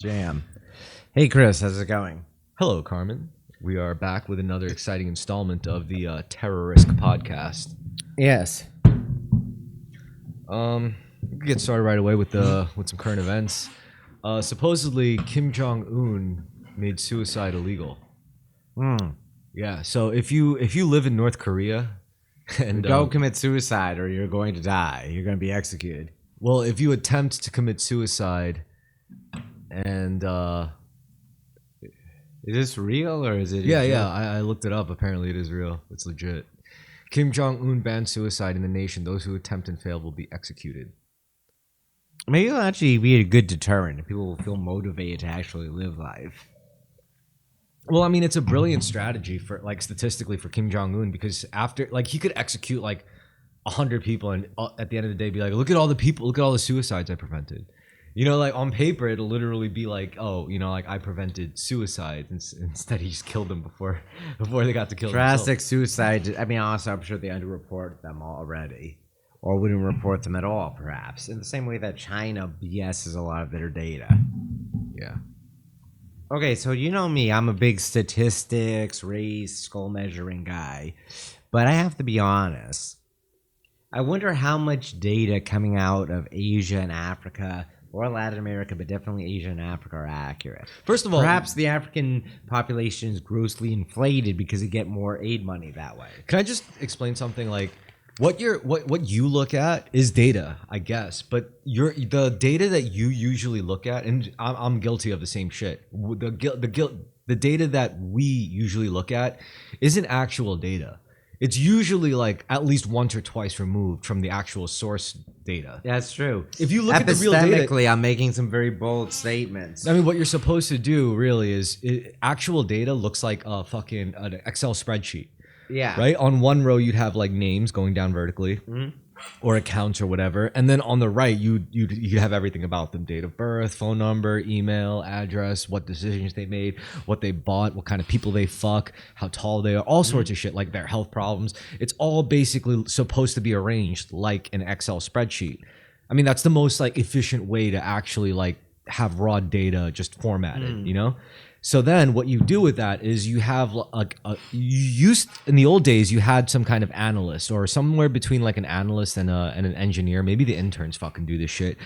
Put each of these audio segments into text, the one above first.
Jam. Hey, Chris, how's it going? Hello, Carmen. We are back with another exciting installment of the Terrorisk podcast. Yes. We can get started right away with some current events. Supposedly, Kim Jong Un made suicide illegal. Yeah. So if you live in North Korea, and Don't commit suicide or you're going to die. You're going to be executed. well, if you attempt to commit suicide, and Is this real or is it? yeah, I looked it up. Apparently, it is real. It's legit. Kim Jong Un banned suicide in the nation. Those who attempt and fail will be executed. Maybe it'll actually be a good deterrent. People will feel motivated to actually live life. Well, I mean, it's a brilliant strategy for, like, statistically for Kim Jong Un, because after, like, he could execute like 100 people and at the end of the day be like, look at all the suicides I prevented. You know, like on paper, it'll literally be like, oh, you know, like I prevented suicide. Instead, he just killed them before they got to kill Drastic suicide. I mean, honestly, I'm sure they underreport them already. Or wouldn't report them at all, perhaps. In the same way that China BS's a lot of their data. themselves. Yeah. Okay, so you know me, I'm a big statistics, race, skull measuring guy. But I have to be honest. I wonder how much data coming out of Asia and Africa, or Latin America, but definitely Asia and Africa, are accurate. First of all, Perhaps the African population is grossly inflated because they get more aid money that way. can I just explain something? Like, what you look at is data, I guess, but the data that you usually look at, and I'm guilty of the same shit. The data that we usually look at isn't actual data. It's usually like at least once or twice removed from the actual source data. That's true. If you look at the real data, Epistemically, I'm making some very bold statements. I mean, what you're supposed to do really is actual data looks like a fucking an Excel spreadsheet. Yeah. Right? On one row, you'd have like names going down vertically, or accounts or whatever, and then on the right, you'd have everything about them: date of birth, phone number, email, address, what decisions they made, what they bought, what kind of people they fuck, how tall they are, all sorts of shit, like their health problems. It's all basically supposed to be arranged like an Excel spreadsheet. I mean, that's the most like efficient way to actually like have raw data just formatted, you know? So then what you do with that is you have you used in the old days, you had some kind of analyst or somewhere between like an analyst and an engineer. Maybe the interns fucking do this shit,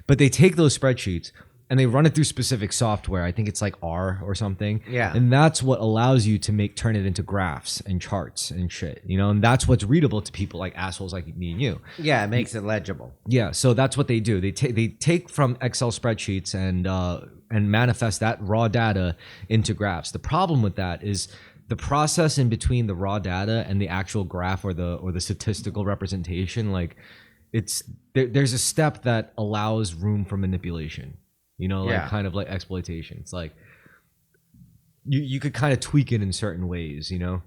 but they take those spreadsheets and they run it through specific software. I think it's like R or something. Yeah. And that's what allows you to turn it into graphs and charts and shit, you know? And that's what's readable to people like assholes like me and you. Yeah, it makes it legible. Yeah, so that's what they do. They take from Excel spreadsheets and manifest that raw data into graphs. The problem with that is the process in between the raw data and the actual graph or the statistical representation. Like, there's a step that allows room for manipulation. You know, like kind of like exploitation. It's like you could kind of tweak it in certain ways. You know,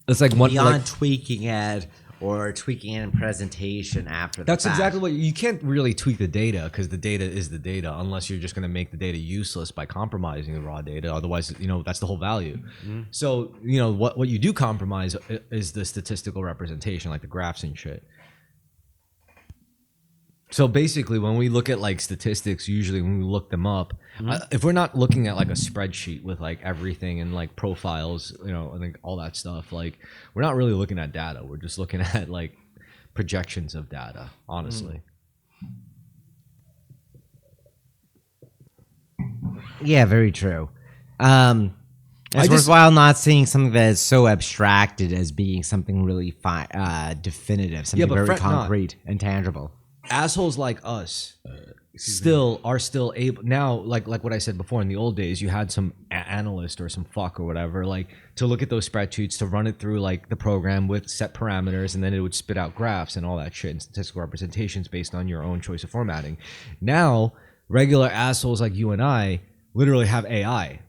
it's like one Beyond like, tweaking it or tweaking it in presentation after the That's fact. exactly what you can't really tweak the data, because the data is the data, unless you're just going to make the data useless by compromising the raw data. Otherwise, you know, that's the whole value. So, you know, what you do compromise is the statistical representation, like the graphs and shit. So basically, when we look at like statistics, usually when we look them up, if we're not looking at like a spreadsheet with like everything and like profiles, you know, and like all that stuff, like we're not really looking at data. We're just looking at like projections of data, honestly. Yeah, very true. It's just- worthwhile not seeing something that is so abstracted as being something really definitive, something but very fret not. concrete and tangible. Assholes like us still able now, like what I said before. In the old days, you had some analyst or some fuck or whatever, like, to look at those spreadsheets, to run it through like the program with set parameters, and then it would spit out graphs and all that shit and statistical representations based on your own choice of formatting. Now regular assholes like you and I literally have AI,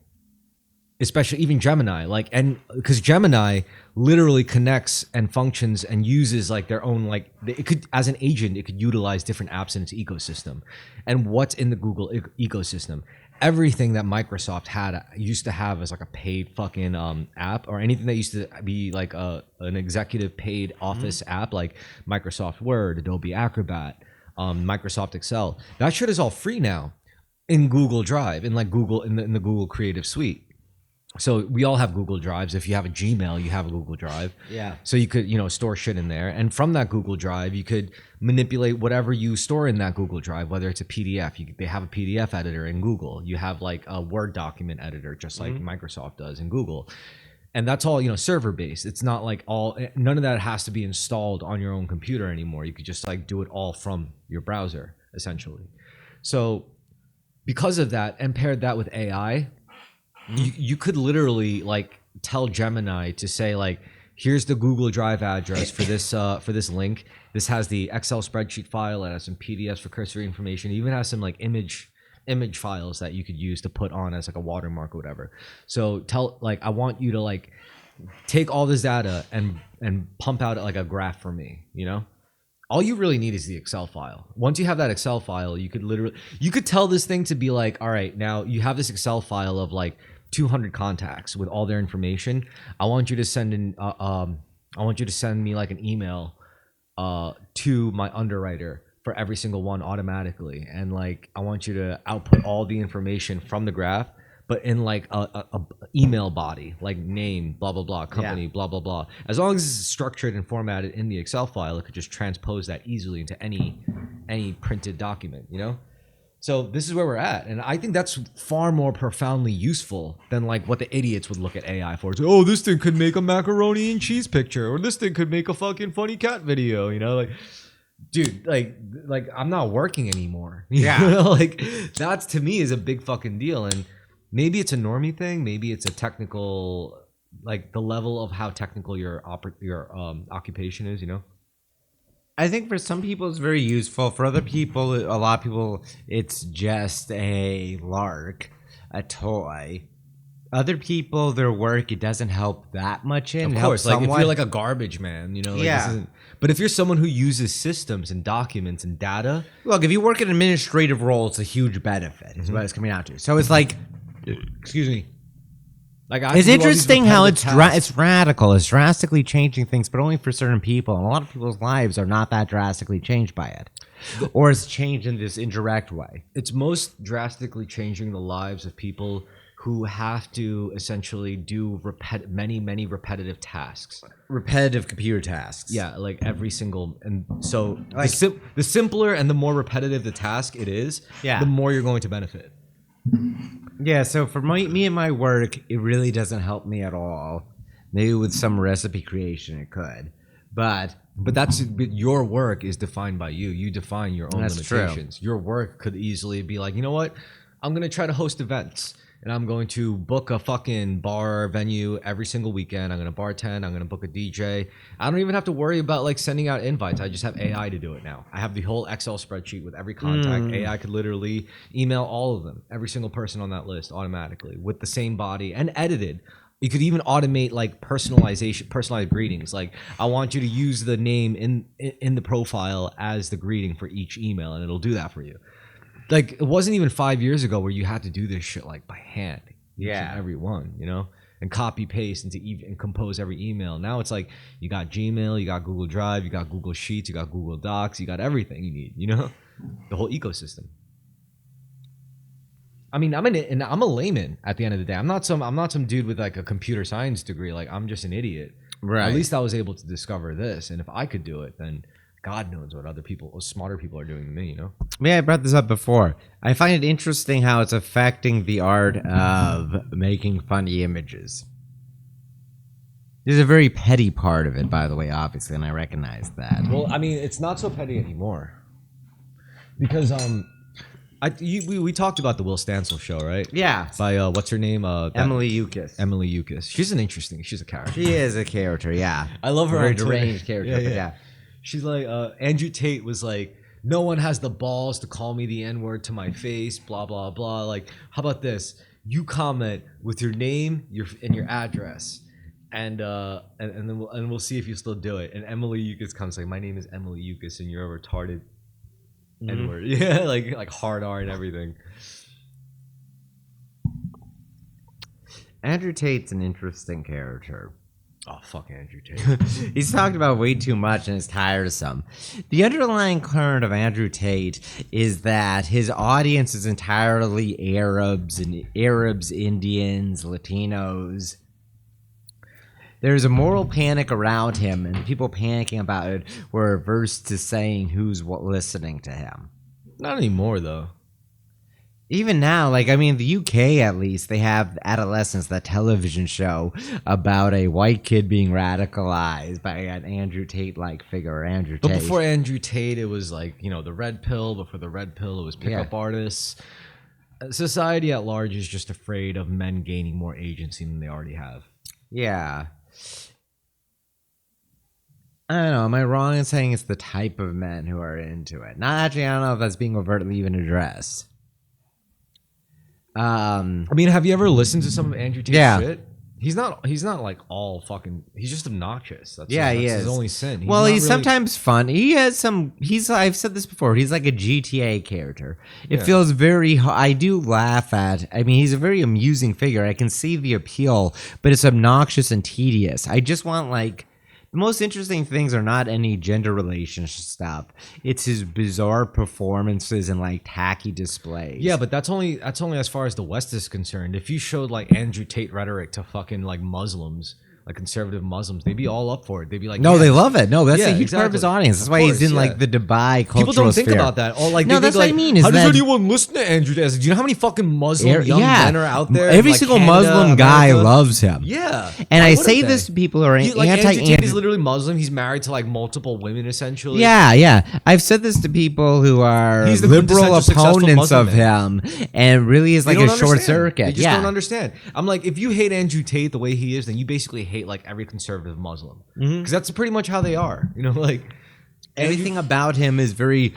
especially even Gemini, like, and because Gemini literally connects and functions and uses like their own, like, it could, as an agent, it could utilize different apps in its ecosystem. And what's in the Google ecosystem? Everything that Microsoft used to have as like a paid fucking app, or anything that used to be like an executive paid Office app, like Microsoft Word, Adobe Acrobat, Microsoft Excel. That shit is all free now in Google Drive, in like Google in the Google Creative Suite. So we all have Google Drives. If you have a Gmail, you have a Google Drive. Yeah. So you could, store shit in there. And from that Google Drive, you could manipulate whatever you store in that Google Drive, whether it's a PDF. They have a PDF editor in Google. You have like a Word document editor, just like Microsoft does in Google. And that's all, server based. It's not like none of that has to be installed on your own computer anymore. You could just like do it all from your browser, essentially. So because of that, and paired that with AI, you could literally like tell Gemini to say like, here's the Google Drive address for this link. This has the Excel spreadsheet file. It has some PDFs for cursory information. It even has some like image files that you could use to put on as like a watermark or whatever. So I want you to like take all this data and pump out like a graph for me. All you really need is the Excel file. Once you have that Excel file, you could tell this thing to be like, all right, now you have this Excel file of like 200 contacts with all their information. I want you to send me like an email to my underwriter for every single one automatically, and like I want you to output all the information from the graph, but in like a email body, like name, blah blah blah, company, blah blah blah. As long as it's structured and formatted in the Excel file, it could just transpose that easily into any printed document. So this is where we're at, and I think that's far more profoundly useful than like what the idiots would look at AI for. It's, oh, this thing could make a macaroni and cheese picture, or this thing could make a fucking funny cat video. Like, dude, like I'm not working anymore. Yeah. Like that's to me is a big fucking deal, and maybe it's a normie thing, maybe it's a technical, like the level of how technical your occupation is. I think for some people it's very useful. For other people, a lot of people, it's just a lark, a toy. Other people, their work, it doesn't help that much in. Of course, like if you're like a garbage man, like this but if you're someone who uses systems and documents and data. Look, if you work an administrative role, it's a huge benefit, is what it's coming out to. So it's like, excuse me. Like it's interesting how it's radical. It's drastically changing things, but only for certain people. And a lot of people's lives are not that drastically changed by it, or it's changed in this indirect way. It's most drastically changing the lives of people who have to essentially do many repetitive tasks. Repetitive computer tasks. Yeah, like every single, and so like, the simpler and the more repetitive the task it is, the more you're going to benefit. Yeah, so for me and my work, it really doesn't help me at all. Maybe with some recipe creation it could. But your work is defined by you. You define your own limitations. True. Your work could easily be like, you know what? I'm going to try to host events. And I'm going to book a fucking bar venue every single weekend. I'm going to bartend. I'm going to book a DJ. I don't even have to worry about like sending out invites. I just have AI to do it now. I have the whole Excel spreadsheet with every contact. AI could literally email all of them, every single person on that list automatically with the same body and edited. You could even automate like personalized greetings. Like I want you to use the name in the profile as the greeting for each email, and it'll do that for you. Like it wasn't even 5 years ago where you had to do this shit like by hand. Every one, and copy paste and compose every email. Now it's like you got Gmail, you got Google Drive, you got Google Sheets, you got Google Docs, you got everything you need. The whole ecosystem. I mean, I'm a layman at the end of the day. I'm not some dude with like a computer science degree. Like I'm just an idiot. Right. At least I was able to discover this, and if I could do it, then God knows what other people, smarter people are doing than me, Yeah, I brought this up before. I find it interesting how it's affecting the art of making funny images. There's a very petty part of it, by the way, obviously, and I recognize that. Well, I mean, it's not so petty anymore. Because we talked about the Will Stansel show, right? Yeah. By what's her name? Emily Eucas. Emily Eucas. She's a character. She is a character, yeah. I love her. Very deranged character, but yeah. She's like, Andrew Tate was like, no one has the balls to call me the N-word to my face, blah, blah, blah. Like, how about this? You comment with your name and your address, and then we'll see if you still do it. And Emily Eucas comes like, my name is Emily Eucas, and you're a retarded N-word. Yeah, like hard R and everything. Andrew Tate's an interesting character. Oh, fuck Andrew Tate. He's talked about way too much and is tiresome. The underlying current of Andrew Tate is that his audience is entirely Arabs, Indians, Latinos. There's a moral panic around him, and people panicking about it were averse to saying who's listening to him. Not anymore, though. Even now, like, I mean, the UK, at least, they have Adolescence, that television show about a white kid being radicalized by an Andrew Tate-like figure, Andrew But Tate. before Andrew Tate, it was like, you know, the red pill. Before the red pill, it was pickup artists. Society at large is just afraid of men gaining more agency than they already have. Yeah. I don't know. Am I wrong in saying it's the type of men who are into it? Not actually, I don't know if that's being overtly even addressed. I mean, have you ever listened to some of Andrew Tate's shit? He's not like all fucking. He's just obnoxious. That's he is. his only sin. He's really, sometimes fun. He has some. I've said this before. He's like a GTA character. It feels very. I do laugh at. I mean, he's a very amusing figure. I can see the appeal, but it's obnoxious and tedious. I just want like. The most interesting things are not any gender relationship stuff. It's his bizarre performances and like tacky displays. Yeah, but that's only as far as the West is concerned. If you showed like Andrew Tate rhetoric to fucking like Muslims, like conservative Muslims, they'd be all up for it. They'd be like, no, they love it. No, that's a huge part of his exactly. audience. That's why he's in like the Dubai cultural People don't think sphere. about that. Oh, like no, that's what I mean. Is how does that, anyone listen to Andrew Tate? Do you know how many fucking Muslim young men are out there? Every like single Canada, Muslim guy loves him. Yeah, and I say this to people who are like anti. Andrew Tate is literally Muslim. He's married to like multiple women, essentially. Yeah. I've said this to people who are liberal opponents of him, and really is like a short circuit. They just don't understand. I'm like, if you hate Andrew Tate the way he is, then you basically hate like every conservative Muslim. Because that's pretty much how they are, you know, like everything about him is very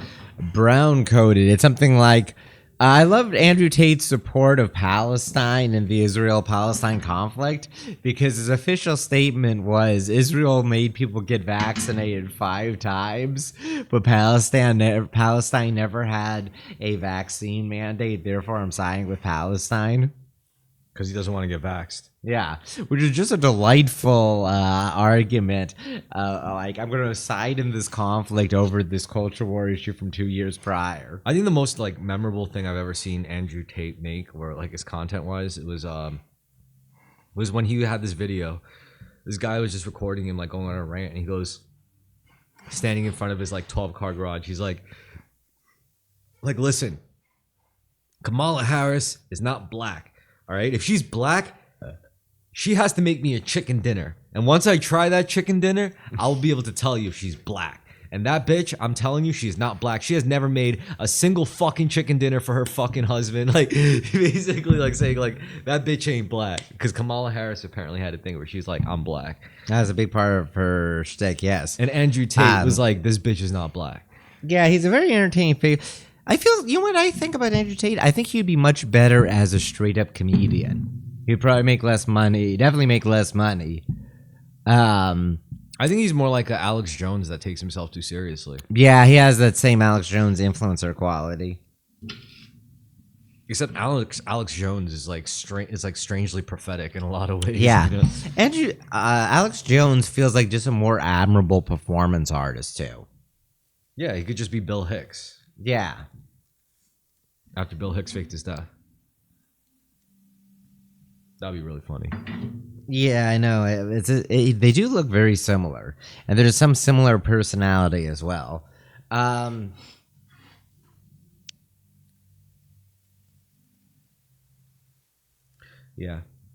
brown coded. It's something like I loved Andrew Tate's support of Palestine and the Israel-Palestine conflict because his official statement was Israel made people get vaccinated 5 times, but Palestine never had a vaccine mandate. Therefore, I'm siding with Palestine. Because he doesn't want to get vaxxed. Yeah, which is just a delightful argument. Like, I'm going to side in this conflict over this culture war issue from 2 years prior. I think the most like memorable thing I've ever seen Andrew Tate make, or like his content wise, it was when he had this video. This guy was just recording him like going on a rant, and he goes, standing in front of his like 12-car garage. He's like, listen, Kamala Harris is not black. All right, if she's black, she has to make me a chicken dinner. And once I try that chicken dinner, I'll be able to tell you if she's black. And that bitch, I'm telling you, she's not black. She has never made a single fucking chicken dinner for her fucking husband. Like, basically like saying like, that bitch ain't black. Because Kamala Harris apparently had a thing where she's like, I'm black. That was a big part of her shtick, yes. And Andrew Tate was like, this bitch is not black. Yeah, he's a very entertaining figure. I feel, you know what I think about Andrew Tate? I think he'd be much better as a straight-up comedian. He'd probably make less money. Definitely make less money. I think he's more like a Alex Jones that takes himself too seriously. Yeah, he has that same Alex Jones influencer quality. Except Alex Jones is like strangely prophetic in a lot of ways. Yeah, you know? Alex Jones feels like just a more admirable performance artist too. Yeah, he could just be Bill Hicks. Yeah. After Bill Hicks faked his death. That'd be really funny. Yeah, I know. They do look very similar. And there's some similar personality as well. Yeah,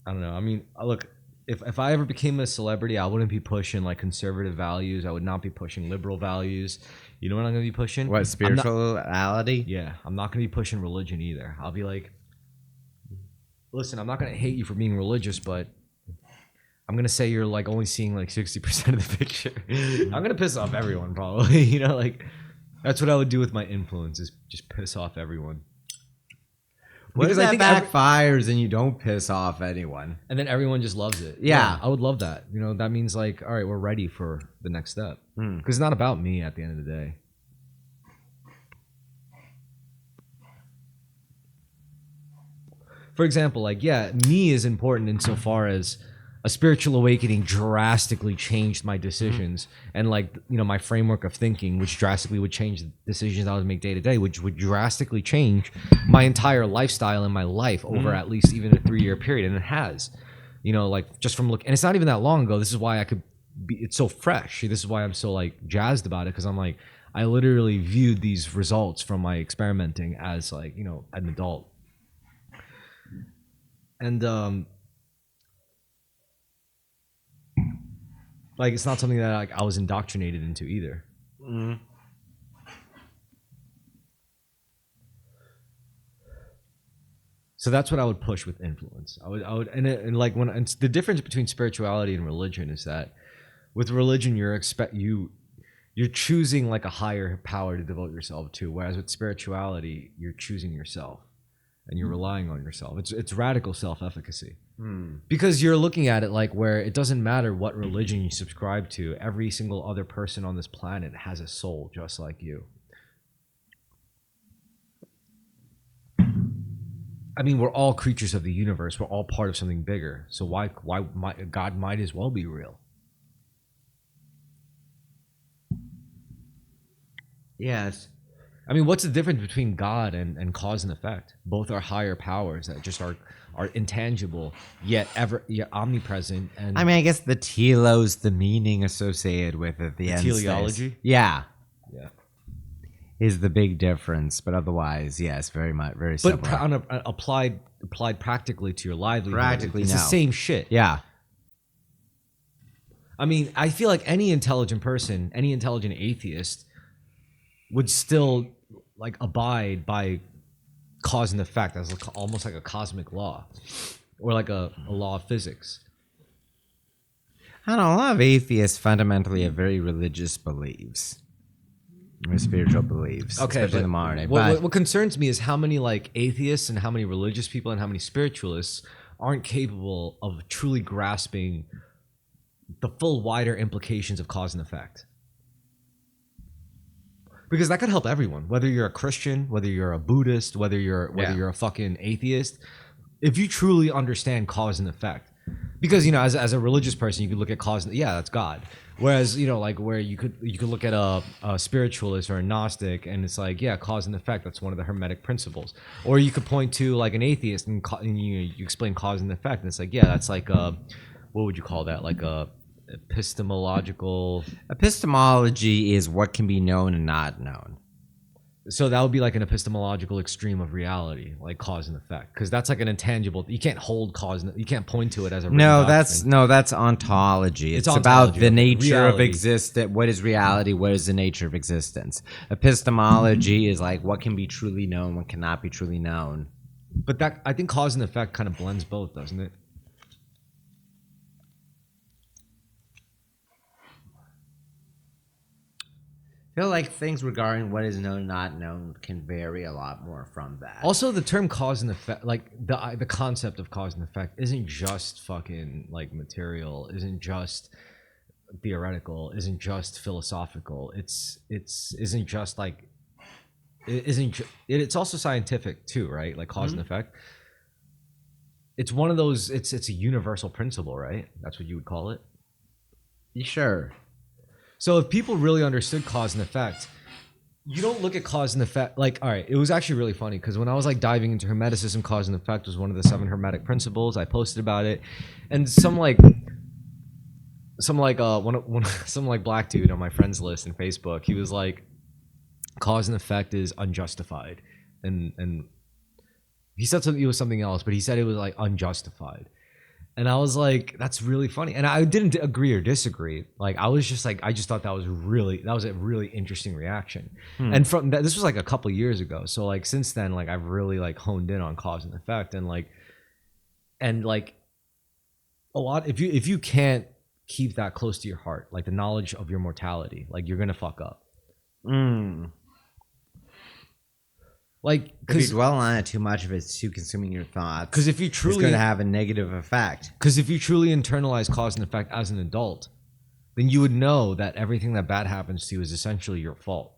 I don't know. I mean, look, if I ever became a celebrity, I wouldn't be pushing like conservative values. I would not be pushing liberal values. You know what I'm going to be pushing? What, spirituality? Yeah, I'm not going to be pushing religion either. I'll be like, listen, I'm not going to hate you for being religious, but I'm going to say you're like only seeing like 60% of the picture. I'm going to piss off everyone probably. You know, like that's what I would do with my influence is just piss off everyone. What because if that backfires and you don't piss off anyone? And then everyone just loves it. Yeah. I would love that. You know, that means like, all right, we're ready for the next step. Because it's not about me at the end of the day. For example, like, yeah, me is important insofar as a spiritual awakening drastically changed my decisions and like, you know, my framework of thinking, which drastically would change the decisions I would make day to day, which would drastically change my entire lifestyle in my life over at least even a 3-year period. And it has, you know, like just from looking, and it's not even that long ago. This is why I could be, it's so fresh. This is why I'm so like jazzed about it. Cause I'm like, I literally viewed these results from my experimenting as like, you know, an adult. And, like it's not something that like I was indoctrinated into either. So that's what I would push with influence. I would, and like when and the difference between spirituality and religion is that with religion you're choosing like a higher power to devote yourself to, whereas with spirituality you're choosing yourself and you're relying on yourself. It's radical self-efficacy. Because you're looking at it like where it doesn't matter what religion you subscribe to, every single other person on this planet has a soul just like you. I mean, we're all creatures of the universe. We're all part of something bigger. So God might as well be real. Yes. I mean, what's the difference between God and cause and effect? Both are higher powers that just are intangible, yet omnipresent. And I mean, I guess the telos, the meaning associated with it, the end teleology? Yeah. Yeah. Is the big difference, but otherwise, yes, very much, very But similar. applied practically to your livelihood, Practically, it's no. the same shit. Yeah. I mean, I feel like any intelligent person, any intelligent atheist would still like abide by cause and effect as almost like a cosmic law or like a law of physics. I don't know, a lot of atheists fundamentally have very religious beliefs. Or spiritual beliefs, especially in the modern day. What concerns me is how many like atheists and how many religious people and how many spiritualists aren't capable of truly grasping the full wider implications of cause and effect. Because that could help everyone, whether you're a Christian, whether you're a Buddhist, whether you're a fucking atheist. If you truly understand cause and effect, because you know, as a religious person, you could look at cause. Yeah, that's God. Whereas you know, like where you could look at a spiritualist or a Gnostic, and it's like, yeah, cause and effect. That's one of the Hermetic principles. Or you could point to like an atheist and you explain cause and effect, and it's like, yeah, that's like what would you call that? Like a epistemology is what can be known and not known. So that would be like an epistemological extreme of reality, like cause and effect, because that's like an intangible. You can't hold cause. You can't point to it as a that's ontology. It's about ontology, the nature reality. of existence. What is reality? What is the nature of existence? Epistemology is like what can be truly known, what cannot be truly known. But that, I think cause and effect kind of blends both, doesn't it? I feel like things regarding what is known and not known can vary a lot more from that. Also, the term cause and effect, like the concept of cause and effect, isn't just fucking like material, isn't just theoretical, isn't just philosophical. It's isn't just like it isn't. It's also scientific too, right? Like cause and effect. It's one of those. It's a universal principle, right? That's what you would call it. Sure. So if people really understood cause and effect, you don't look at cause and effect like, all right, it was actually really funny because when I was like diving into Hermeticism, cause and effect was one of the 7 Hermetic principles. I posted about it, and some black dude on my friends list in Facebook, he was like, cause and effect is unjustified, and he said something, it was something else, but he said it was like unjustified. And I was like, that's really funny. And I didn't agree or disagree. Like, I was just like, I just thought that was a really interesting reaction. And from that, this was like a couple years ago. So like, since then, like I've really like honed in on cause and effect and like a lot, if you can't keep that close to your heart, like the knowledge of your mortality, like you're going to fuck up. Like, if you dwell on it too much, if it's too consuming your thoughts, because if you truly, it's going to have a negative effect. Because if you truly internalize cause and effect as an adult, then you would know that everything that bad happens to you is essentially your fault.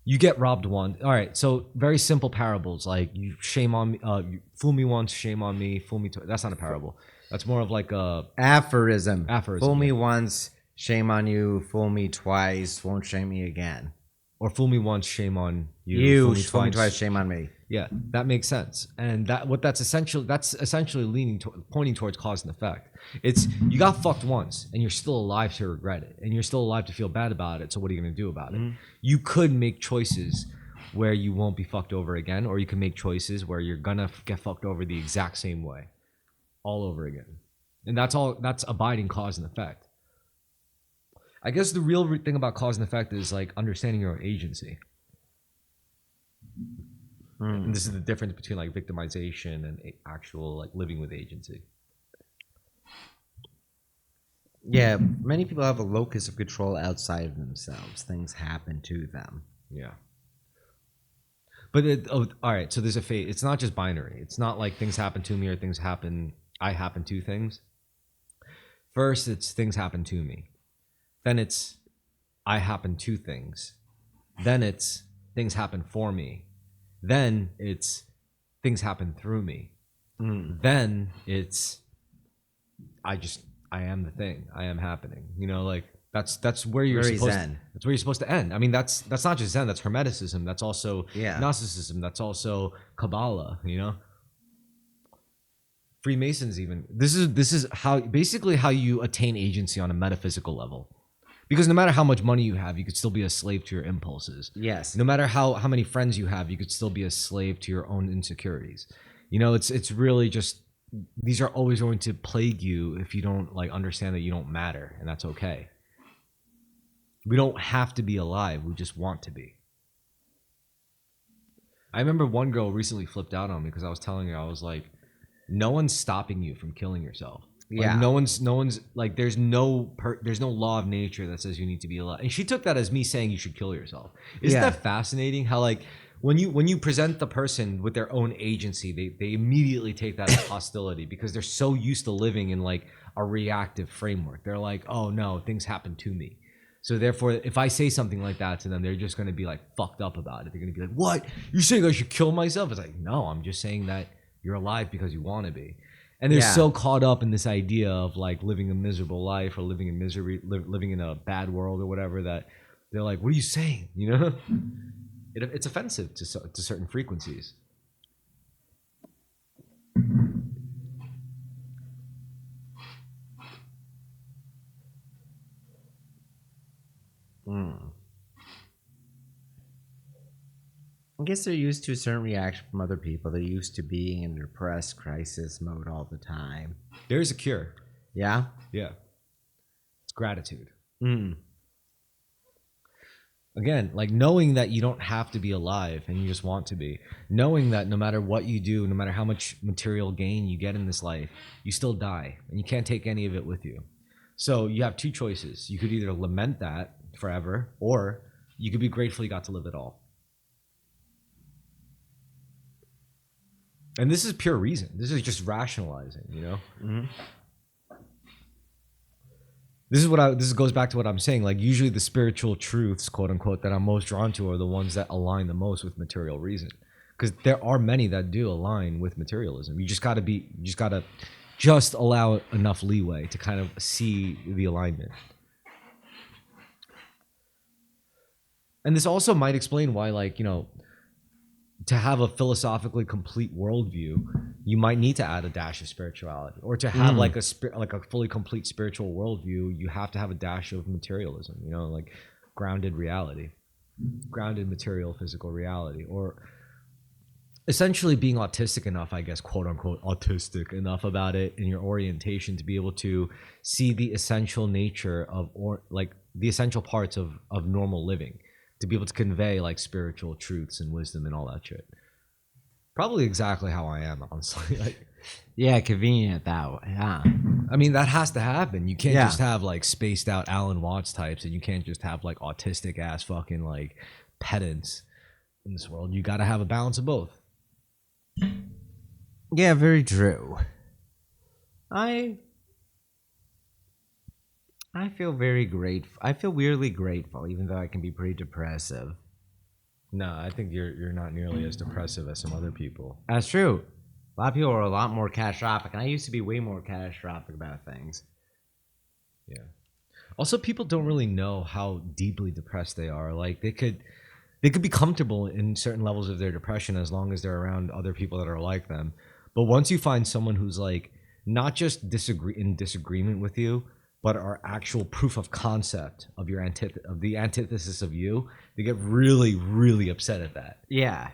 You get robbed once. All right, so very simple parables like you shame on me, you fool me once, shame on me, fool me twice. That's not a parable. That's more of like a Aphorism. aphorism. Fool me once, shame on you. Fool me twice, won't shame me again. Or fool me once, shame on you. You fool me twice, shame on me. Yeah, that makes sense. And that's essentially pointing towards cause and effect. It's you got fucked once and you're still alive to regret it. And you're still alive to feel bad about it. So what are you gonna do about it? You could make choices where you won't be fucked over again, or you can make choices where you're gonna get fucked over the exact same way. All over again. And that's abiding cause and effect. I guess the real thing about cause and effect is like understanding your own agency. And this is the difference between like victimization and actual like living with agency. Yeah, many people have a locus of control outside of themselves. Things happen to them. Yeah. But all right. So there's a fate. It's not just binary. It's not like things happen to me or things happen. I happen to things. First, it's things happen to me. Then it's I happen to things. Then it's things happen for me. Then it's things happen through me. Then it's I am the thing. I am happening. You know, like that's where you're Very supposed Zen. that's where you're supposed to end. I mean, that's not just Zen, that's Hermeticism, that's also Gnosticism, that's also Kabbalah, you know? Freemasons even. This is how basically how you attain agency on a metaphysical level. Because no matter how much money you have, you could still be a slave to your impulses. Yes. No matter how many friends you have, you could still be a slave to your own insecurities. You know, it's really just these are always going to plague you if you don't like understand that you don't matter, and that's okay. We don't have to be alive, we just want to be. I remember one girl recently flipped out on me because I was telling her, I was like, no one's stopping you from killing yourself. Like, Yeah. no one's like there's no law of nature that says you need to be alive. And she took that as me saying you should kill yourself. Isn't that fascinating? How like when you present the person with their own agency, they immediately take that as hostility because they're so used to living in like a reactive framework. They're like, oh no, things happen to me. So therefore, if I say something like that to them, they're just gonna be like fucked up about it. They're gonna be like, what? You're saying I should kill myself? It's like, no, I'm just saying that you're alive because you want to be. And they're so caught up in this idea of like living a miserable life or living in misery, living in a bad world or whatever that they're like, what are you saying? You know, it's offensive to certain frequencies. I guess they're used to a certain reaction from other people. They're used to being in depressed crisis mode all the time. There's a cure. Yeah? Yeah. It's gratitude. Again, like knowing that you don't have to be alive and you just want to be. Knowing that no matter what you do, no matter how much material gain you get in this life, you still die and you can't take any of it with you. So you have two choices. You could either lament that forever or you could be grateful you got to live it all. And this is pure reason. This is just rationalizing, you know? This goes back to what I'm saying. Like usually the spiritual truths, quote unquote, that I'm most drawn to are the ones that align the most with material reason. Because there are many that do align with materialism. You just gotta allow enough leeway to kind of see the alignment. And this also might explain why, like, you know, to have a philosophically complete worldview, you might need to add a dash of spirituality, or to have like a fully complete spiritual worldview, you have to have a dash of materialism. You know, like grounded reality, grounded material physical reality, or essentially being autistic enough, I guess, quote unquote, autistic enough about it in your orientation to be able to see the essential nature of, or like the essential parts of normal living. To be able to convey like spiritual truths and wisdom and all that shit. Probably exactly how I am, honestly. Like, yeah, convenient that way. Yeah. I mean, that has to happen. You can't just have like spaced out Alan Watts types, and you can't just have like autistic ass fucking like pedants in this world. You got to have a balance of both. Yeah, very true. I feel very grateful. I feel weirdly grateful, even though I can be pretty depressive. No, I think you're not nearly as depressive as some other people. That's true. A lot of people are a lot more catastrophic, and I used to be way more catastrophic about things. Yeah. Also, people don't really know how deeply depressed they are. Like they could be comfortable in certain levels of their depression as long as they're around other people that are like them. But once you find someone who's like not just disagreement with you, but are actual proof of concept of your of the antithesis of you, they get really, really upset at that. Yeah.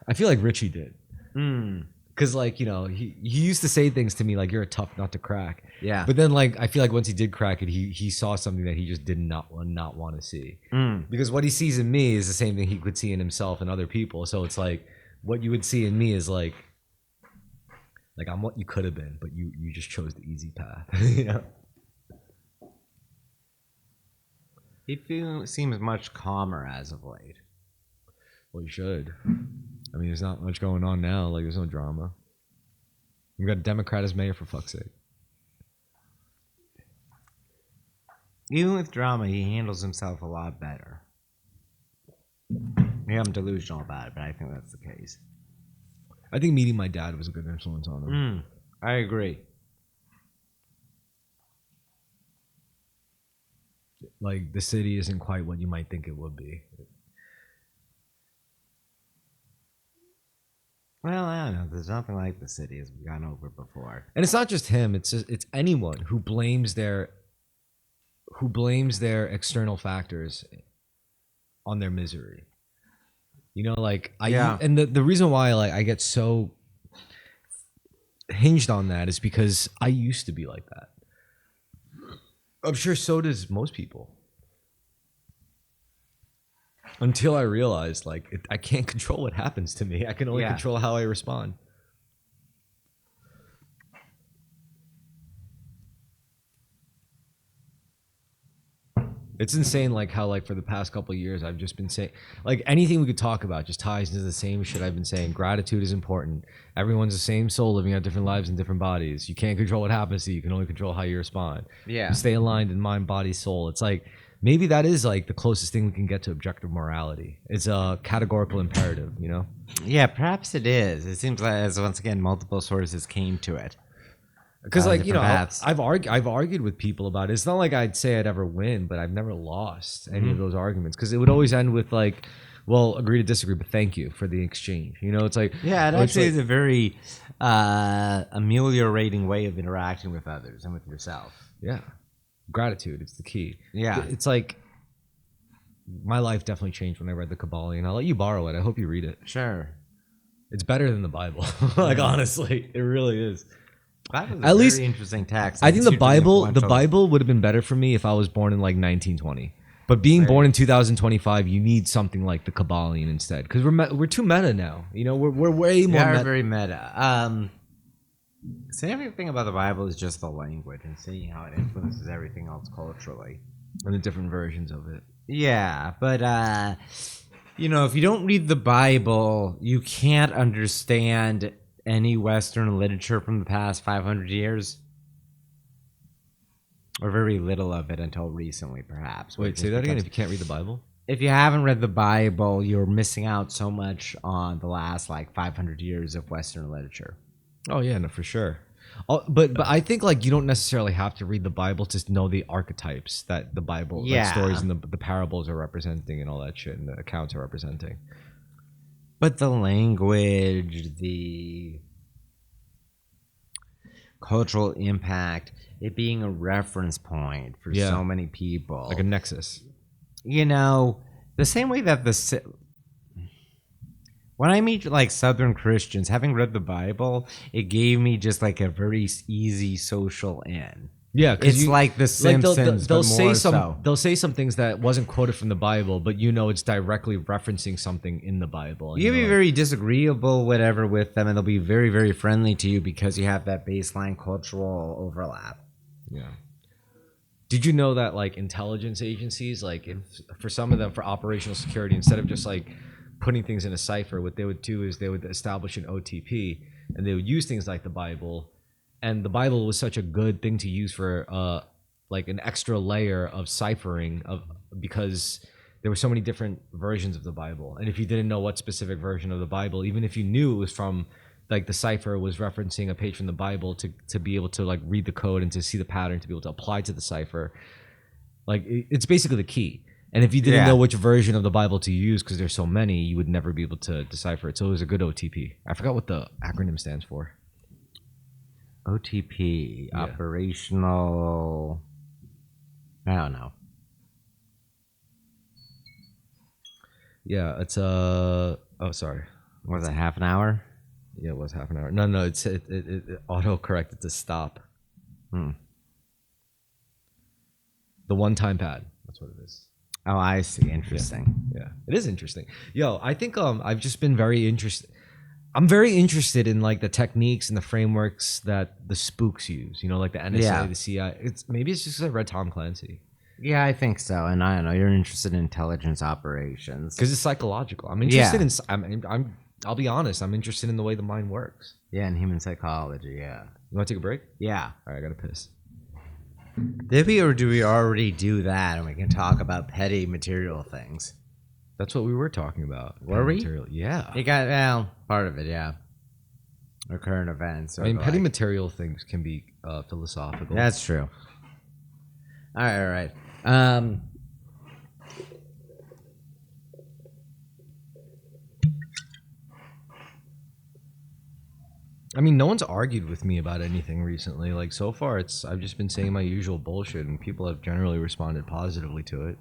I feel like Richie did. Hmm. Because, like, he used to say things to me like, you're a tough nut to crack. Yeah. But then, like, I feel like once he did crack it, he saw something that he just did not want to see. Because what he sees in me is the same thing he could see in himself and other people. So it's like, what you would see in me is like I'm what you could have been, but you just chose the easy path. He seems much calmer as of late. Well, you should. I mean, there's not much going on now. Like, there's no drama. We got a Democrat as mayor, for fuck's sake. Even with drama, he handles himself a lot better. Maybe I'm delusional about it, but I think that's the case. I think meeting my dad was a good influence on him. I agree. Like, the city isn't quite what you might think it would be. Well, I don't know. There's nothing like the city as we've gone over before. And it's not just him. It's anyone who blames their external factors on their misery. And the reason why I get so hinged on that is because I used to be like that. I'm sure so does most people. Until I realized, I can't control what happens to me. I can only control how I respond. It's insane, how for the past couple of years I've just been saying, anything we could talk about just ties into the same shit I've been saying. Gratitude is important. Everyone's the same soul living out different lives in different bodies. You can't control what happens to you. You can only control how you respond. Yeah. You stay aligned in mind, body, soul. It's maybe that is the closest thing we can get to objective morality. It's a categorical imperative, Yeah, perhaps it is. It seems like, as once again, multiple sources came to it. Because I've argued with people about it. It's not like I'd say I'd ever win, but I've never lost any of those arguments because it would always end with well, agree to disagree, but thank you for the exchange. It's like it actually is a very ameliorating way of interacting with others and with yourself. Yeah, gratitude. It's the key. Yeah, it's like my life definitely changed when I read the Kabbalion. I'll let you borrow it. I hope you read it. Sure, it's better than the Bible. Honestly, it really is. At least interesting text. I think the Bible would have been better for me if I was born in 1920. But being born in 2025, you need something like the Kabbalion instead, because we're too meta now. We're way more. We are very meta. So everything about the Bible is just the language and seeing how it influences everything else culturally and the different versions of it. Yeah, but if you don't read the Bible, you can't understand any Western literature from the past 500 years, or very little of it until recently, perhaps. Wait, say that again. If you can't read the Bible, if you haven't read the Bible, you're missing out so much on the last 500 years of Western literature. Oh yeah, no, for sure. But I think you don't necessarily have to read the Bible to know the archetypes that the Bible, stories and the parables are representing and all that shit, and the accounts are representing. But the language, the cultural impact, it being a reference point for so many people. Like a nexus. The same way that when I meet Southern Christians, having read the Bible, it gave me just a very easy social in. Yeah, it's like The Simpsons, they'll but say more some so. They'll say some things that wasn't quoted from the Bible, but it's directly referencing something in the Bible. You can be very disagreeable, whatever, with them, and they'll be very, very friendly to you because you have that baseline cultural overlap. Yeah. Did you know that intelligence agencies, if for some of them for operational security, instead of just putting things in a cipher, what they would do is they would establish an OTP, and they would use things like the Bible. And the Bible was such a good thing to use for an extra layer of ciphering because there were so many different versions of the Bible, and if you didn't know what specific version of the Bible, even if you knew it was from like the cipher was referencing a page from the Bible, to be able to like read the code and to see the pattern to be able to apply to the cipher, like it's basically the key. And if you didn't Yeah. know which version of the Bible to use, because there's so many, you would never be able to decipher it. So it was a good OTP. I forgot what the acronym stands for. OTP, Yeah. operational. I don't know. Yeah, it's oh sorry. Was it half an hour? Yeah, it was half an hour. No, it auto corrected to stop. Hmm. The one-time pad. That's what it is. Oh, I see. Interesting. Yeah, it is interesting. Yo, I think I've just been very interested. I'm very interested in like the techniques and the frameworks that the spooks use. You know, like the NSA, Yeah. the CIA. It's just because I read Tom Clancy. Yeah, I think so. And I don't know. You're interested in intelligence operations. Because it's psychological. I'm interested in. I'll be honest. I'm interested in the way the mind works. Yeah, in human psychology. Yeah. You want to take a break? Yeah. All right, I gotta piss. Did we or do we already do that? And we can talk about petty material things. That's what we were talking about. Were we? Material. Yeah. You got, well, part of it, yeah. Or current events. Or I mean, petty like- material things can be philosophical. That's true. All right. I mean, no one's argued with me about anything recently. Like so far, I've just been saying my usual bullshit, and people have generally responded positively to it.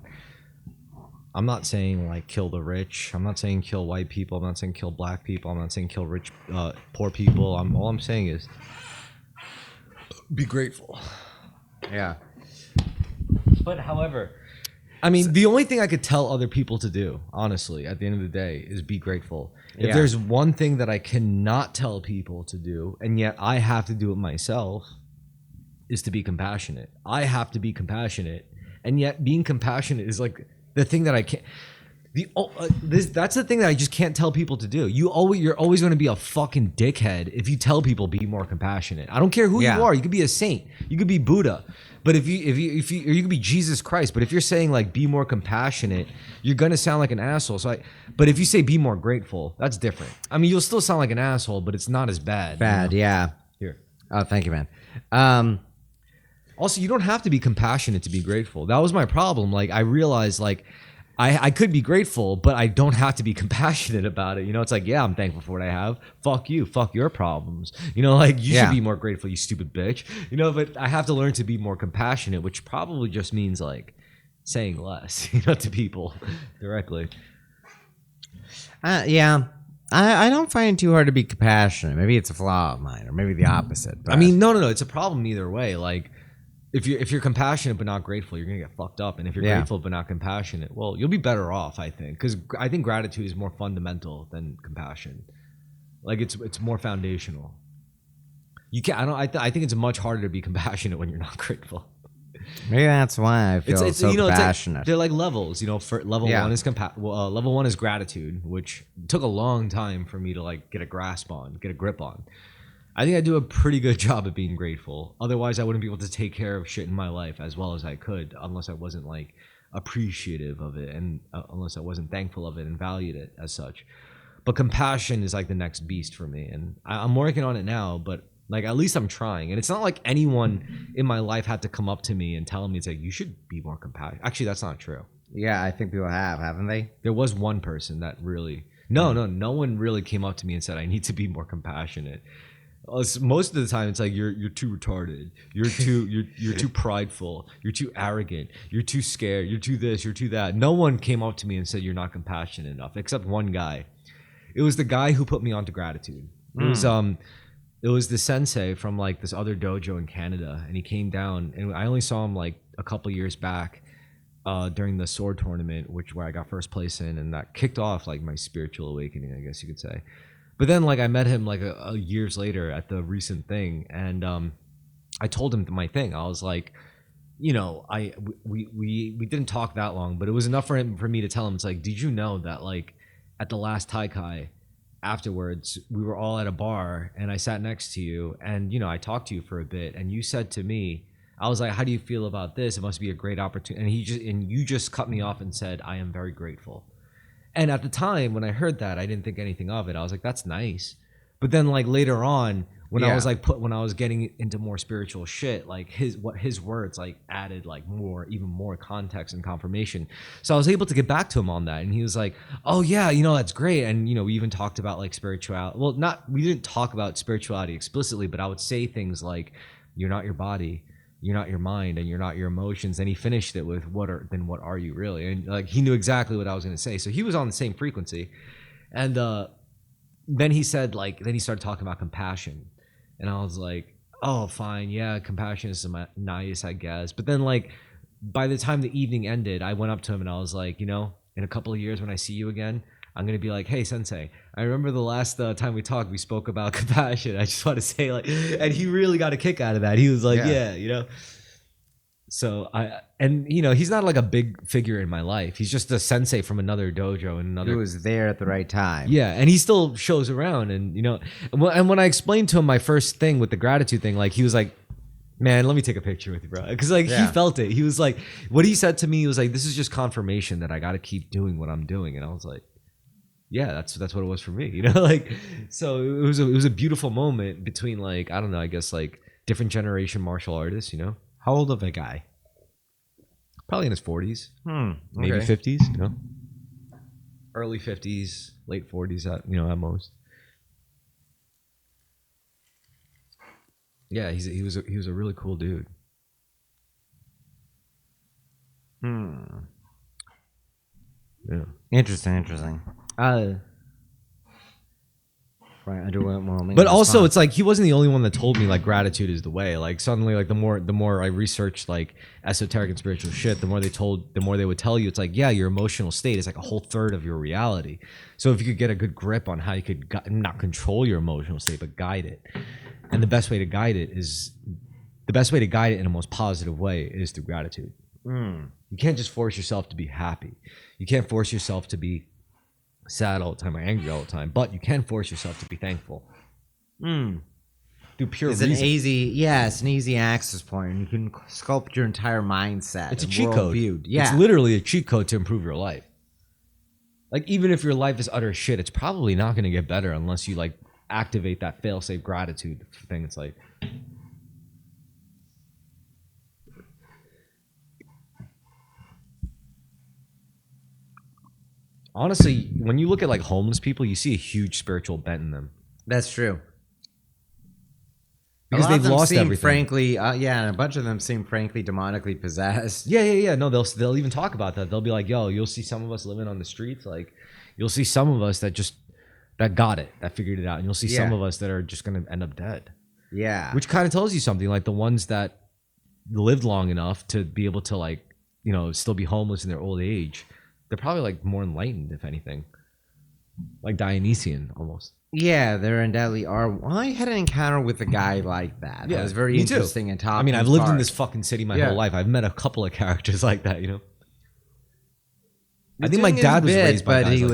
I'm not saying like kill the rich. I'm not saying kill white people. I'm not saying kill black people. I'm not saying kill rich, poor people. All I'm saying is be grateful. Yeah. But however, I mean, the only thing I could tell other people to do, honestly, at the end of the day, is be grateful. If Yeah. there's one thing that I cannot tell people to do, and yet I have to do it myself, is to be compassionate. I have to be compassionate, and yet being compassionate is like the thing that I can't. That's the thing that I just can't tell people to do. You're always going to be a fucking dickhead if you tell people be more compassionate. I don't care who Yeah. you are. You could be a saint. You could be Buddha. But if you or you could be Jesus Christ. But if you're saying like be more compassionate, you're gonna sound like an asshole. But if you say be more grateful, that's different. I mean, you'll still sound like an asshole, but it's not as bad. Bad, you know? yeah. Here. Oh, thank you, man. Also, you don't have to be compassionate to be grateful. That was my problem. Like I realized like I could be grateful, but I don't have to be compassionate about it. You know, it's like, yeah, I'm thankful for what I have. Fuck you. Fuck your problems. You know, like you Yeah. should be more grateful, you stupid bitch. You know, but I have to learn to be more compassionate, which probably just means like saying less, you know, to people directly. Yeah. I don't find it too hard to be compassionate. Maybe it's a flaw of mine, or maybe the opposite. But I mean, no. It's a problem either way. Like if you're compassionate but not grateful, you're gonna get fucked up. And if you're Yeah. grateful but not compassionate, well, you'll be better off, I think, because I think gratitude is more fundamental than compassion. Like it's more foundational. You can't. I think it's much harder to be compassionate when you're not grateful. maybe that's why I feel so It's like, compassionate. they're like levels. You know, for level Yeah. one is level one is gratitude, which took a long time for me to like get a grasp on, get a grip on. I think I do a pretty good job at being grateful. Otherwise, I wouldn't be able to take care of shit in my life as well as I could, unless I wasn't like appreciative of it, and unless I wasn't thankful of it and valued it as such. But compassion is like the next beast for me, and I'm working on it now. But like at least I'm trying, and it's not like anyone in my life had to come up to me and tell me it's like you should be more compassionate. Actually, that's not true. Yeah, I think people haven't they? There was one person that really no one really came up to me and said I need to be more compassionate. Most of the time it's like you're too retarded, you're too prideful, you're too arrogant, you're too scared, you're too this, you're too that. No one came up to me and said you're not compassionate enough, except one guy. It was the guy who put me onto gratitude. It was the sensei from like this other dojo in Canada, and he came down, and I only saw him like a couple years back during the sword tournament, where I got first place in, and that kicked off like my spiritual awakening, I guess you could say. But then like I met him like a years later at the recent thing, and I told him my thing. I was like, you know, we didn't talk that long, but it was enough for me to tell him, it's like, did you know that like at the last Taikai afterwards we were all at a bar and I sat next to you, and you know I talked to you for a bit, and you said to me I was like, how do you feel about this? It must be a great opportunity. And you just cut me off and said, I am very grateful. And at the time when I heard that, I didn't think anything of it. I was like, that's nice. But then like later on, when I was when I was getting into more spiritual shit, like his words like added like even more context and confirmation. So I was able to get back to him on that, and he was like, "Oh yeah, that's great." And we even talked about like spirituality. Well, we didn't talk about spirituality explicitly, but I would say things like, "You're not your body, you're not your mind, and you're not your emotions." And he finished it with, what are you really? And like he knew exactly what I was going to say, so he was on the same frequency. And then he said then he started talking about compassion. And I was like, oh, fine. Yeah, compassion is nice, I guess. But then, like, by the time the evening ended, I went up to him and I was like, in a couple of years when I see you again, I'm going to be like, hey, sensei, I remember the last time we talked, we spoke about compassion. I just want to say, like, and he really got a kick out of that. He was like, yeah. So he's not like a big figure in my life. He's just a sensei from another dojo and another. He was there at the right time. Yeah, and he still shows around, and and when I explained to him my first thing with the gratitude thing, like he was like, "Man, let me take a picture with you, bro," because like he felt it. He was like, what he said to me was like, "This is just confirmation that I got to keep doing what I'm doing," and I was like, "Yeah, that's what it was for me," like. So it was a beautiful moment between like I don't know, I guess like different generation martial artists, How old of a guy? Probably in his 40s, maybe 50s, early 50s, late 40s, at most. Yeah, he was a really cool dude. Yeah. Interesting. Right, underwhelming. But also, it's like he wasn't the only one that told me like gratitude is the way. Like suddenly, like the more I researched like esoteric and spiritual shit, the more they would tell you, it's like, yeah, your emotional state is like a whole third of your reality. So if you could get a good grip on how you could not control your emotional state, but guide it, and the best way to guide it in a most positive way is through gratitude. You can't just force yourself to be happy. You can't force yourself to be sad all the time or angry all the time, but you can force yourself to be thankful. Through pure reason. It's an easy access point, and you can sculpt your entire mindset. It's a cheat code. Yeah. It's literally a cheat code to improve your life. Like even if your life is utter shit, it's probably not going to get better unless you like activate that fail-safe gratitude thing. It's like honestly, when you look at like homeless people, you see a huge spiritual bent in them. That's true. Because they've lost everything. Frankly, and a bunch of them seem frankly demonically possessed. Yeah. No, they'll even talk about that. They'll be like, "Yo, you'll see some of us living on the streets. Like, you'll see some of us that got it, that figured it out, and you'll see some of us that are just gonna end up dead." Yeah. Which kind of tells you something. Like the ones that lived long enough to be able to like, still be homeless in their old age, they're probably like more enlightened, if anything. Like Dionysian almost. Yeah, there undoubtedly are. Well, I had an encounter with a guy like that. Yeah, it was very interesting and topical. I mean, I've lived in this fucking city my whole life. I've met a couple of characters like that, I think my dad was raised by guys like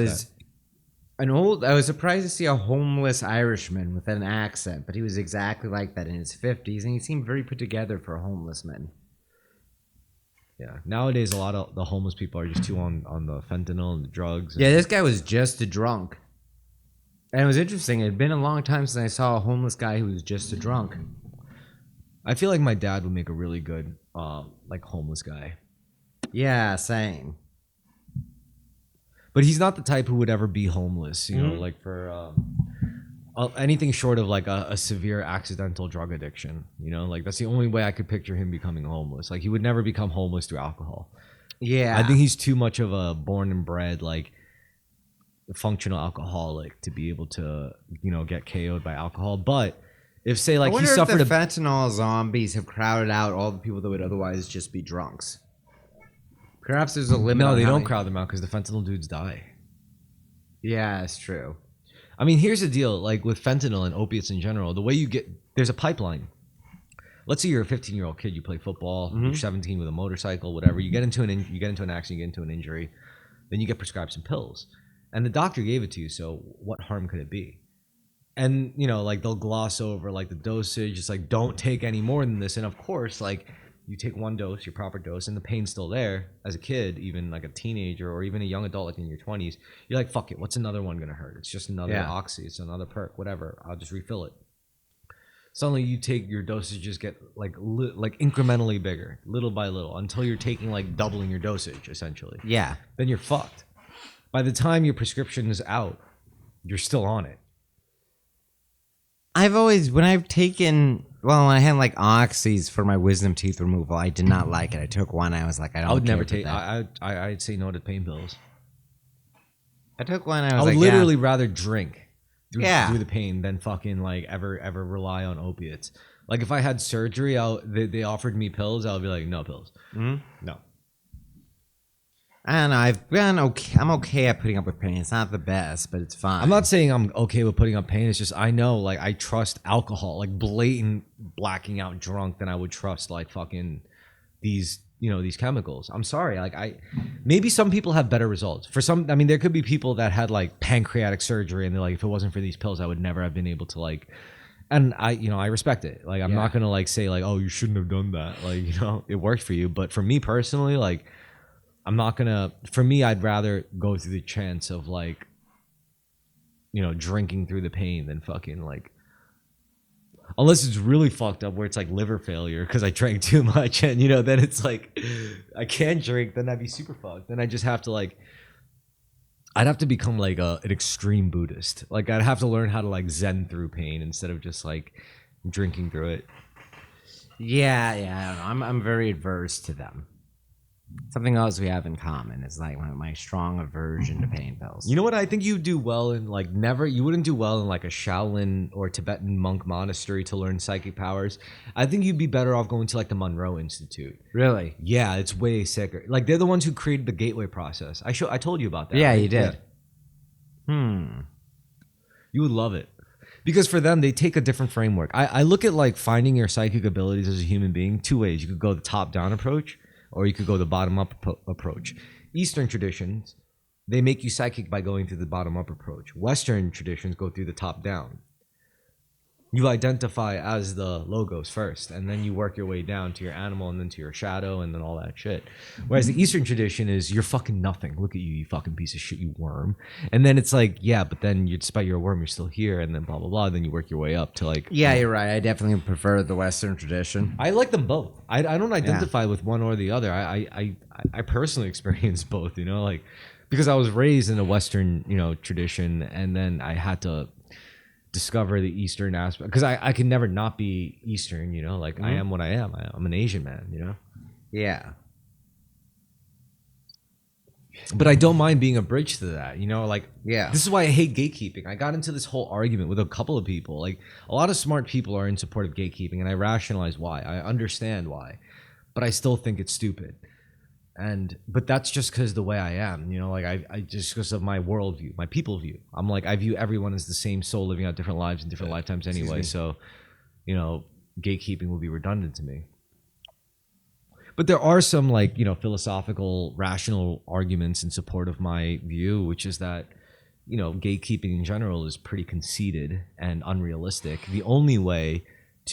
that. I was surprised to see a homeless Irishman with an accent, but he was exactly like that in his 50s, and he seemed very put together for a homeless man. Yeah. Nowadays, a lot of the homeless people are just too on the fentanyl and the drugs. Yeah, this guy was just a drunk. And it was interesting. It had been a long time since I saw a homeless guy who was just a drunk. I feel like my dad would make a really good, like, homeless guy. Yeah, same. But he's not the type who would ever be homeless, like for anything short of like a severe accidental drug addiction. Like that's the only way I could picture him becoming homeless. Like he would never become homeless through alcohol. Yeah. I think he's too much of a born and bred, like, functional alcoholic to be able to, get KO'd by alcohol. But if say like he suffered if the fentanyl zombies have crowded out all the people that would otherwise just be drunks. Perhaps there's a limit. No, they don't crowd them out because the fentanyl dudes die. Yeah, it's true. I mean, here's the deal. Like with fentanyl and opiates in general, the way there's a pipeline. Let's say you're a 15-year-old kid, you play football, you're 17 with a motorcycle, whatever. You get into an accident, you get into an injury, then you get prescribed some pills. And the doctor gave it to you, so what harm could it be? And, like, they'll gloss over, like, the dosage. It's like, don't take any more than this. And, of course, like, You take one dose, your proper dose, and the pain's still there. As a kid, even like a teenager or even a young adult, like in your 20s, you're like, fuck it, what's another one gonna hurt? It's just another oxy, it's another perk, whatever. I'll just refill it. Suddenly, you take your dosages get like incrementally bigger, little by little, until you're taking like doubling your dosage essentially. Yeah. Then you're fucked. By the time your prescription is out, you're still on it. When I had like oxys for my wisdom teeth removal, I did not like it. I took one. I was like, I would never take take. I'd say no to pain pills. I took one. I would like, literally rather drink through Yeah. the pain than fucking like ever rely on opiates. Like if I had surgery, they offered me pills, I would be like, no pills. No. And I've been okay. I'm okay at putting up with pain. It's not the best, but it's fine. I'm not saying I'm okay with putting up pain. It's just I know, like, I trust alcohol, like blatant blacking out drunk, than I would trust like fucking these chemicals. I'm sorry, like maybe some people have better results. For some, I mean, there could be people that had like pancreatic surgery and they're like, if it wasn't for these pills, I would never have been able to like. And I respect it. Like I'm not gonna like say like, oh, you shouldn't have done that. Like it worked for you, but for me personally, like. I'm not gonna. For me, I'd rather go through the chance of like, drinking through the pain than fucking like. Unless it's really fucked up, where it's like liver failure because I drank too much, and then it's like, I can't drink. Then I'd be super fucked. Then I just have to like. I'd have to become like an extreme Buddhist. Like I'd have to learn how to like Zen through pain instead of just like drinking through it. Yeah, I don't know. I'm very adverse to them. Something else we have in common is like my strong aversion to pain pills. You know what? I think you do well in like you wouldn't do well in like a Shaolin or Tibetan monk monastery to learn psychic powers. I think you'd be better off going to like the Monroe Institute. Really? Yeah, it's way sicker. Like they're the ones who created the gateway process. I told you about that. Yeah, right? you did. Yeah. You would love it. Because for them, they take a different framework. I look at like finding your psychic abilities as a human being two ways. You could go the top-down approach, or you could go the bottom-up approach. Eastern traditions, they make you psychic by going through the bottom-up approach. Western traditions go through the top-down. You identify as the logos first, and then you work your way down to your animal, and then to your shadow, and then all that shit. Whereas the Eastern tradition is, you're fucking nothing. Look at you, you fucking piece of shit, you worm. And then it's like, yeah, but then despite you're a worm, you're still here, and then blah, blah, blah. Then you work your way up to like... Yeah, you're right. I definitely prefer the Western tradition. I like them both. I don't identify with one or the other. I personally experience both, like... Because I was raised in a Western, tradition, and then I had to... discover the Eastern aspect, because I can never not be Eastern, like I am what I am. I'm an Asian man, Yeah. But I don't mind being a bridge to that, Yeah. This is why I hate gatekeeping. I got into this whole argument with a couple of people. Like a lot of smart people are in support of gatekeeping, and I rationalize why. I understand why, but I still think it's stupid. But that's just because the way I am, like I just because of my worldview, my people view. I'm like, I view everyone as the same soul living out different lives in different lifetimes anyway. So, gatekeeping will be redundant to me. But there are some like, philosophical, rational arguments in support of my view, which is that, gatekeeping in general is pretty conceited and unrealistic. The only way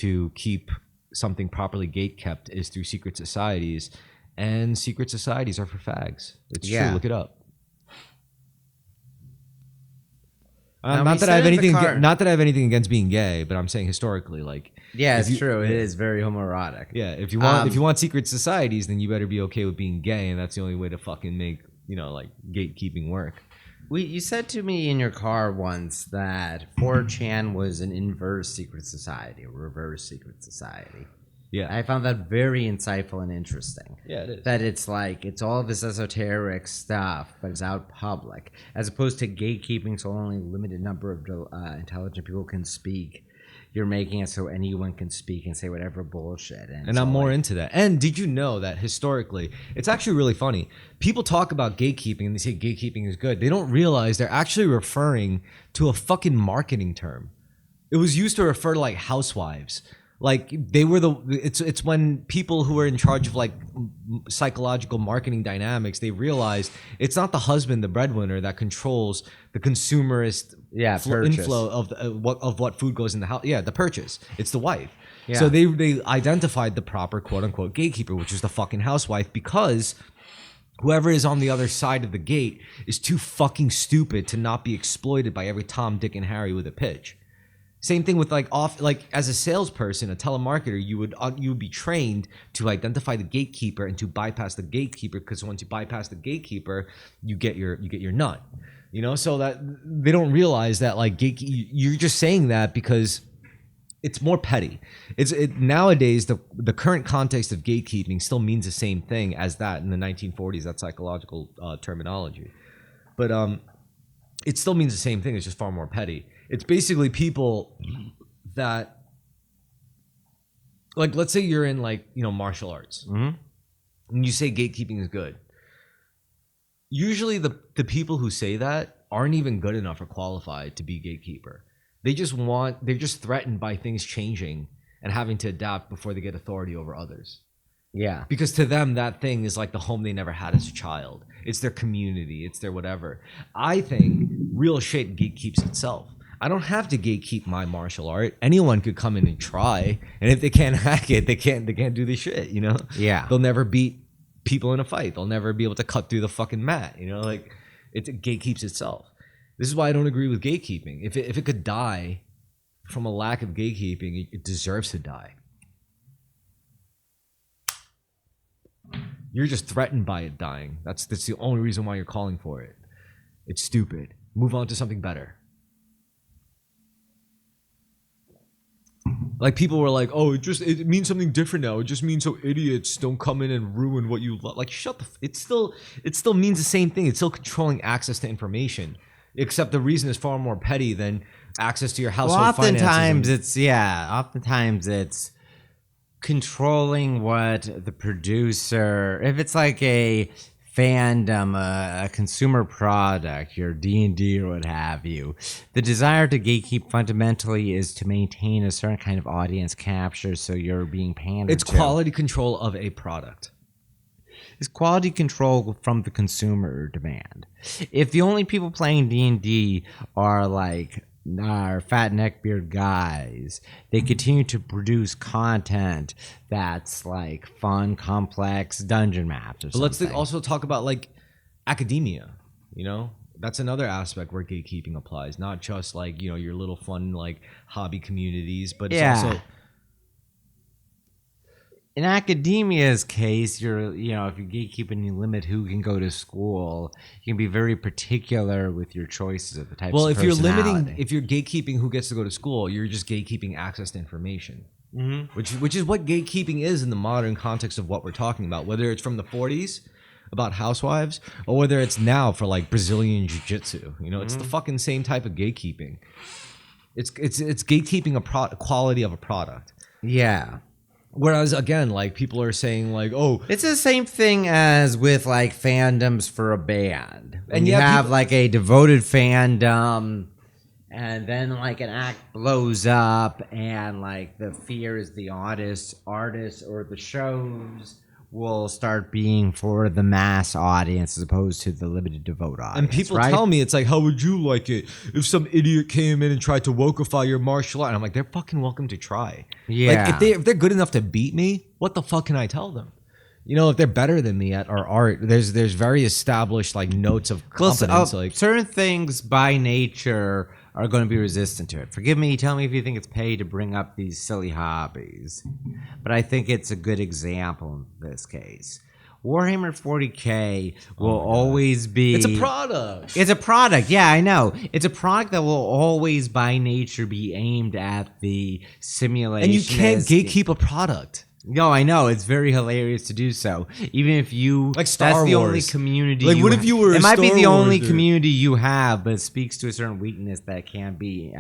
to keep something properly gatekept is through secret societies. And secret societies are for fags. It's true. Look it up. Not that I have anything against being gay, but I'm saying historically, like it's true. It is very homoerotic. Yeah, if you want secret societies, then you better be okay with being gay, and that's the only way to fucking make like gatekeeping work. You said to me in your car once that 4chan was an inverse secret society, a reverse secret society. Yeah, I found that very insightful and interesting. Yeah, it is. That it's all this esoteric stuff, but it's out public, as opposed to gatekeeping, so only a limited number of intelligent people can speak. You're making it so anyone can speak and say whatever bullshit. And I'm more into that. And did you know that historically, it's actually really funny. People talk about gatekeeping and they say gatekeeping is good. They don't realize they're actually referring to a fucking marketing term. It was used to refer to like housewives. Like they were it's when people who are in charge of like psychological marketing dynamics, they realized it's not the husband, the breadwinner, that controls the consumerist inflow of what food goes in the house. Yeah, the purchase. It's the wife. Yeah. So they identified the proper quote unquote gatekeeper, which is the fucking housewife, because whoever is on the other side of the gate is too fucking stupid to not be exploited by every Tom, Dick, and Harry with a pitch. Same thing with like as a salesperson, a telemarketer, you would be trained to identify the gatekeeper and to bypass the gatekeeper, because once you bypass the gatekeeper, you get your nut. You know, so that they don't realize that like you're just saying that because it's more petty. Nowadays the current context of gatekeeping still means the same thing as that in the 1940s, that psychological terminology. But it still means the same thing. It's just far more petty. It's basically people that, like, let's say you're in like, you know, martial arts, and you say gatekeeping is good. Usually the people who say that aren't even good enough or qualified to be gatekeeper. They're just threatened by things changing and having to adapt before they get authority over others. Yeah. Because to them, that thing is like the home they never had as a child. It's their community. It's their whatever. I think real shit gatekeeps itself. I don't have to gatekeep my martial art. Anyone could come in and try, and if they can't hack it, they can't do this shit. You know? Yeah. They'll never beat people in a fight. They'll never be able to cut through the fucking mat. You know, like it gatekeeps itself. This is why I don't agree with gatekeeping. If it could die from a lack of gatekeeping, it deserves to die. You're just threatened by it dying. That's the only reason why you're calling for it. It's stupid. Move on to something better. Like people were like, "Oh, it means something different now. It just means so idiots don't come in and ruin what you love." Like, shut the. It still means the same thing. It's still controlling access to information, except the reason is far more petty than access to your household finances. Oftentimes it's controlling what the producer. If it's like a fandom, a consumer product, your D&D or what have you, the desire to gatekeep fundamentally is to maintain a certain kind of audience capture, so you're being pandered to. It's quality control of a product. It's quality control from the consumer demand. If the only people playing D&D are like fat neckbeard guys, they continue to produce content that's like fun, complex dungeon maps or something. But let's also talk about like academia. You know, that's another aspect where gatekeeping applies. Not just like, you know, your little fun like hobby communities, but it's also in academia's case, if you're gatekeeping and you limit who can go to school, you can be very particular with your choices of the types of personality. If you're gatekeeping who gets to go to school, you're just gatekeeping access to information, which is what gatekeeping is in the modern context of what we're talking about, whether it's from the 40s about housewives or whether it's now for like Brazilian jiu-jitsu. You know, it's the fucking same type of gatekeeping. It's gatekeeping a quality of a product. Yeah. Whereas again, like people are saying like, oh, it's the same thing as with like fandoms for a band. And you have like a devoted fandom, and then like an act blows up, and like the fear is the artists or the shows will start being for the mass audience as opposed to the limited devote audience. And people tell me, it's like, how would you like it if some idiot came in and tried to wokeify your martial art? And I'm like, they're fucking welcome to try. Yeah. Like if they're good enough to beat me, what the fuck can I tell them? You know, if they're better than me at our art, there's very established like notes of competence. Like certain things by nature are going to be resistant to it. Forgive me, tell me if you think it's paid to bring up these silly hobbies, but I think it's a good example in this case. Warhammer 40K will always be... It's a product. It's a product, yeah, I know. It's a product that will always by nature be aimed at the simulation. And you can't gatekeep a product. No, I know. It's very hilarious to do so. Even if you... Like Star Wars. That's the only community like, what if you were It might be the only dude. community you have, but it speaks to a certain weakness that can't be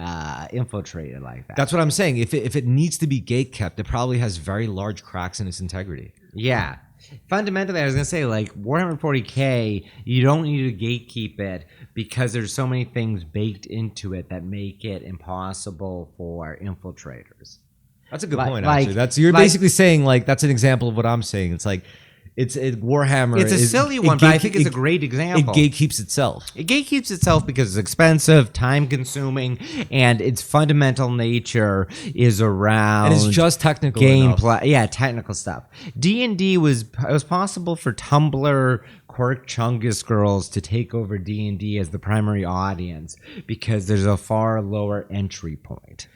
infiltrated like that. That's what I'm saying. If it needs to be gatekept, it probably has very large cracks in its integrity. Yeah. Fundamentally, I was going to say, like, Warhammer 40K, you don't need to gatekeep it because there's so many things baked into it that make it impossible for infiltrators. That's a good Like- point. like- Actually, you're like- basically saying like that's an example of what I'm saying. It's like Warhammer. It's a silly one, but I think it's a great example. It gatekeeps itself. It gatekeeps itself because it's expensive, time-consuming, and its fundamental nature is around And it's just technical gameplay. Yeah, technical stuff. D&D was possible for Tumblr Quirk Chungus girls to take over D&D as the primary audience because there's a far lower entry point.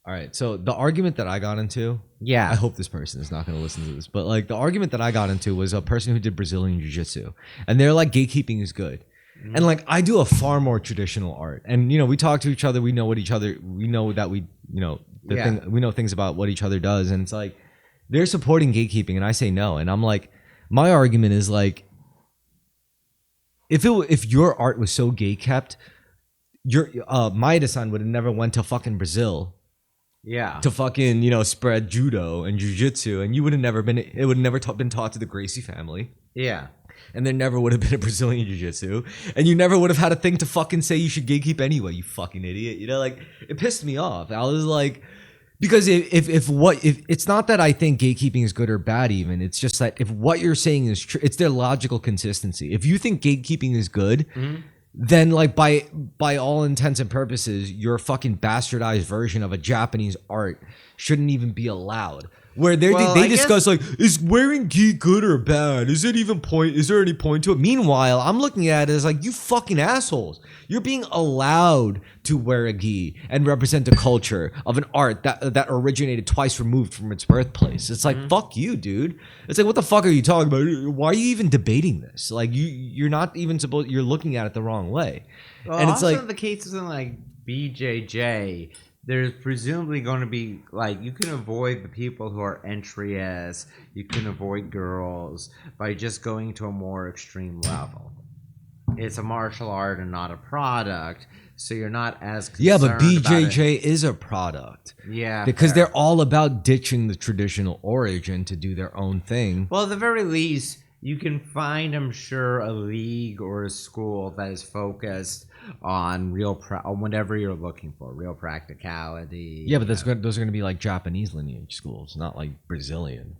All right. So the argument that I got into, Yeah. I hope this person is not going to listen to this, but like the argument that I got into was a person who did Brazilian Jiu-Jitsu, and they're like gatekeeping is good. And like I do a far more traditional art, and we talk to each other, we know that we know things about what each other does, and it's like they're supporting gatekeeping, and I say no, and I'm like, my argument is like, if your art was so gatekept, your Maeda-san would have never went to fucking Brazil Yeah. to fucking spread judo and jiu-jitsu, and you would have never been, it would have never been taught to the Gracie family, Yeah. and there never would have been a Brazilian jiu-jitsu, and you never would have had a thing to fucking say you should gatekeep anyway, you fucking idiot. Like it pissed me off. I was like, because if it's not that I think gatekeeping is good or bad, even it's just that if what you're saying is true, it's their logical consistency. If you think gatekeeping is good, then like by all intents and purposes, your fucking bastardized version of a Japanese art shouldn't even be allowed. Where they discuss like, is wearing gi good or bad? Is there any point to it? Meanwhile, I'm looking at it as like, you fucking assholes. You're being allowed to wear a gi and represent a culture of an art that originated twice removed from its birthplace. It's like, fuck you, dude. It's like, what the fuck are you talking about? Why are you even debating this? Like you're not even supposed, you're looking at it the wrong way. Well, and it's also like the cases in like BJJ, there's presumably going to be like, you can avoid the people who are entryist, you can avoid girls by just going to a more extreme level. It's a martial art and not a product, so you're not as concerned. Yeah, but about it. BJJ is a product. Yeah, Because fair. they're all about ditching the traditional origin to do their own thing. Well, at the very least, you can find, I'm sure, a league or a school that is focused on on whatever you're looking for, real practicality. Yeah, but those are going to be like Japanese lineage schools, not like Brazilian,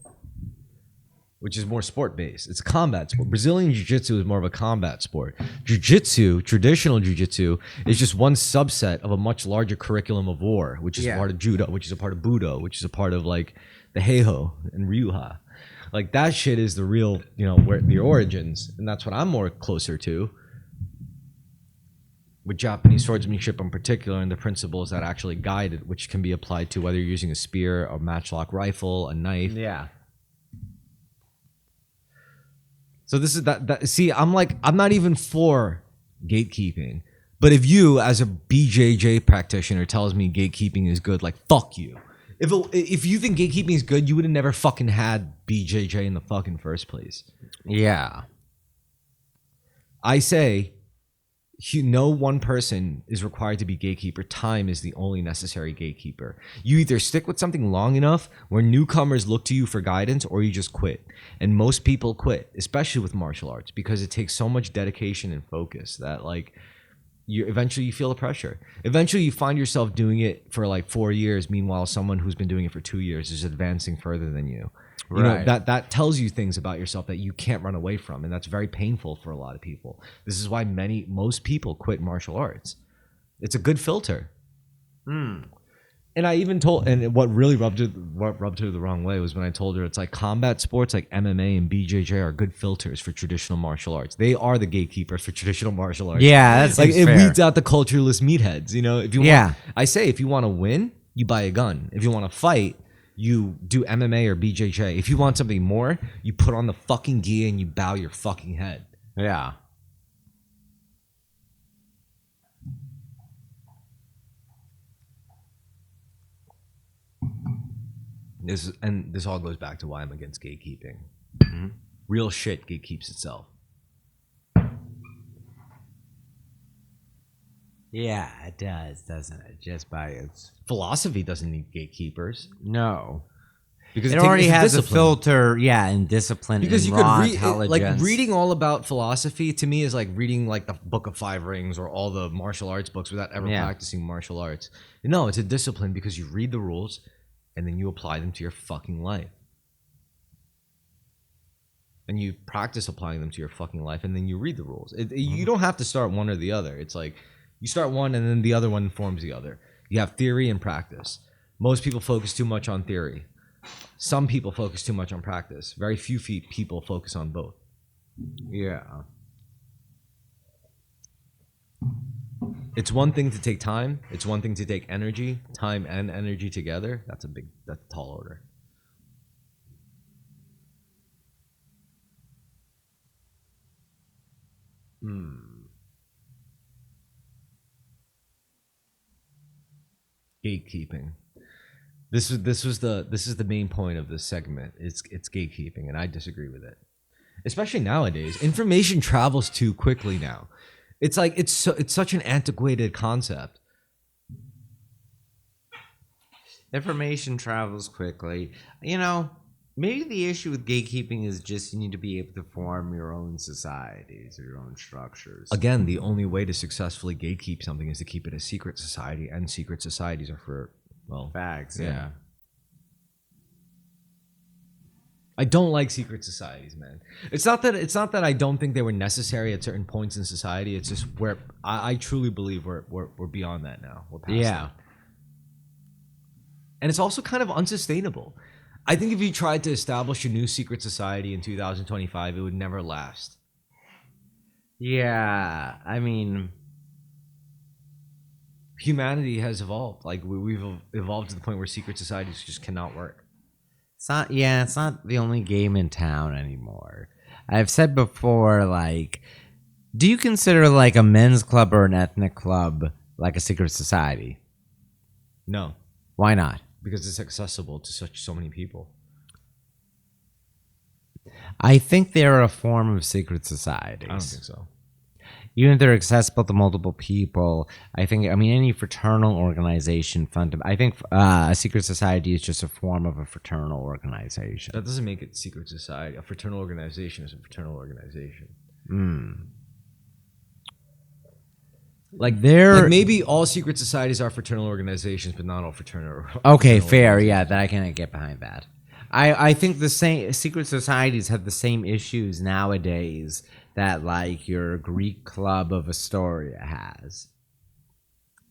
which is more sport based. It's combat sport. Brazilian Jiu-Jitsu is more of a combat sport. Jiu-Jitsu, traditional Jiu-Jitsu, is just one subset of a much larger curriculum of war, which is a part of Judo, which is a part of Budo, which is a part of like the Heiho and Ryuha. Like that shit is the real, where the origins, and that's what I'm more closer to. With Japanese swordsmanship in particular, and the principles that actually guide it, which can be applied to whether you're using a spear, a matchlock rifle, a knife. Yeah. So this is that. See, I'm not even for gatekeeping. But if you, as a BJJ practitioner, tells me gatekeeping is good, like fuck you. If you think gatekeeping is good, you would have never fucking had BJJ in the fucking first place. Yeah. I say, no one person is required to be gatekeeper. Time is the only necessary gatekeeper. You either stick with something long enough where newcomers look to you for guidance, or you just quit. And most people quit, especially with martial arts, because it takes so much dedication and focus that like eventually you feel the pressure. Eventually you find yourself doing it for like 4 years. Meanwhile, someone who's been doing it for 2 years is advancing further than you. Right. That tells you things about yourself that you can't run away from, and that's very painful for a lot of people. This is why most people quit martial arts. It's a good filter. And I even told, and what really rubbed her the wrong way was when I told her it's like combat sports like MMA and BJJ are good filters for traditional martial arts. They are the gatekeepers for traditional martial arts. Yeah, that's like it fair. weeds out the cultureless meatheads. If you want, I say if you want to win, you buy a gun. If you want to fight, you do MMA or BJJ. If you want something more, you put on the fucking gi and you bow your fucking head. Yeah. This all goes back to why I'm against gatekeeping. Real shit gatekeeps itself. Yeah, it does, doesn't it? Just by its... Philosophy doesn't need gatekeepers. No. Because It already has discipline. a filter, and discipline Because and you could raw read intelligence. like reading all about philosophy to me is like reading like the Book of Five Rings or all the martial arts books without ever practicing martial arts. No, it's a discipline because you read the rules, and then you apply them to your fucking life. And you practice applying them to your fucking life, and then you read the rules. You don't have to start one or the other. It's like you start one and then the other one informs the other. You have theory and practice. Most people focus too much on theory. Some people focus too much on practice. Very few people focus on both. Yeah. It's one thing to take time. It's one thing to take energy, time and energy together. That's a tall order. Gatekeeping. This is the main point of this segment. It's gatekeeping, and I disagree with it. Especially nowadays, information travels too quickly now. It's like it's such an antiquated concept. Information travels quickly. You know, maybe the issue with gatekeeping is just you need to be able to form your own societies or your own structures. Again, the only way to successfully gatekeep something is to keep it a secret society, and secret societies are for, well, Facts, yeah. yeah. I don't like secret societies, man. It's not that I don't think they were necessary at certain points in society. It's just where I truly believe we're beyond that now. We're past that. And it's also kind of unsustainable. I think if you tried to establish a new secret society in 2025, it would never last. Yeah, I mean, humanity has evolved. Like we've evolved to the point where secret societies just cannot work. it's not the only game in town anymore. I've said before, like, do you consider like a men's club or an ethnic club like a secret society? No, Why not? because it's accessible to so many people. I think they're a form of secret societies. I don't think so. Even if they're accessible to multiple people, I mean, any fraternal organization, I think a secret society is just a form of a fraternal organization. That doesn't make it secret society. A fraternal organization is a fraternal organization. Like maybe all secret societies are fraternal organizations, but not all fraternal. Okay, fair. Yeah, that I can get behind that. I think the same secret societies have the same issues nowadays that like your Greek club of Astoria has.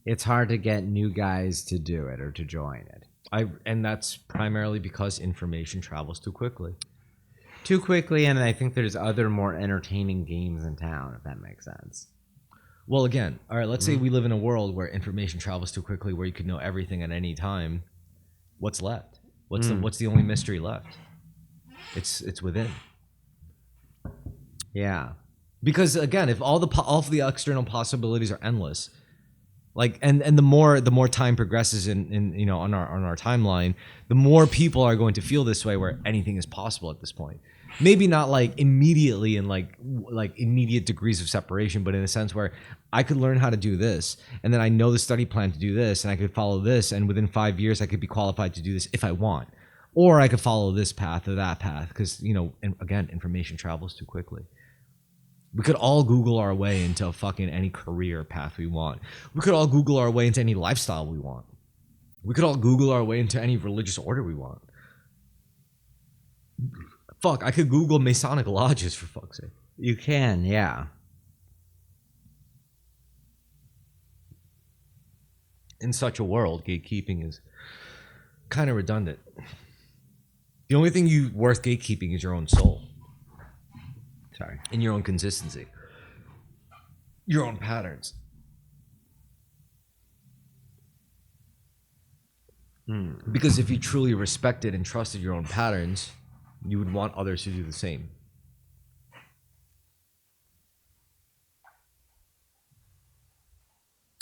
It's hard to get new guys to do it or to join it. And that's primarily because information travels too quickly. Too quickly, and I think there's other more entertaining games in town, if that makes sense. Well, again, all right, let's say we live in a world where information travels too quickly, where you could know everything at any time. What's left? What's the only mystery left? It's within. Yeah. Because again, if all of the external possibilities are endless, like and the more time progresses in you know on our timeline, the more people are going to feel this way, where anything is possible at this point. Maybe not like immediately in like immediate degrees of separation, but in a sense where I could learn how to do this, and then I know the study plan to do this, and I could follow this, and within 5 years I could be qualified to do this if I want, or I could follow this path or that path, because you know, and again, information travels too quickly. We could all Google our way into fucking any career path we want. We could all Google our way into any lifestyle we want. We could all Google our way into any religious order we want. Fuck, I could Google Masonic lodges, for fuck's sake. You can, yeah. In such a world, gatekeeping is kind of redundant. The only thing worth gatekeeping is your own soul. Sorry. And your own consistency. Your own patterns. Because if you truly respected and trusted your own patterns, you would want others to do the same.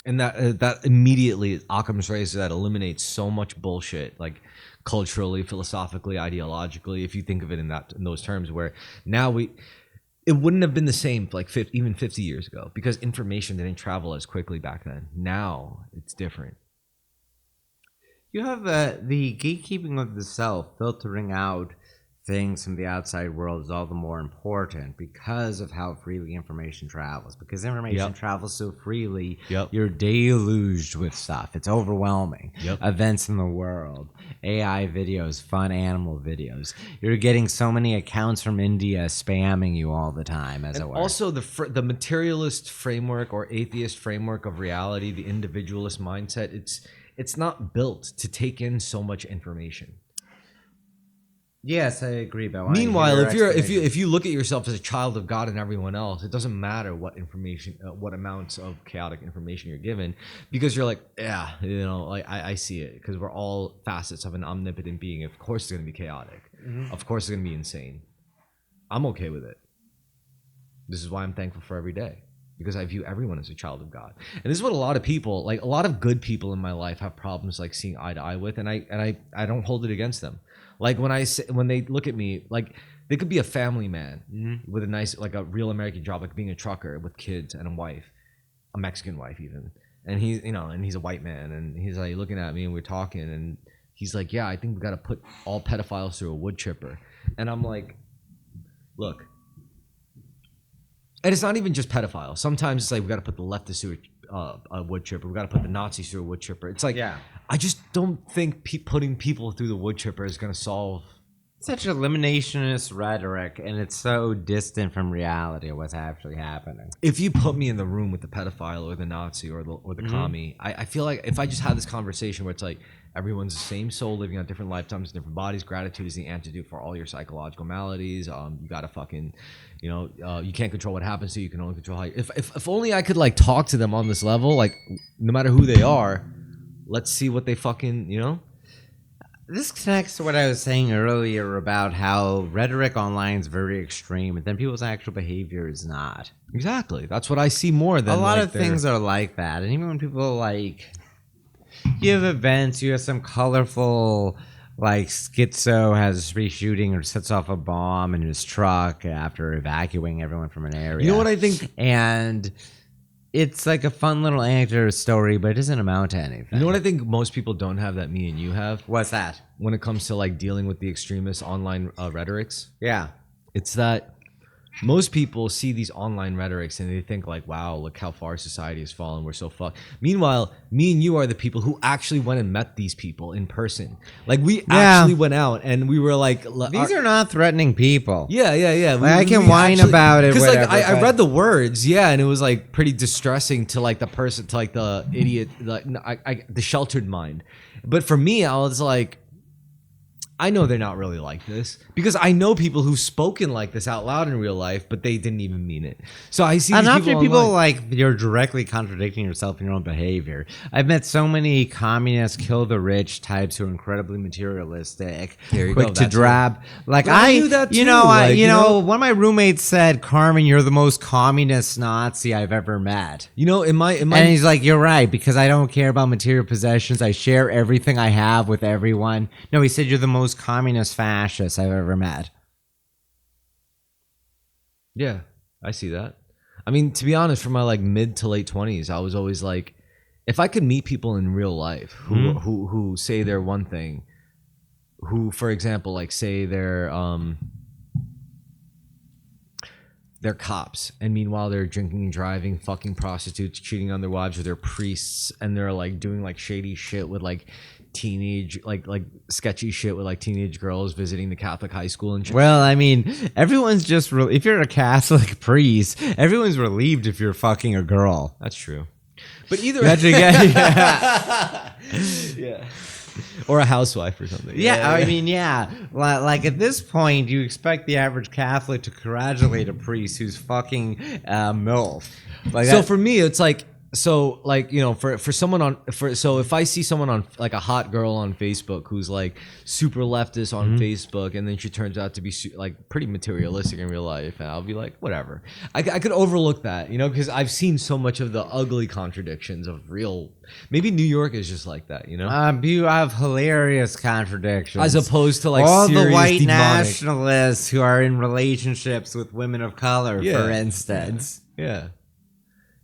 And that immediately, Occam's razor, that eliminates so much bullshit, like culturally, philosophically, ideologically, if you think of it in those terms, where now it wouldn't have been the same like even 50 years ago, because information didn't travel as quickly back then. Now it's different. You have the gatekeeping of the self filtering out things from the outside world is all the more important because of how freely information travels. Because information travels so freely, you're deluged with stuff. It's overwhelming. Events in the world, AI videos, fun animal videos. You're getting so many accounts from India spamming you all the time, as it were. Also, the materialist framework or atheist framework of reality, the individualist mindset, it's not built to take in so much information. Yes, I agree. But meanwhile, if you look at yourself as a child of God and everyone else, it doesn't matter what information, what amounts of chaotic information you're given, because you're like, yeah, you know, like I see it, because we're all facets of an omnipotent being. Of course, it's going to be chaotic. Of course, it's going to be insane. I'm okay with it. This is why I'm thankful for every day, because I view everyone as a child of God. And this is what a lot of people, like a lot of good people in my life, have problems like seeing eye to eye with, and I don't hold it against them. Like when they look at me, like they could be a family man with a nice, like a real American job, like being a trucker with kids and a wife, a Mexican wife even, and he's, you know, and he's a white man, and he's like looking at me and we're talking, and he's like, yeah, I think we got to put all pedophiles through a wood chipper, and I'm like, look. And it's not even just pedophiles. Sometimes it's like we got to put the leftists through a wood chipper. We got to put the Nazis through a wood chipper. It's like, I just don't think putting people through the wood chipper is going to solve. Such eliminationist rhetoric, and it's so distant from reality of what's actually happening. If you put me in the room with the pedophile or the Nazi or the commie, I feel like if I just had this conversation where it's like everyone's the same soul living on different lifetimes, different bodies, gratitude is the antidote for all your psychological maladies. You got to fucking, you know, you can't control what happens to you. You can only control how you, if only I could like talk to them on this level, like no matter who they are, let's see what they fucking, you know. This connects to what I was saying earlier about how rhetoric online is very extreme, and then people's actual behavior is not. Exactly. That's what I see more than a lot of things are like that. And even when people like, you have events, you have some colorful, like schizo has a street shooting or sets off a bomb in his truck after evacuating everyone from an area. You know what I think? And it's like a fun little anecdote story, but it doesn't amount to anything. You know what I think most people don't have that me and you have? What's that? When it comes to like dealing with the extremist online rhetorics? Yeah. It's that most people see these online rhetorics and they think like, wow, look how far society has fallen. We're so fucked. Meanwhile, me and you are the people who actually went and met these people in person. Like we actually went out and we were like, these are not threatening people. Yeah. Like, I can whine about it. Because like I read the words, and it was like pretty distressing to like the person, to like the idiot, like the sheltered mind. But for me, I was like, I know they're not really like this, because I know people who've spoken like this out loud in real life, but they didn't even mean it. So I see these people like you're directly contradicting yourself in your own behavior. I've met so many communist, kill the rich types who are incredibly materialistic, quick to drab. Like I knew that too. You know, one of my roommates said, "Carmen, you're the most communist Nazi I've ever met." You know, and he's like, "You're right, because I don't care about material possessions. I share everything I have with everyone." No, he said, "You're the most communist fascist I've ever met." Yeah, I see that. I mean, to be honest, from my like mid to late 20s, I was always like, if I could meet people in real life who say they're one thing, who, for example, like say they're cops, and meanwhile they're drinking and driving, fucking prostitutes, cheating on their wives, or they're priests, and they're like doing like shady shit with like teenage, like sketchy shit with like teenage girls visiting the Catholic high school and shit. Well, I mean, everyone's just if you're a Catholic priest, everyone's relieved if you're fucking a girl. That's true. But either yeah. Or a housewife or something. Yeah, I mean, like at this point, you expect the average Catholic to congratulate a priest who's fucking MILF. Like so for me, it's like, so like, you know, so if I see someone on like a hot girl on Facebook who's like super leftist on Facebook, and then she turns out to be like pretty materialistic in real life, and I'll be like, whatever. I could overlook that, you know, because I've seen so much of the ugly contradictions of real. Maybe New York is just like that, you know. You have hilarious contradictions, as opposed to like all the white demonic nationalists who are in relationships with women of color, for instance. Yeah.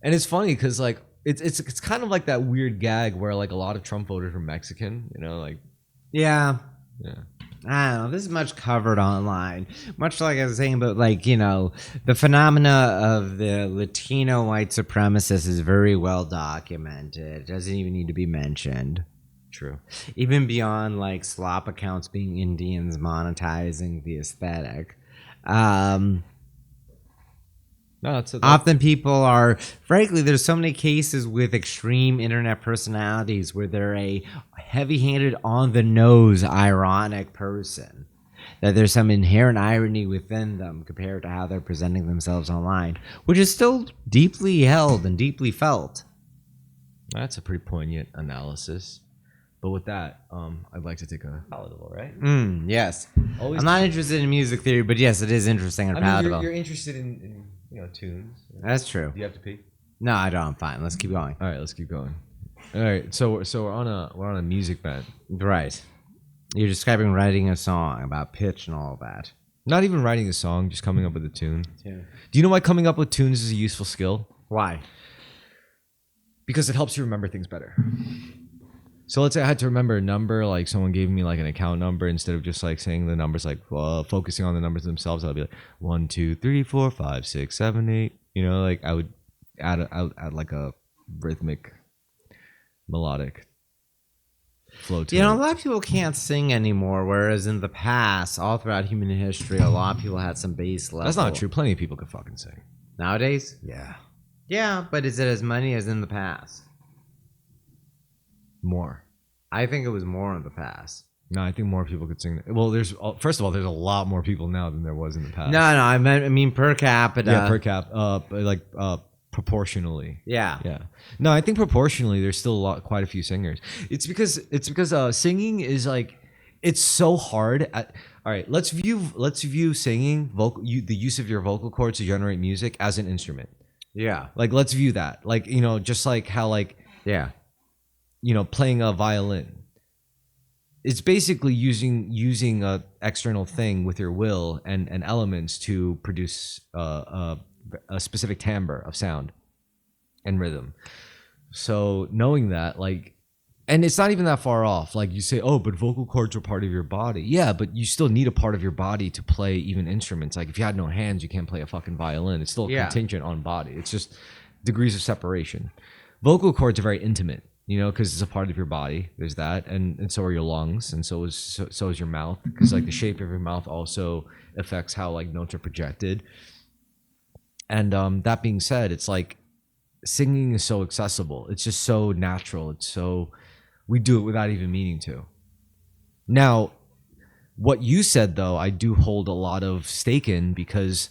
And it's funny because like it's kind of like that weird gag where like a lot of Trump voters are Mexican, you know, like yeah. I don't know. This is much covered online. Much like I was saying about, like, the phenomena of the Latino white supremacist is very well documented. It doesn't even need to be mentioned. True. Even beyond, like, slop accounts being Indians monetizing the aesthetic. No, that's Often people are, frankly, there's so many cases with extreme internet personalities where they're a heavy-handed, on-the-nose, ironic person. That there's some inherent irony within them compared to how they're presenting themselves online, which is still deeply held and deeply felt. That's a pretty poignant analysis. But with that, I'd like to take a palatable, right? Yes. Always I'm not interested in music theory, but yes, it is interesting and palatable. You're interested in tunes. That's true. Do you have to pee? No, I don't. I'm fine. Let's keep going. All right, let's keep going. All right, so we're on a music bent. Right. You're describing writing a song about pitch and all that. Not even writing a song, just coming up with a tune. Yeah. Do you know why coming up with tunes is a useful skill? Why? Because it helps you remember things better. So let's say I had to remember a number, like someone gave me like an account number, instead of just like saying the numbers, like focusing on the numbers themselves, I'd be like 1, 2, 3, 4, 5, 6, 7, 8. Like I would add like a rhythmic, melodic flow to it. A lot of people can't sing anymore, whereas in the past, all throughout human history, a lot of people had some bass level. That's not true. Plenty of people could fucking sing. Nowadays? Yeah. Yeah, but is it as many as in the past? More. I think it was more in the past. No, I think more people could sing. Well, first of all, there's a lot more people now than there was in the past. No, I mean per capita. Yeah, per cap, proportionally. Yeah. Yeah. No, I think proportionally, there's still quite a few singers. It's because singing is like, it's so hard. All right, let's view singing, the use of your vocal cords to generate music as an instrument. Yeah. Like, let's view that. Like, just like how, like, yeah, playing a violin. It's basically using a external thing with your will and elements to produce a specific timbre of sound and rhythm. So knowing that, like, and it's not even that far off. Like, you say, oh, but vocal cords are part of your body. Yeah, but you still need a part of your body to play even instruments. Like, if you had no hands, you can't play a fucking violin. It's still contingent on body. It's just degrees of separation. Vocal cords are very intimate, because it's a part of your body. There's that, and so are your lungs, and so is your mouth, because like the shape of your mouth also affects how like notes are projected. And that being said, it's like singing is so accessible. It's just so natural. We do it without even meaning to. Now, what you said though, I do hold a lot of stake in, because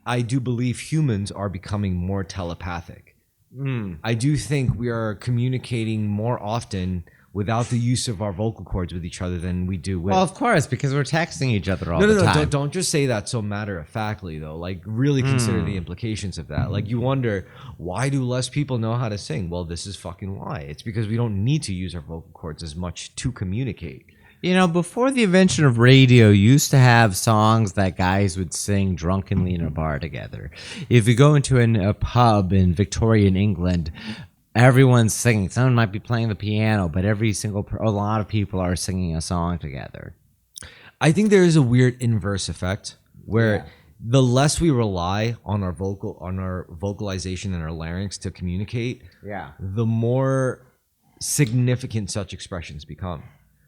I do believe humans are becoming more telepathic. I do think we are communicating more often without the use of our vocal cords with each other than we do with. Well, of course, because we're texting each other all the time. Don't just say that so matter-of-factly, though. Like, really consider the implications of that. Like, you wonder, why do less people know how to sing? Well, this is fucking why. It's because we don't need to use our vocal cords as much to communicate. Before the invention of radio, you used to have songs that guys would sing drunkenly in a bar together. If you go into a pub in Victorian England, everyone's singing. Someone might be playing the piano, but a lot of people are singing a song together. I think there is a weird inverse effect where the less we rely on our vocalization and our larynx to communicate, the more significant such expressions become.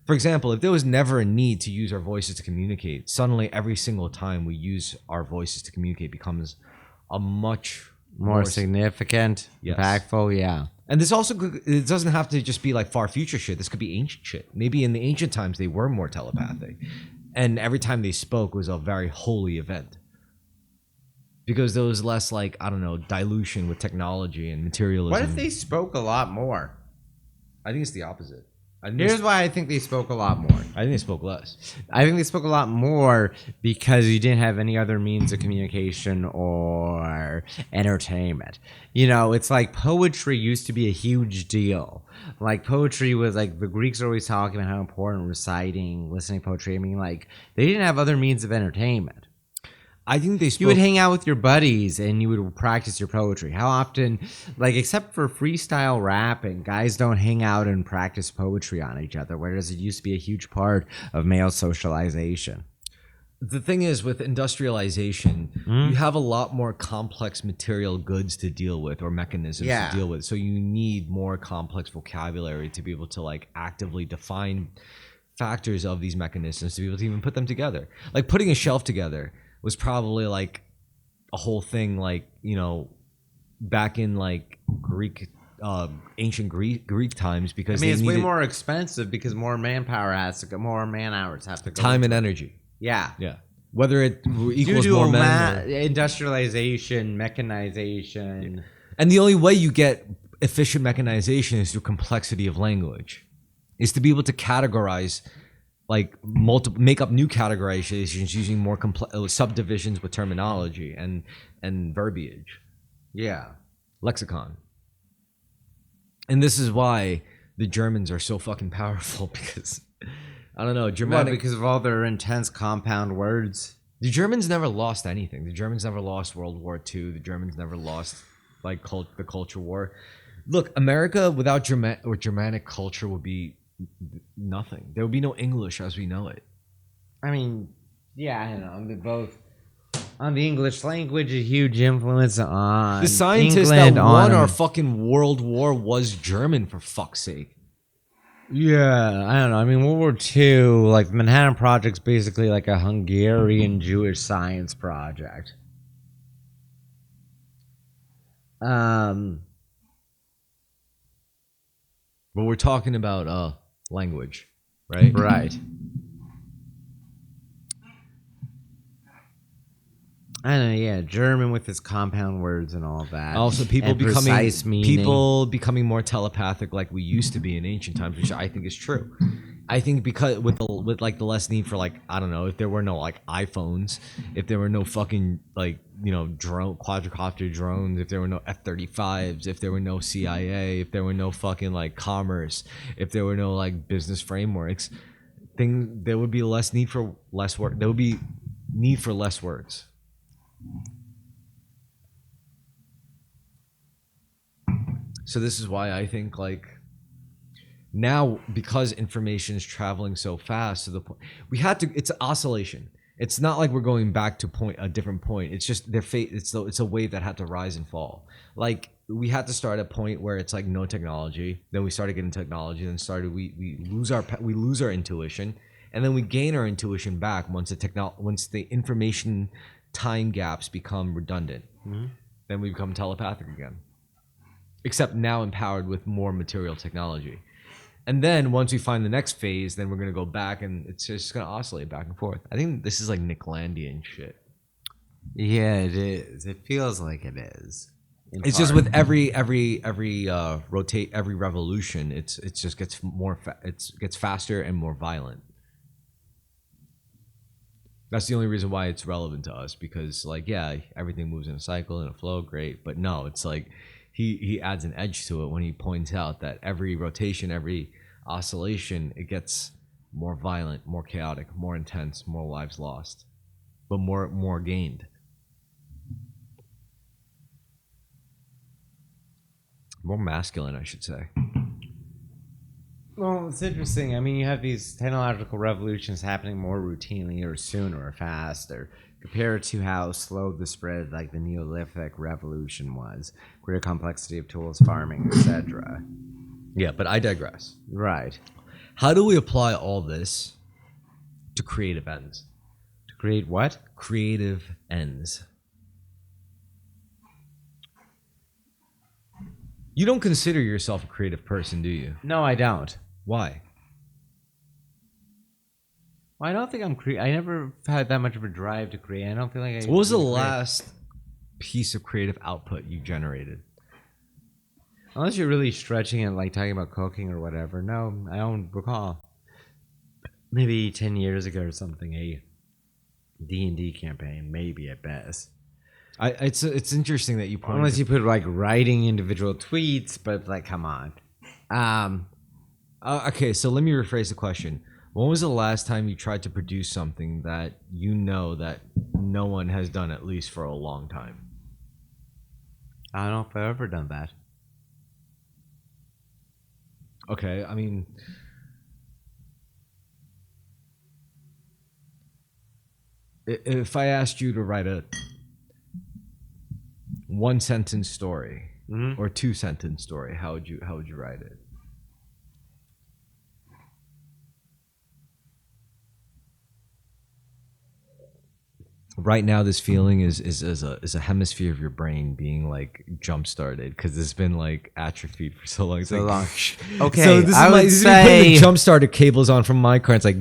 For example, if there was never a need to use our voices to communicate, suddenly every single time we use our voices to communicate becomes a much more significant, impactful, yeah. And this also, it doesn't have to just be like far future shit. This could be ancient shit. Maybe in the ancient times they were more telepathic, and every time they spoke was a very holy event, because there was less, like, I don't know, dilution with technology and materialism. What if they spoke a lot more? I think it's the opposite. Here's why I think they spoke a lot more. I think they spoke less. I think they spoke a lot more because you didn't have any other means of communication or entertainment. It's like poetry used to be a huge deal. Like, poetry was like, the Greeks are always talking about how important reciting, listening poetry. I mean, like, they didn't have other means of entertainment. I think they spoke. You would hang out with your buddies and you would practice your poetry. How often, like, except for freestyle rapping, guys don't hang out and practice poetry on each other, whereas it used to be a huge part of male socialization. The thing is, with industrialization, you have a lot more complex material goods to deal with, or mechanisms Yeah. to deal with. So you need more complex vocabulary to be able to like actively define factors of these mechanisms to be able to even put them together. Like putting a shelf together was probably like a whole thing, like, you know, back in like ancient Greek times, because I mean, they it's way needed more expensive because more manpower has to go, more man hours have to go. time and energy. Yeah. Yeah. Whether it Due equals to more men. Or, industrialization, mechanization. and the only way you get efficient mechanization is through complexity of language, is to be able to categorize, like make up new categorizations using more complex subdivisions with terminology and verbiage, Yeah. lexicon. And this is why the Germans are so fucking powerful, because I don't know, Well, Germanic. because of all their intense compound words. The Germans never lost anything. The Germans never lost World War II. The Germans never lost like the culture war. Look, America without Germanic culture would be nothing. There would be no English as we know it. I mean, yeah, I don't know. They're both on the English language, a huge influence on The scientist England, that won on our fucking World War was German, for fuck's sake. Yeah, I don't know. I mean, World War II, like the Manhattan Project's basically like a Hungarian Jewish science project. But we're talking about language, right? Right. I don't know, yeah, German with its compound words and all that. Also, people and precise meaning. becoming more telepathic like we used to be in ancient times, which I think is true. I think because with like the less need for, like, I don't know, if there were no like iPhones, if there were no fucking like, you know, quadricopter drones, if there were no F-35s, if there were no CIA, if there were no fucking like commerce, if there were no like business frameworks, there would be less need for less work. There would be need for less words. So this is why I think, like, now, because information is traveling so fast to the point it's oscillation. It's not like we're going back to a different point. It's just it's a wave that had to rise and fall. Like, we had to start at a point where it's like no technology, then we started getting technology, then we lose our intuition, and then we gain our intuition back once the information time gaps become redundant. Mm-hmm. Then we become telepathic again, except now empowered with more material technology. And then once we find the next phase, then we're going to go back, and it's just going to oscillate back and forth. I think this is like Nicklandian shit. Yeah, it is. It feels like it is. It's just with every revolution, it just gets gets faster and more violent. That's the only reason why it's relevant to us, because, like, yeah, everything moves in a cycle and a flow, great. But no, it's like he adds an edge to it when he points out that every rotation, every oscillation, it gets more violent, more chaotic, more intense, more lives lost, but more gained. More masculine, I should say. Well, it's interesting. I mean, you have these technological revolutions happening more routinely or sooner or faster compared to how slow the spread, like the Neolithic revolution was. Greater complexity of tools, farming, etc. Yeah, but I digress. Right. How do we apply all this to creative ends? To create what? Creative ends. You don't consider yourself a creative person, do you? No, I don't. Why? Well, I don't think I'm I never had that much of a drive to create. I don't feel like I. What was the last piece of creative output you generated? Unless you're really stretching it, like talking about cooking or whatever. No, I don't recall. Maybe 10 years ago or something, a D&D campaign, maybe at best. It's interesting that you point. Unless you put like writing individual tweets, but like, come on. Okay, so let me rephrase the question. When was the last time you tried to produce something that you know that no one has done at least for a long time? I don't know if I've ever done that. Okay, I mean, if I asked you to write a one sentence story or 2 sentence story, how would you write it? Right now, this feeling is a hemisphere of your brain being like jump started because it's been like atrophied for so long. It's So like, long. Okay, so this I is would this is me putting say. the jump starter cables on from my car. It's like,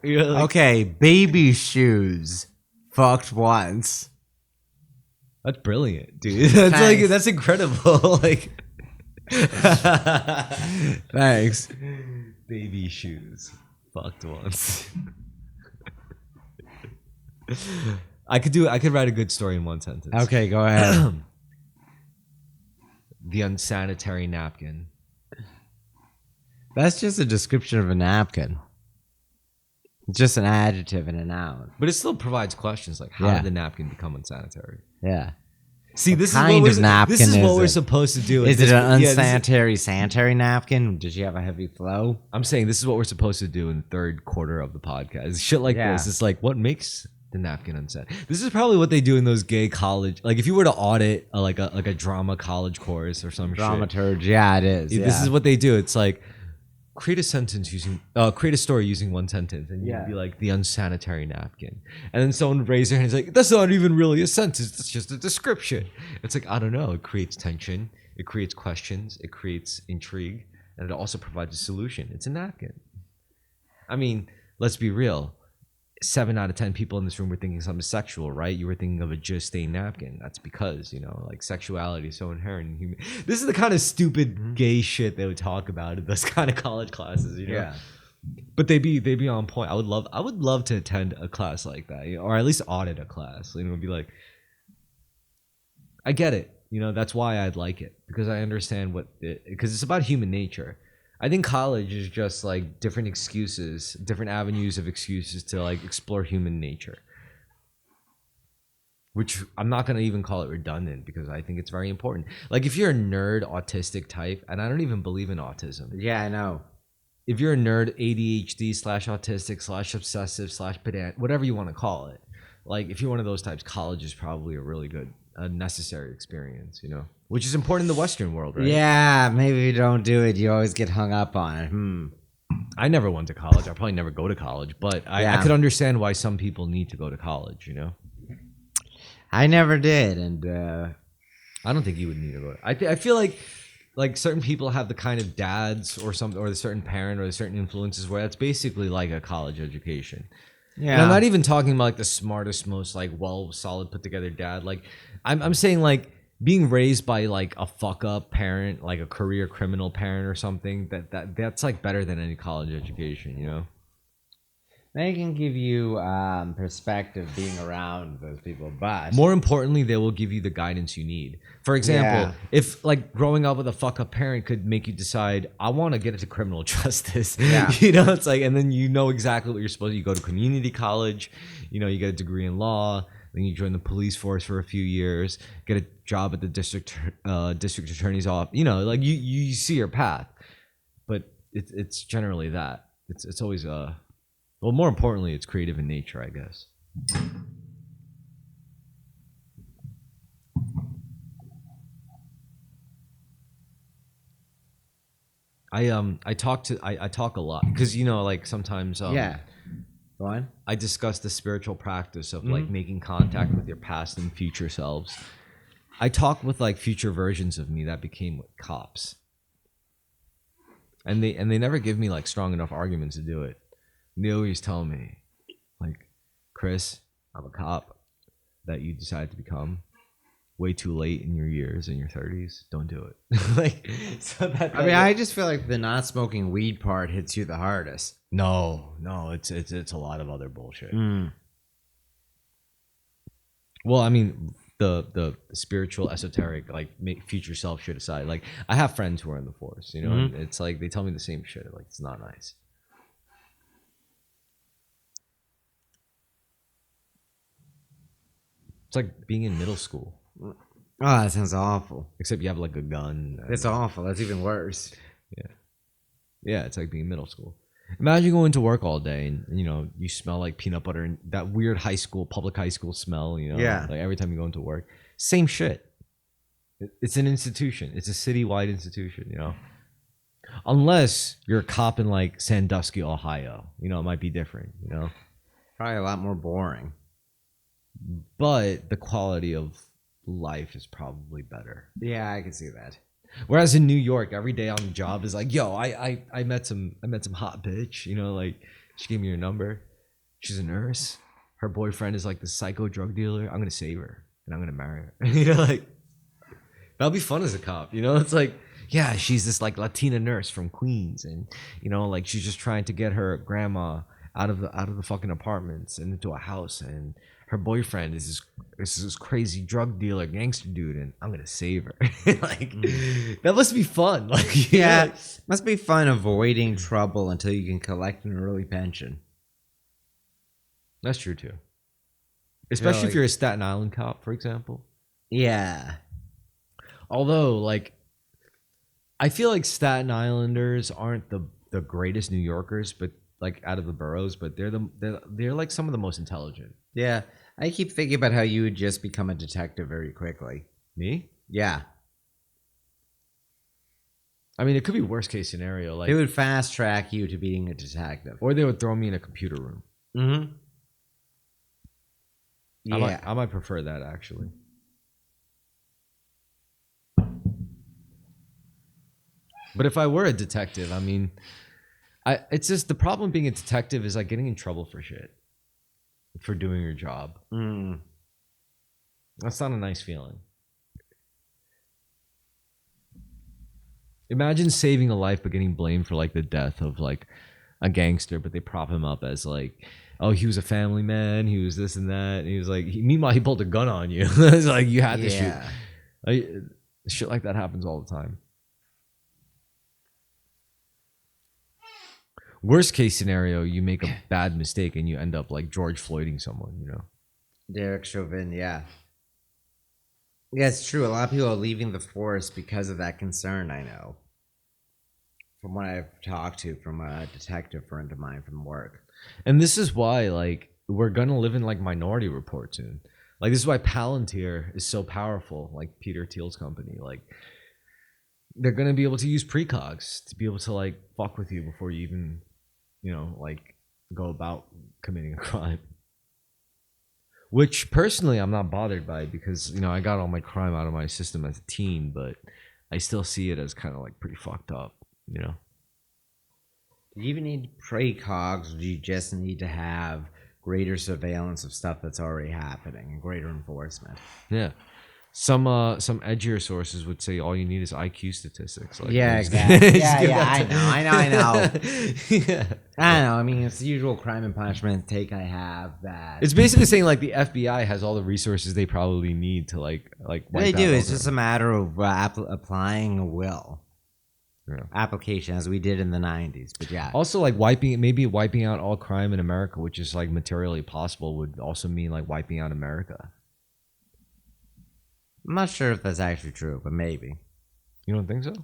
you're like, Okay, baby shoes. Fucked once. that's brilliant, dude. That's like Thanks. that's incredible. Like, Thanks. baby shoes, fucked once. I could write a good story in 1 sentence. Okay, go ahead. The unsanitary napkin. That's just a description of a napkin. It's just an adjective and a noun. But it still provides questions like, how Yeah. did the napkin become unsanitary? Yeah. See, this is kind what of we're, napkin this is what is we're it? supposed to do. Is This- it an yeah, this is- unsanitary sanitary napkin? Does she have a heavy flow? I'm saying this is what we're supposed to do in the third quarter of the podcast. Shit like Yeah. this. It's like, what makes the napkin unsanitary? This is probably what they do in those gay college. Like, if you were to audit like a drama college course or some shit. Dramaturge. Yeah, it is. This is what they do. It's like, create a story using 1 sentence, and you'd Yeah. be like, the unsanitary napkin, and then someone would raise their hand and is like, that's not even really a sentence, that's just a description. It's like, I don't know, it creates tension, it creates questions, it creates intrigue, and it also provides a solution. It's a napkin. I mean, let's be real. 7 out of 10 people in this room were thinking something sexual, right? You were thinking of a just stained napkin. That's because, like, sexuality is so inherent in human. This is the kind of stupid gay shit they would talk about in those kind of college classes, Yeah. But they'd be on point. I would love to attend a class like that, or at least audit a class. Be like, I get it. That's why I'd like it, because I understand because it's about human nature. I think college is just like different excuses, different avenues of excuses to like explore human nature. Which I'm not going to even call it redundant, because I think it's very important. Like, if you're a nerd, autistic type, and I don't even believe in autism. Yeah, I know. If you're a nerd, ADHD/autistic/obsessive/pedant, whatever you want to call it. Like, if you're one of those types, college is probably a necessary experience, which is important in the Western world, right? Yeah, maybe if you don't do it, you always get hung up on it. I never went to college. I'll probably never go to college, but I could understand why some people need to go to college, I never did, and I don't think you would need to go. I feel like certain people have the kind of dads or something, or the certain parent or the certain influences where that's basically like a college education. yeah. And I'm not even talking about like the smartest, most like solid put together dad. Like, I'm saying like being raised by like a fuck up parent, like a career criminal parent or something, that's like better than any college education, They can give you perspective being around those people, but More importantly, they will give you the guidance you need. For example, if like growing up with a fuck up parent could make you decide, I want to get into criminal justice. Yeah. It's like, and then exactly what you're supposed to. You go to community college, you get a degree in law, then you join the police force for a few years, get a job at the district attorney's office. Like you see your path, but it's generally that. It's always well, more importantly, it's creative in nature, I guess. I talk a lot because like sometimes yeah. Go on. I discuss the spiritual practice of like making contact with your past and future selves. I talk with like future versions of me that became cops, and they never give me like strong enough arguments to do it. They always tell me, like, Chris, I'm a cop that you decided to become. Way too late in your years, in your 30s. Don't do it. Like, so that. I just feel like the not smoking weed part hits you the hardest. No, it's a lot of other bullshit. Well, I mean, the spiritual, esoteric, like future self shit aside, like I have friends who are in the force, and it's like they tell me the same shit. Like, it's not nice. It's like being in middle school, Oh, that sounds awful. except you have like a gun. That's awful. That's even worse. Yeah, it's like being in middle school. Imagine going to work all day and you smell like peanut butter and that weird public high school smell. Yeah. like every time you go into work, same shit. It's an institution. It's a citywide institution. Unless you're a cop in like Sandusky, Ohio, it might be different. Probably a lot more boring. But the quality of life is probably better. Yeah, I can see that. Whereas in New York, every day on the job is like, yo, I met some hot bitch, like she gave me her number. She's a nurse. Her boyfriend is like the psycho drug dealer. I'm gonna save her and I'm gonna marry her. Like that'll be fun as a cop. It's like, yeah, she's this like Latina nurse from Queens, and like she's just trying to get her grandma out of the fucking apartments and into a house, and her boyfriend is this crazy drug dealer, gangster dude, and I'm gonna save her. Like that must be fun. Like Yeah, must be fun avoiding trouble until you can collect an early pension. that's true too. Especially if like- you're a Staten Island cop, for example. Yeah. Although, like, I feel like Staten Islanders aren't the greatest New Yorkers, but like out of the boroughs, but they're like some of the most intelligent. Yeah. I keep thinking about how you would just become a detective very quickly. Me? Yeah. I mean, it could be worst case scenario, like, It would fast track you to being a detective. or they would throw me in a computer room. Mm-hmm. Yeah. I might prefer that actually. But if I were a detective, I mean, it's just the problem being a detective is like getting in trouble for shit, for doing your job. Mm. That's not a nice feeling. Imagine saving a life but getting blamed for like the death of like a gangster, but they prop him up as like, oh, he was a family man, he was this and that, and he was like, meanwhile he pulled a gun on you. It's like you had to shoot. Yeah. Like, shit like that happens all the time. Worst case scenario, you make a bad mistake and you end up like George Floyding someone. Derek Chauvin, yeah. Yeah, it's true. A lot of people are leaving the force because of that concern, I know. From what I've talked to from a detective friend of mine from work. And this is why, like, we're gonna live in like Minority Report soon. Like, this is why Palantir is so powerful. Like Peter Thiel's company, like, they're gonna be able to use precogs to be able to like fuck with you before you even, like go about committing a crime. Which personally, I'm not bothered by because I got all my crime out of my system as a teen, but I still see it as kind of like pretty fucked up. Do you even need precogs, or do you just need to have greater surveillance of stuff that's already happening and greater enforcement? Yeah. Some edgier sources would say all you need is IQ statistics. Like, Yeah, just- exactly. just Yeah, give yeah, that to- I know. Yeah. I know. I mean, it's the usual crime and punishment take I have that. It's basically saying like the FBI has all the resources they probably need to like wipe they out do. all It's just a crime. matter of applying a will. Yeah. Application, as we did in the 90s. But yeah. Also, like maybe wiping out all crime in America, which is like materially possible, would also mean like wiping out America. I'm not sure if that's actually true, but maybe. You don't think so?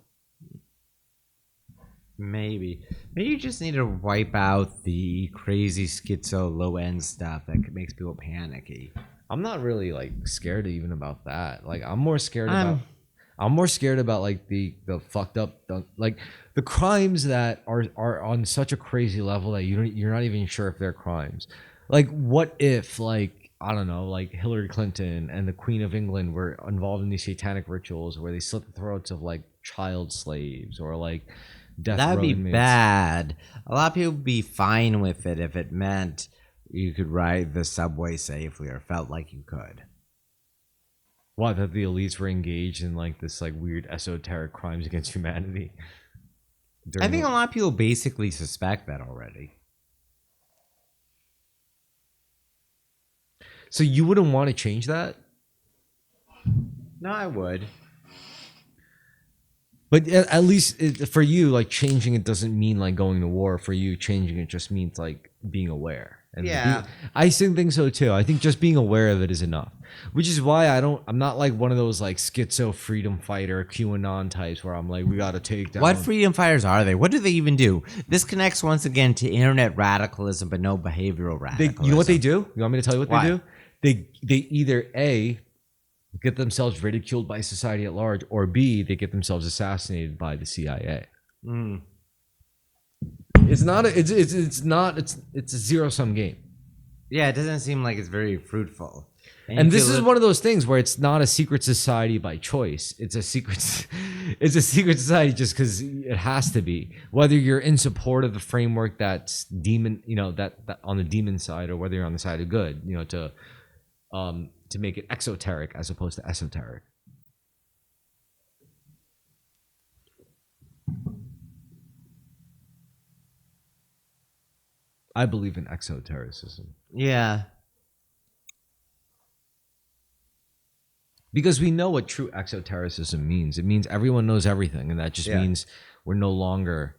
Maybe you just need to wipe out the crazy schizo low end stuff that makes people panicky. I'm not really like scared even about that. Like I'm more scared about like the fucked up like the crimes that are on such a crazy level that you're not even sure if they're crimes. Like what if like I don't know, like Hillary Clinton and the Queen of England were involved in these satanic rituals where they slit the throats of like child slaves or like death That would row be inmates. bad. A lot of people would be fine with it if it meant you could ride the subway safely or felt like you could. What, that the elites were engaged in like this like weird esoteric crimes against humanity? I think a lot of people basically suspect that already. So you wouldn't want to change that? No, I would. But at least for you, like changing it doesn't mean like going to war. For you, changing it just means like being aware. And Yeah. I still think so too. I think just being aware of it is enough. Which is why I'm not like one of those like schizo freedom fighter QAnon types where I'm like, we got to take down. What freedom fighters are they? What do they even do? This connects once again to internet radicalism, but no behavioral radicalism. You know what they do? You want me to tell you what What? they do? They either A, get themselves ridiculed by society at large, or B, they get themselves assassinated by the CIA. Mm. It's not a, it's a zero-sum game. Yeah, it doesn't seem like it's very fruitful. And this is one of those things where it's not a secret society by choice. It's a secret society just because it has to be. Whether you're in support of the framework that's demon, that on the demon side, or whether you're on the side of good, to make it exoteric as opposed to esoteric. I believe in exotericism. Yeah. Because we know what true exotericism means. It means everyone knows everything, and that just means we're no longer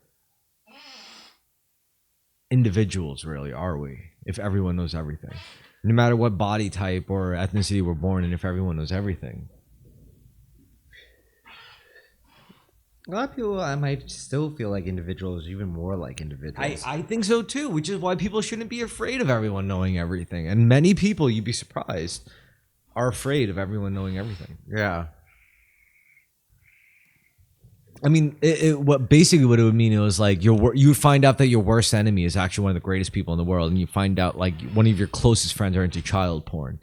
individuals, really, are we? If everyone knows everything. No matter what body type or ethnicity we're born in, if everyone knows everything. A lot of people might still feel like individuals, even more like individuals. I think so too, which is why people shouldn't be afraid of everyone knowing everything. And many people, you'd be surprised, are afraid of everyone knowing everything. Yeah. I mean, what basically what it would mean is like you find out that your worst enemy is actually one of the greatest people in the world, and you find out like one of your closest friends are into child porn.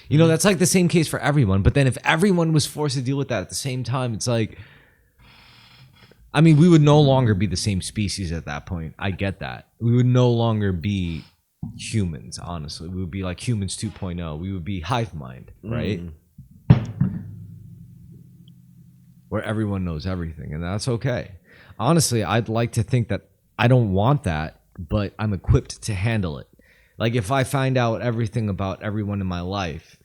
That's like the same case for everyone. But then if everyone was forced to deal with that at the same time, it's like, I mean, we would no longer be the same species at that point. I get that. We would no longer be humans, honestly. We would be like humans 2.0. We would be hive mind, right? Where everyone knows everything, and that's okay. Honestly, I'd like to think that I don't want that, but I'm equipped to handle it. Like, if I find out everything about everyone in my life,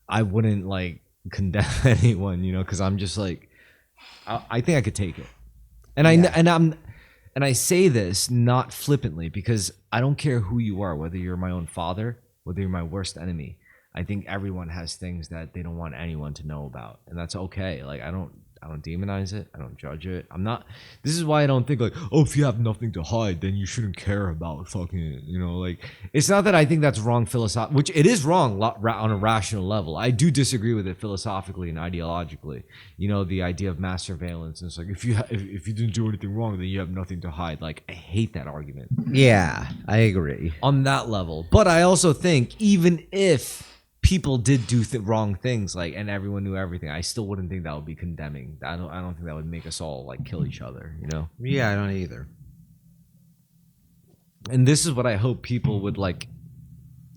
I wouldn't like condemn anyone, because I'm just like, I think I could take it. And I say this not flippantly, because I don't care who you are, whether you're my own father, whether you're my worst enemy. I think everyone has things that they don't want anyone to know about, and that's okay. Like, I don't demonize it. I don't judge it. This is why I don't think like, oh, if you have nothing to hide, then you shouldn't care about fucking, like, it's not that I think that's wrong philosophically, which it is wrong on a rational level. I do disagree with it philosophically and ideologically. The idea of mass surveillance. And it's like, if you didn't do anything wrong, then you have nothing to hide. Like, I hate that argument. Yeah, I agree. On that level. But I also think even if people did do wrong things, like, and everyone knew everything, I still wouldn't think that would be condemning. I don't think that would make us all like kill each other, Yeah, I don't either. And this is what I hope people would like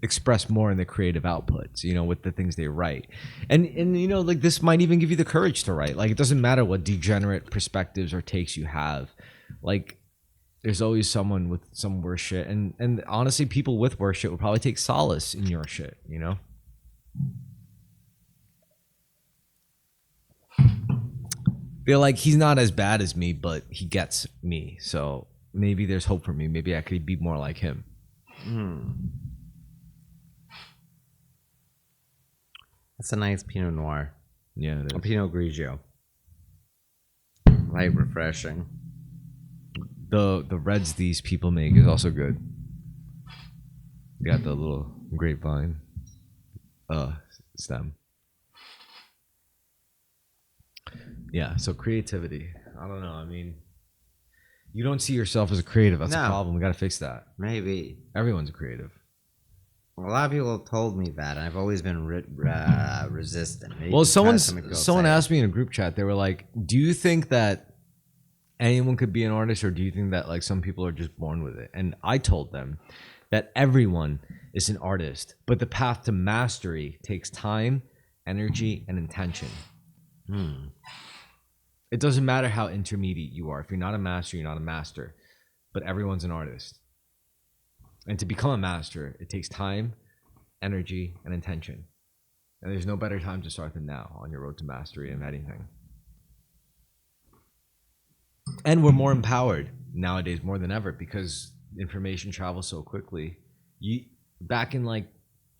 express more in the creative outputs, with the things they write. And like, this might even give you the courage to write. Like, it doesn't matter what degenerate perspectives or takes you have. Like, there's always someone with some worse shit. And honestly, people with worse shit will probably take solace in your shit, Feel like he's not as bad as me, but he gets me. So maybe there's hope for me. Maybe I could be more like him. That's a nice Pinot Noir. Yeah, it A is. Pinot Grigio. Light, refreshing. The reds these people make is also good. You got the little grapevine stem. Yeah, so creativity. I don't know. I mean, you don't see yourself as a creative. That's a No. problem. We got to fix that. Maybe. Everyone's a creative. A lot of people have told me that, and I've always been resistant. Maybe Well, because someone asked me in a group chat. They were like, "Do you think that anyone could be an artist, or do you think that like some people are just born with it?" And I told them that everyone is an artist, but the path to mastery takes time, energy, and intention. It doesn't matter how intermediate you are. If you're not a master, you're not a master. But everyone's an artist. And to become a master, it takes time, energy, and intention. And there's no better time to start than now on your road to mastery of anything. And we're more empowered nowadays more than ever because information travels so quickly. back in like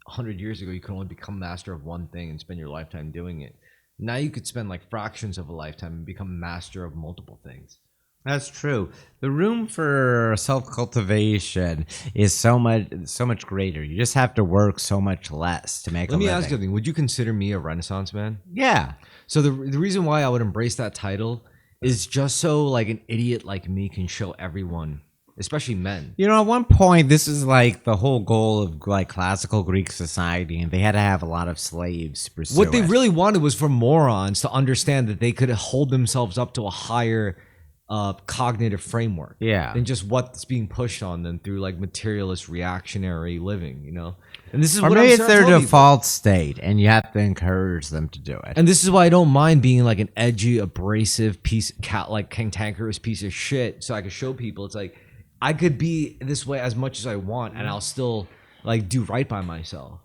100 years ago, you could only become master of one thing and spend your lifetime doing it. Now you could spend like fractions of a lifetime and become master of multiple things. That's true. The room for self-cultivation is so much greater. You just have to work so much less to make a Let me living. ask you something. Would you consider me a Renaissance man? Yeah. So the reason why I would embrace that title is just so like an idiot like me can show everyone, especially men. You know, at one point, this is like the whole goal of like classical Greek society, and they had to have a lot of slaves to pursue What they it. really wanted was for morons to understand that they could hold themselves up to a higher cognitive framework Yeah. than just what's being pushed on them through like materialist reactionary living, you know? And this is Or what maybe I'm it's their telling people. default state, and you have to encourage them to do it. And this is why I don't mind being like an edgy, abrasive piece, like cantankerous piece of shit. So I can show people it's like I could be this way as much as I want, and I'll still like do right by myself.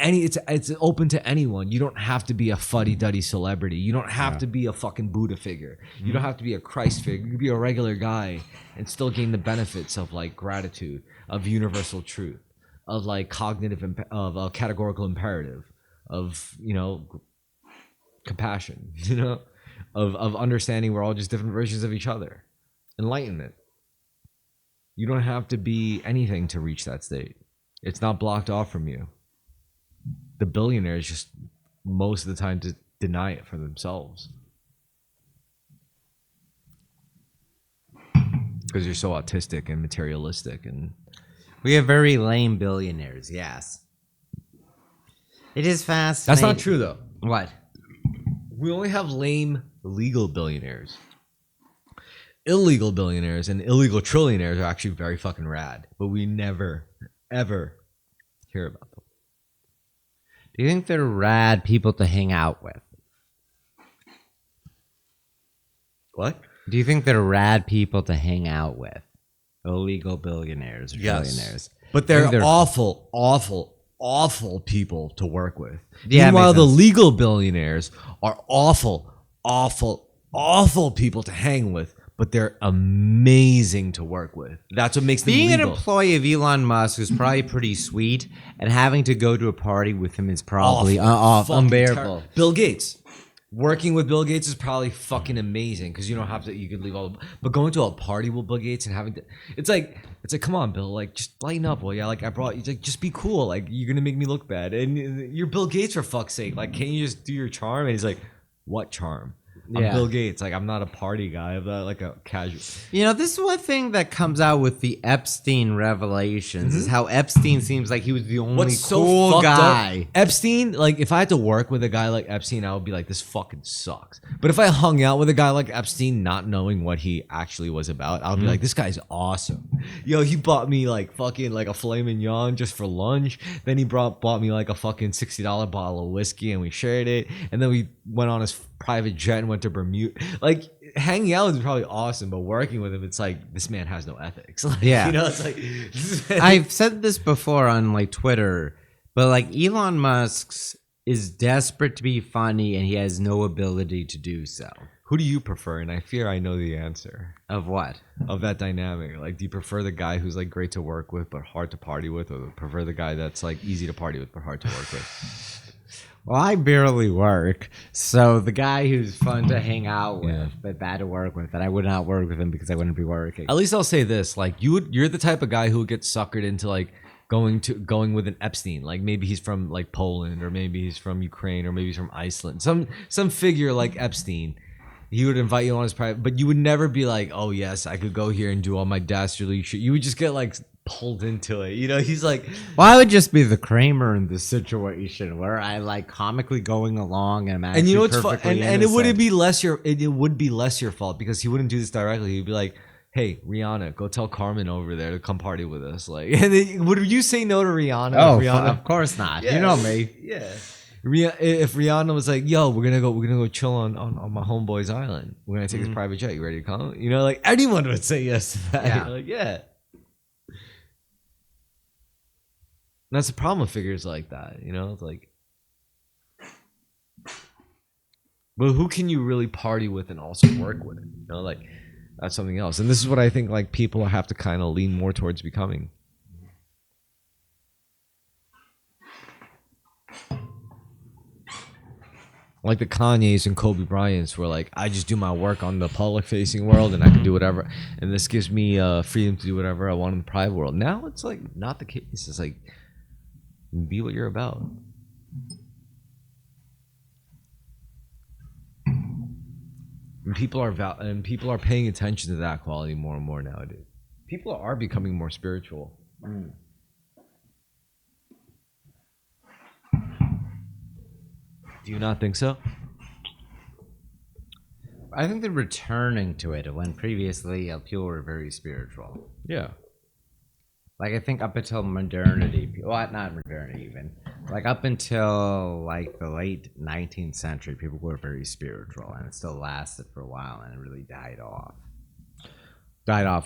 It's open to anyone. You don't have to be a fuddy-duddy celebrity. You don't have to be a fucking Buddha figure. You don't have to be a Christ figure. You can be a regular guy and still gain the benefits of like gratitude, of universal truth, of like cognitive, of a categorical imperative, of compassion, of understanding we're all just different versions of each other. Enlightenment. You don't have to be anything to reach that state. It's not blocked off from you. The billionaires just most of the time just deny it for themselves because you're so autistic and materialistic. And We have very lame billionaires, yes. It is that's fascinating. not true though. What? We only have lame legal billionaires. Illegal billionaires and illegal trillionaires are actually very fucking rad, but we never ever hear about them. Do you think they're rad people to hang out with? What? Do you think they're rad people to hang out with? Illegal billionaires or trillionaires. But I think they're awful, awful, awful people to work with. Yeah, Meanwhile, makes the sense. legal billionaires are awful, awful, awful people to hang with, but they're amazing to work with. That's what makes them Being an legal. employee of Elon Musk is probably pretty sweet, and having to go to a party with him is probably Fucking unbearable. Bill Gates. Working with Bill Gates is probably fucking amazing because you don't have to. You could leave all. But going to a party with Bill Gates and having to, it's like come on, Bill, like just lighten up. Well, yeah, like I brought you, like just be cool. Like you're gonna make me look bad, and you're Bill Gates for fuck's sake. Like, can't you just do your charm? And he's like, what charm? I'm Yeah. Bill Gates. Like I'm not a party guy. I'm not like a casual. You know, this is one thing that comes out with the Epstein revelations is how Epstein seems like he was the only What's so cool fucked guy. up? Epstein, like if I had to work with a guy like Epstein, I would be like, this fucking sucks. But if I hung out with a guy like Epstein, not knowing what he actually was about, I would be like, this guy's awesome. Yo, he bought me like fucking like a filet mignon just for lunch. Then he bought me like a fucking $60 bottle of whiskey and we shared it. And then we went on his private jet and went to Bermuda. Like hanging out is probably awesome, but working with him, it's like this man has no ethics. Like, Yeah. you know, it's like I've said this before on like Twitter, but like Elon Musk's is desperate to be funny and he has no ability to do so. who do you prefer? And I fear I know the answer Of what? of that dynamic. Like, do you prefer the guy who's like great to work with but hard to party with, or prefer the guy that's like easy to party with but hard to work with? Well, I barely work, so the guy who's fun to hang out with, Yeah. but bad to work with, and I would not work with him because I wouldn't be working. At least I'll say this: like you're the type of guy who would get suckered into like going with an Epstein. Like maybe he's from like Poland, or maybe he's from Ukraine, or maybe he's from Iceland. Some figure like Epstein. He would invite you on his private, but you would never be like, oh yes, I could go here and do all my dastardly shit. You would just get like pulled into it. You know, he's like, Well, I would just be the Kramer in this situation where I like comically going along and I'm actually and you know what's fun, perfectly and it wouldn't innocent. be less your it would be less your fault because he wouldn't do this directly. He'd be like, hey, Rihanna, go tell Carmen over there to come party with us. Like, and then, would you say no to Rihanna? Oh, if Rihanna, of course not. Yeah. You know me. Yeah. If Rihanna was like, "Yo, we're gonna go chill on my homeboy's island. We're gonna take his private jet. You ready to come?" You know, like anyone would say yes to that. Yeah. Like, yeah. And that's the problem with figures like that. You know, it's like, but who can you really party with and also work with? You know, like that's something else. And this is what I think like people have to kind of lean more towards becoming. Like the Kanyes and Kobe Bryants were like, I just do my work on the public facing world and I can do whatever. And this gives me freedom to do whatever I want in the private world. Now it's like not the case. It's like, be what you're about. And people are paying attention to that quality more and more nowadays. People are becoming more spiritual. Do you not think so? I think they're returning to it when previously people were very spiritual. Yeah. Like I think up until modernity, well, not modernity even, like up until like the late 19th century, people were very spiritual, and it still lasted for a while, and it really died off.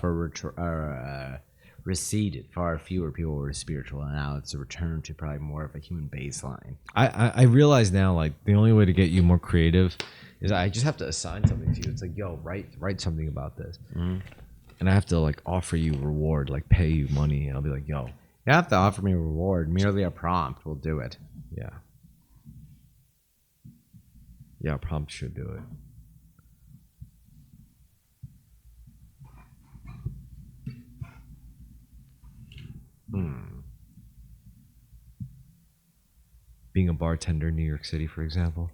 Or receded. Far fewer people were spiritual, and now it's a return to probably more of a human baseline. I realize now, like, the only way to get you more creative is I just have to assign something to you. It's like, yo, write something about this. And I have to, like, offer you reward, like, pay you money. And I'll be like, yo. You have to offer me a reward. Merely a prompt will do it. Yeah. Yeah, a prompt should do it. Being a bartender in New York City, for example.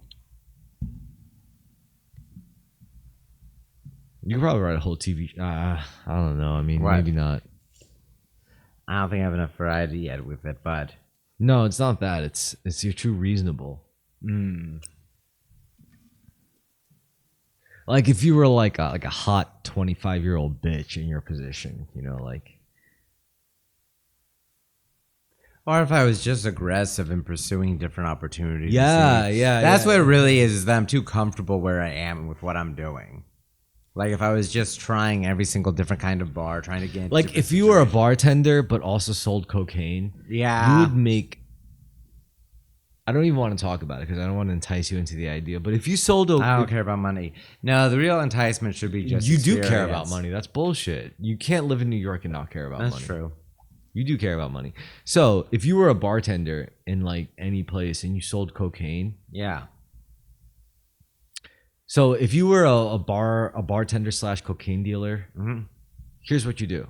You could probably write a whole TV. I don't know. I mean, What? maybe not. I don't think I have enough variety yet with it, but No, it's not that. It's you're too reasonable. Like if you were like a hot 25-year-old bitch in your position, you know, like. or if I was just aggressive in pursuing different opportunities. Yeah, See, yeah. That's yeah. what it really is that I'm too comfortable where I am with what I'm doing. Like if I was just trying every single different kind of bar, trying to get into Like different if you were a situations. bartender but also sold cocaine, Yeah. you would make. I don't even want to talk about it because I don't want to entice you into the idea. But if you sold I don't care about money. No, the real enticement should be just you do care about experience. money. That's bullshit. You can't live in New York and not care about money. That's true. You do care about money. So if you were a bartender in like any place and you sold cocaine, Yeah. so if you were a bartender / cocaine dealer, here's what you do.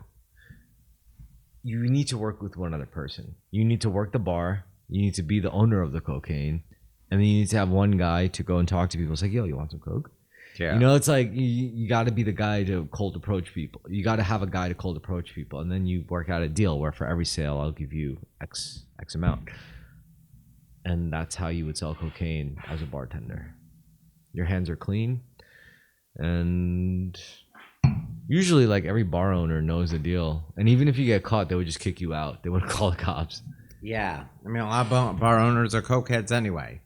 You need to work with one other person. You need to work the bar. You need to be the owner of the cocaine, and then you need to have one guy to go and talk to people. It's like, yo, you want some coke? Yeah. You know, it's like you got to be the guy to cold approach people. You got to have a guy to cold approach people, and then you work out a deal where for every sale I'll give you X amount, and that's how you would sell cocaine as a bartender. Your hands are clean, and usually like every bar owner knows the deal. And even if you get caught, they would just kick you out. They wouldn't call the cops. Yeah. I mean, a lot of bar owners are cokeheads anyway.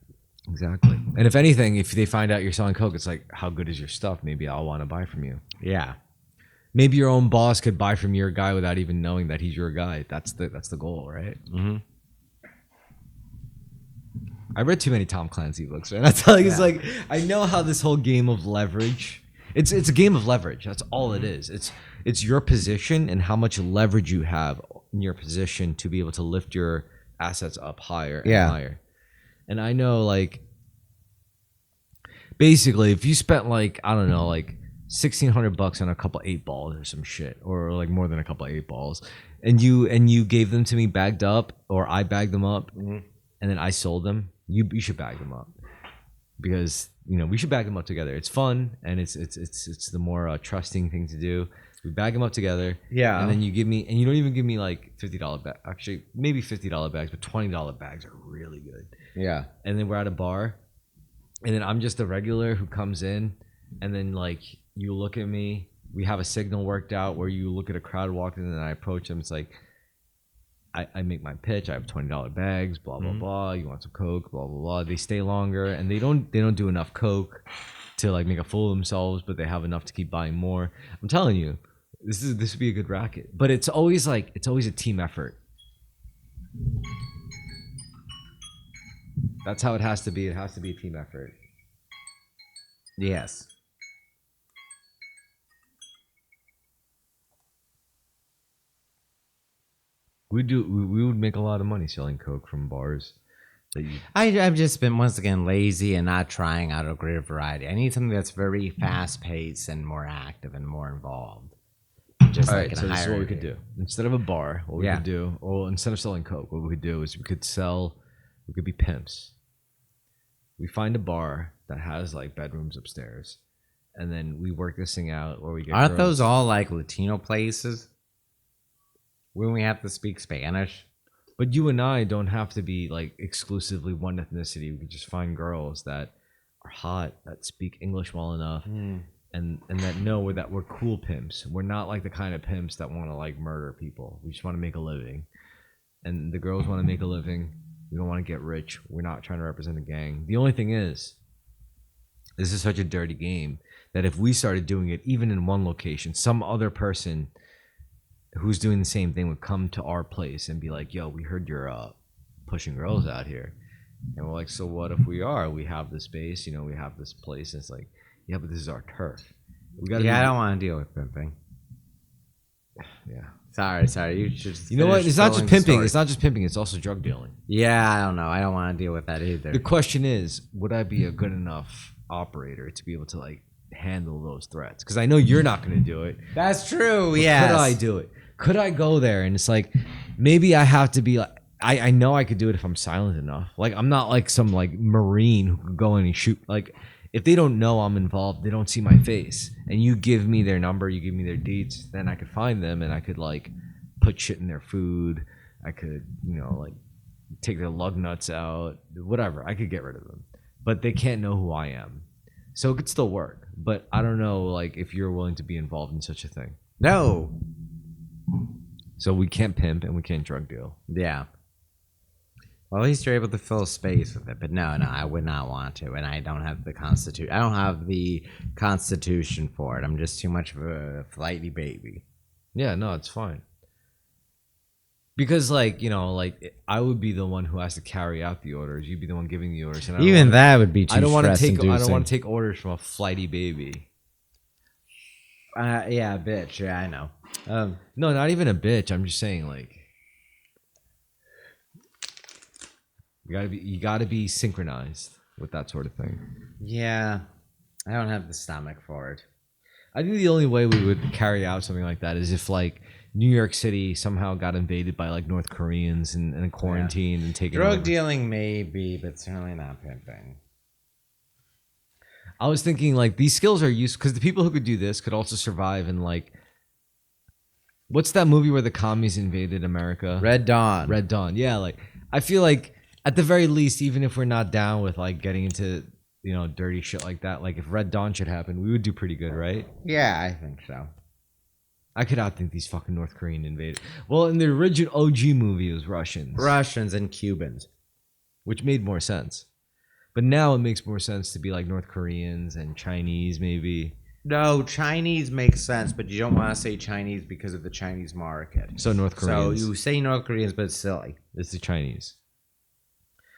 Exactly. And if anything, if they find out you're selling coke, it's like, how good is your stuff? Maybe I'll want to buy from you. Yeah. Maybe your own boss could buy from your guy without even knowing that he's your guy. That's the goal, right? I read too many Tom Clancy books, right? That's like it's like I know how this whole game of leverage. It's a game of leverage. That's all it is. It's your position and how much leverage you have in your position to be able to lift your assets up higher and higher. And I know, like, basically, if you spent like I don't know, like $1,600 on a couple 8-balls or some shit, or like more than a couple 8-balls, and you gave them to me bagged up, or I bagged them up, and then I sold them, you should bag them up, because you know we should bag them up together. It's fun, and it's the more trusting thing to do. We bag them up together, and then you give me, and you don't even give me like $50 bag. Actually, maybe $50 bags, but $20 bags are really good. Yeah. And then we're at a bar, and then I'm just a regular who comes in, and then like you look at me, we have a signal worked out where you look at a crowd walking in, and I approach them. It's like I make my pitch. I have $20 bags, blah blah blah. You want some coke, blah blah blah. They stay longer, and they don't do enough coke to like make a fool of themselves, but they have enough to keep buying more. I'm telling you, this would be a good racket. But it's always a team effort. That's how it has to be. It has to be a team effort. Yes. We would make a lot of money selling coke from bars. that you? I've just been once again lazy and not trying out a greater variety. I need something that's very fast paced and more active and more involved. Just All like right, in so a this is what we hierarchy. could do. Instead of a bar, what we Yeah. could do, or instead of selling Coke, what we could do is we could be pimps. We find a bar that has like bedrooms upstairs, and then we work this thing out where we get Aren't girls. those all like Latino places? When we have to speak Spanish? But you and I don't have to be like exclusively one ethnicity. We could just find girls that are hot, that speak English well enough, and that know that we're cool pimps. We're not like the kind of pimps that want to like murder people. We just want to make a living, and the girls want to make a living. We don't want to get rich. We're not trying to represent a gang. The only thing is, this is such a dirty game that if we started doing it, even in one location, some other person who's doing the same thing would come to our place and be like, "Yo, we heard you're pushing girls out here," and we're like, "So what if we are? We have the space, we have this place." And it's like, "Yeah, but this is our turf. We got." Yeah, I don't want to deal with pimping. Yeah. Sorry. You should. You know what? finish It's not just telling the pimping. story. It's not just pimping. It's also drug dealing. Yeah, I don't know. I don't want to deal with that either. The question is, would I be a good enough operator to be able to like handle those threats? Because I know you're not going to do it. That's true. But Yeah. could I do it? Could I go there? And it's like, maybe I have to be like, I know I could do it if I'm silent enough. Like, I'm not like some like Marine who could go in and shoot. Like, if they don't know I'm involved, they don't see my face, and you give me their number, you give me their deets, then I could find them and I could like put shit in their food. I could, like take their lug nuts out, whatever. I could get rid of them, but they can't know who I am. So it could still work. But I don't know, like, if you're willing to be involved in such a thing. No. So we can't pimp and we can't drug deal. Yeah. Well, at least you're able to fill a space with it. But no, I would not want to, and I don't have the constitution. I don't have the constitution for it. I'm just too much of a flighty baby. Yeah, no, it's fine. Because, like, I would be the one who has to carry out the orders. You'd be the one giving the orders. And Even that would be too I don't want to take. I stress-inducing. don't want to take orders from a flighty baby. Yeah, bitch. Yeah, I know. No, not even a bitch. I'm just saying, like, you gotta be synchronized with that sort of thing. Yeah, I don't have the stomach for it. I think the only way we would carry out something like that is if, like, New York City somehow got invaded by like North Koreans and quarantined and taken Drug over. dealing, maybe, but certainly not pimping. I was thinking like these skills are useful because the people who could do this could also survive in like, what's that movie where the commies invaded America? Red Dawn. Red Dawn. Yeah, like I feel like at the very least, even if we're not down with like getting into dirty shit like that, like if Red Dawn should happen, we would do pretty good, right? Yeah, I think so. I could outthink these fucking North Korean invaders. Well, in the original OG movie, it was Russians And Cubans. which made more sense. But now it makes more sense to be like North Koreans and Chinese, maybe. No, Chinese makes sense, but you don't want to say Chinese because of the Chinese market. So North Koreans. So you say North Koreans, but it's silly. It's the Chinese.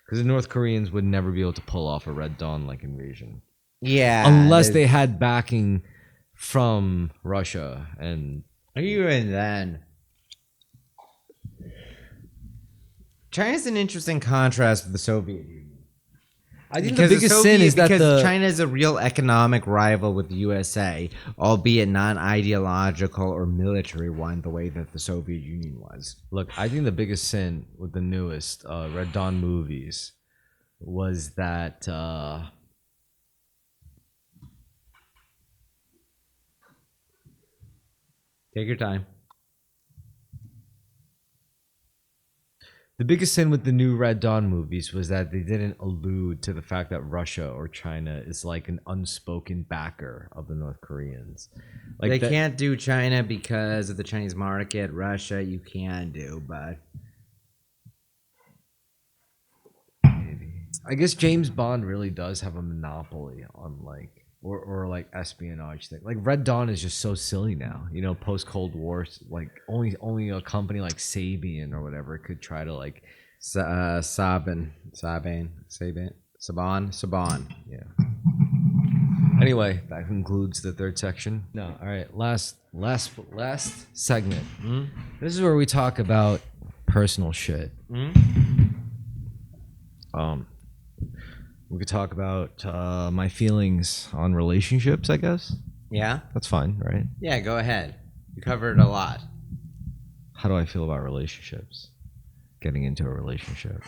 Because the North Koreans would never be able to pull off a Red Dawn like invasion. Yeah. Unless they had backing from Russia and even then. China's an interesting contrast with the Soviet Union. I think the biggest sin is that China is a real economic rival with the USA, albeit non-ideological or military one, the way that the Soviet Union was. Look, I think the biggest sin with the newest Red Dawn movies was that Take your time. the biggest sin with the new Red Dawn movies was that they didn't allude to the fact that Russia or China is like an unspoken backer of the North Koreans. Like They can't do China because of the Chinese market. Russia, you can do, but I guess James Bond really does have a monopoly on like or like espionage thing. Like Red Dawn is just so silly now. Post Cold War, like only a company like Saban or whatever could try to like Saban. Yeah. Anyway, that concludes the third section. No, all right. Last segment. This is where we talk about personal shit. We could talk about my feelings on relationships, I guess. Yeah? That's fine, right? Yeah, go ahead. You covered a lot. How do I feel about relationships? Getting into a relationship.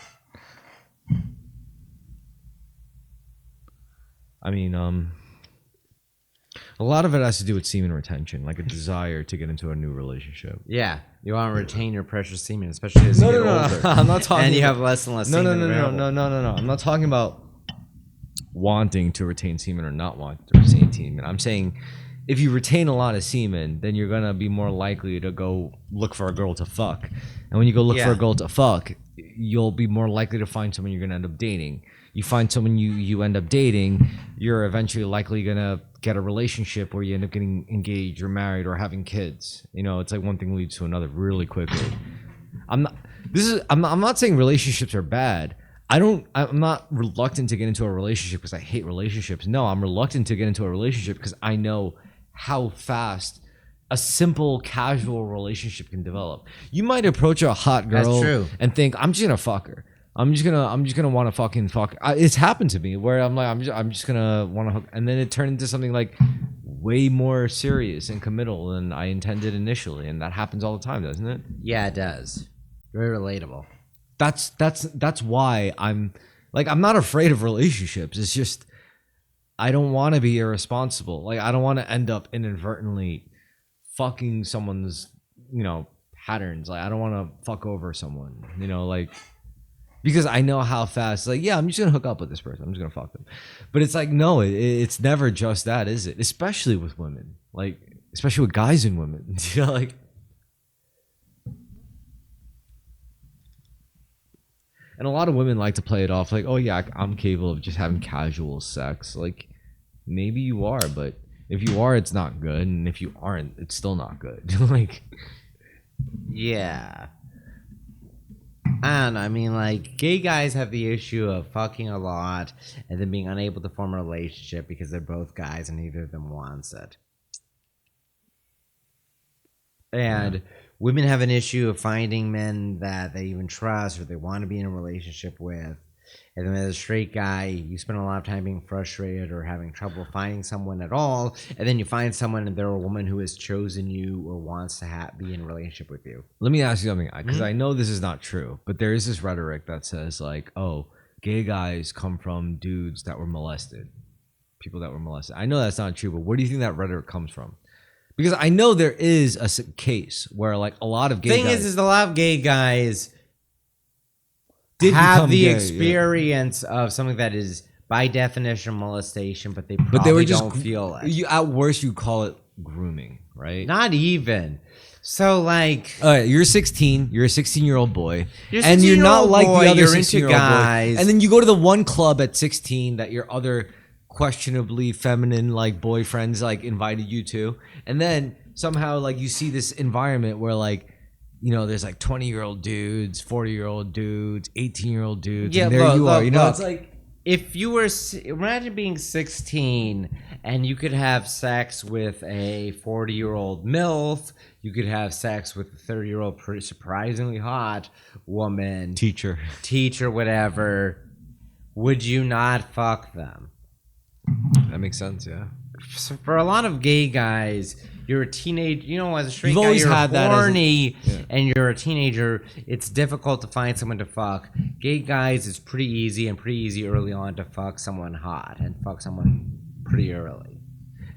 I mean, a lot of it has to do with semen retention, like a desire to get into a new relationship. Yeah, you want to retain your precious semen, especially as you get older. I'm not talking. And you have less and less No, semen no. available. I'm not talking about wanting to retain semen or not wanting to retain semen. I'm saying if you retain a lot of semen, then you're gonna be more likely to go look for a girl to fuck. And when you go look for a girl to fuck, you'll be more likely to find someone you're gonna end up dating. You find someone you end up dating, you're eventually likely gonna get a relationship where you end up getting engaged or married or having kids. You know, it's like one thing leads to another really quickly. I'm not saying relationships are bad. I'm not reluctant to get into a relationship because I hate relationships. No, I'm reluctant to get into a relationship because I know how fast a simple casual relationship can develop. You might approach a hot girl and think, I'm just gonna fuck her. I'm just gonna want to fucking fuck. It's happened to me where I'm like, I'm just gonna want to hook, and then it turned into something like way more serious and committal than I intended initially, and that happens all the time, doesn't it? Yeah, it does. Very relatable. That's why I'm not afraid of relationships. It's just I don't want to be irresponsible. Like I don't want to end up inadvertently fucking someone's, patterns. Like I don't want to fuck over someone, because I know how fast, I'm just gonna hook up with this person. I'm just gonna fuck them. But it's like, no, it's never just that, is it? Especially with women, especially with guys and women, And a lot of women like to play it off like, oh yeah, I'm capable of just having casual sex. Like, maybe you are, but if you are, it's not good, and if you aren't, it's still not good. Yeah. And I mean, gay guys have the issue of fucking a lot and then being unable to form a relationship because they're both guys and neither of them wants it. And women have an issue of finding men that they even trust or they want to be in a relationship with. And then as a straight guy, you spend a lot of time being frustrated or having trouble finding someone at all. And then you find someone and they're a woman who has chosen you or wants to be in a relationship with you. Let me ask you something, because I know this is not true, but there is this rhetoric that says gay guys come from dudes that were molested, people that were molested. I know that's not true, but where do you think that rhetoric comes from? Because I know there is a case where a lot of gay guys... The thing is a lot of gay guys have the experience of something that is by definition molestation, but they probably don't feel it. At worst, you call it grooming, right? Not even. So all right, you're 16. You're a 16-year-old boy, and you're not like the other 16-year-old guys. And then you go to the one club at 16 that your other questionably feminine boyfriends invited you to, and then somehow you see this environment where there's 20-year-old dudes, 40-year-old dudes, 18-year-old dudes, and there you are. It's like, if you were, imagine being 16 and you could have sex with a 40-year-old MILF, you could have sex with a 30-year-old surprisingly hot woman, teacher, whatever. Would you not fuck them? That makes sense, yeah. So for a lot of gay guys, you're a teenager, as a straight You've guy, always you're had horny, that and you're a teenager. It's difficult to find someone to fuck. Gay guys, it's pretty easy early on to fuck someone hot and fuck someone pretty early.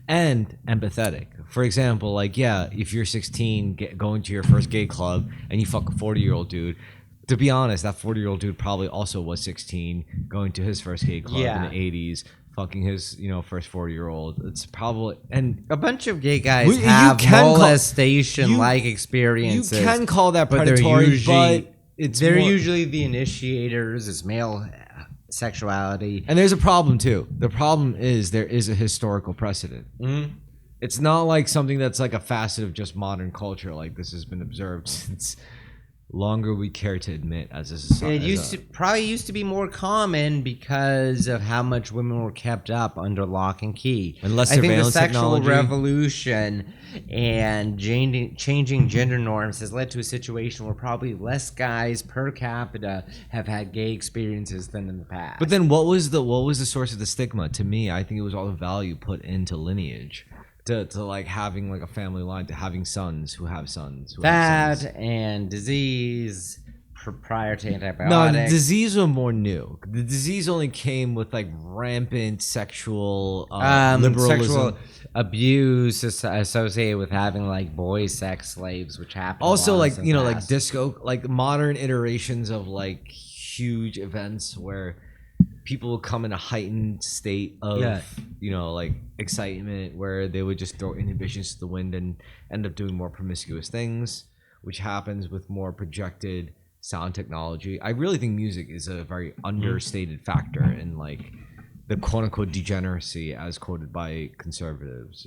And empathetic. For example, if you're 16, going to your first gay club, and you fuck a 40-year-old dude, to be honest, that 40-year-old dude probably also was 16, going to his first gay club in the 80s. Fucking his, first 40-year-old. It's probably, and a bunch of gay guys have molestation-like experiences. You can call that predatory, but they're usually the initiators. It's male sexuality, and there's a problem too. The problem is there is a historical precedent. Mm-hmm. It's not something that's a facet of just modern culture. This has been observed since longer we care to admit as a It society. probably used to be more common because of how much women were kept up under lock and key. And less I think the surveillance sexual technology. revolution and changing gender norms has led to a situation where probably less guys per capita have had gay experiences than in the past. But then what was the source of the stigma? To me, I think it was all the value put into lineage. To like having like a family line, to having sons who have sons. That and disease prior to antibiotics. No, the disease was more new. The disease only came with like rampant sexual liberalism. Sexual abuse associated with having like boy sex slaves, which happened. Also, like, in the like past. disco, like modern iterations of like huge events where people will come in a heightened state of like excitement, where they would just throw inhibitions to the wind and end up doing more promiscuous things, which happens with more projected sound technology. I really think music is a very understated factor in like the quote unquote degeneracy as quoted by conservatives.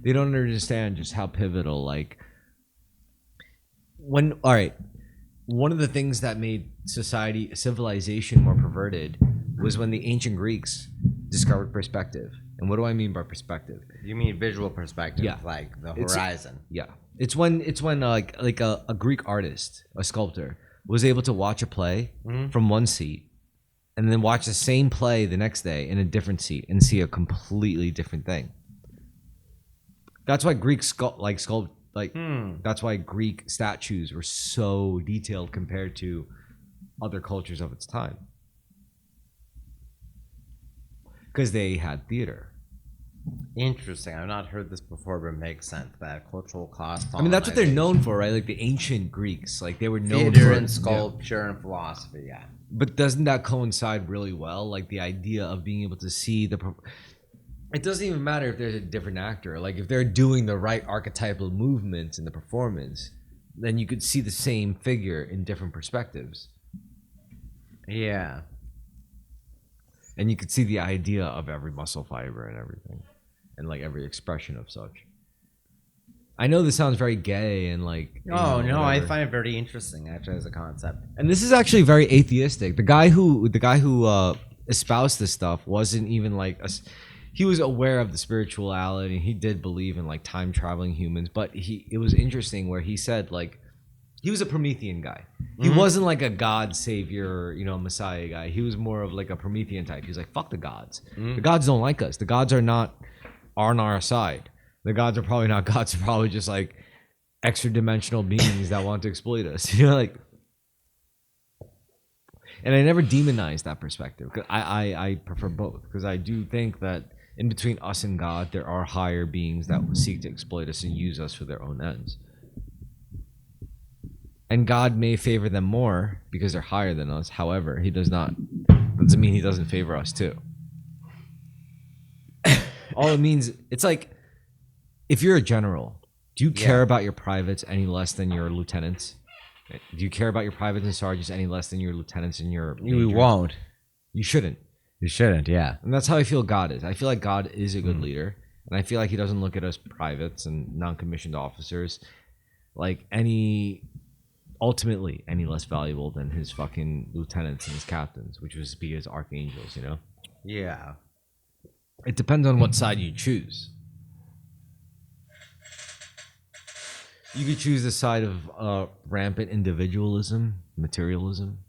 They don't understand just how pivotal, like, one of the things that made civilization more perverted was when the ancient Greeks discovered perspective. And what do I mean by perspective? You mean visual perspective, Yeah. like the horizon. Yeah, it's when like a Greek artist, a sculptor, was able to watch a play from one seat, and then watch the same play the next day in a different seat and see a completely different thing. That's why that's why Greek statues were so detailed compared to other cultures of its time. Because they had theater. Interesting. I've not heard this before, but it makes sense. That cultural cost. I mean, that's what they're known for, right? Like the ancient Greeks, like they were known theater for and sculpture and philosophy. Yeah. But doesn't that coincide really well? Like the idea of being able to see it doesn't even matter if there's a different actor. Like if they're doing the right archetypal movements in the performance, then you could see the same figure in different perspectives. Yeah. And you could see the idea of every muscle fiber and everything, and like every expression of such. I know this sounds very gay and like. No, whatever. I find it very interesting actually as a concept. And this is actually very atheistic. The guy who espoused this stuff wasn't even like he was aware of the spirituality. He did believe in like time traveling humans, but it was interesting where he said like he was a Promethean guy. He wasn't like a God savior, Messiah guy. He was more of like a Promethean type. He's like, fuck the gods. The gods don't like us. The gods are not on our side. The gods are probably not gods. They're probably just like extra dimensional beings that want to exploit us. Like. And I never demonize that perspective. Cause I prefer both, because I do think that in between us and God, there are higher beings that seek to exploit us and use us for their own ends. And God may favor them more because they're higher than us. However, he doesn't mean he doesn't favor us too. All it means, it's like, if you're a general, do you care about your privates any less than your lieutenants? Do you care about your privates and sergeants any less than your lieutenants and your majors? You won't. You shouldn't. You shouldn't, yeah. And that's how I feel God is. I feel like God is a good leader. And I feel like he doesn't look at us privates and non-commissioned officers like ultimately any less valuable than his fucking lieutenants and his captains, which would be his archangels, Yeah. It depends on what side you choose. You could choose the side of rampant individualism, materialism.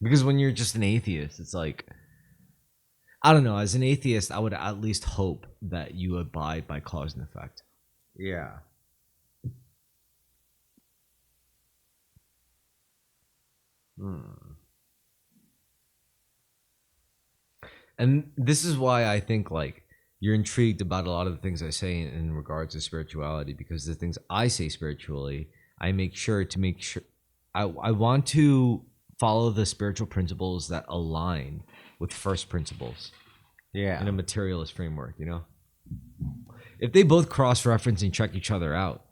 Because when you're just an atheist, it's like, I don't know, as an atheist, I would at least hope that you abide by cause and effect. Yeah. And this is why I think like you're intrigued about a lot of the things I say in regards to spirituality, because the things I say spiritually, I make sure I want to follow the spiritual principles that align with first principles in a materialist framework, If they both cross-reference and check each other out,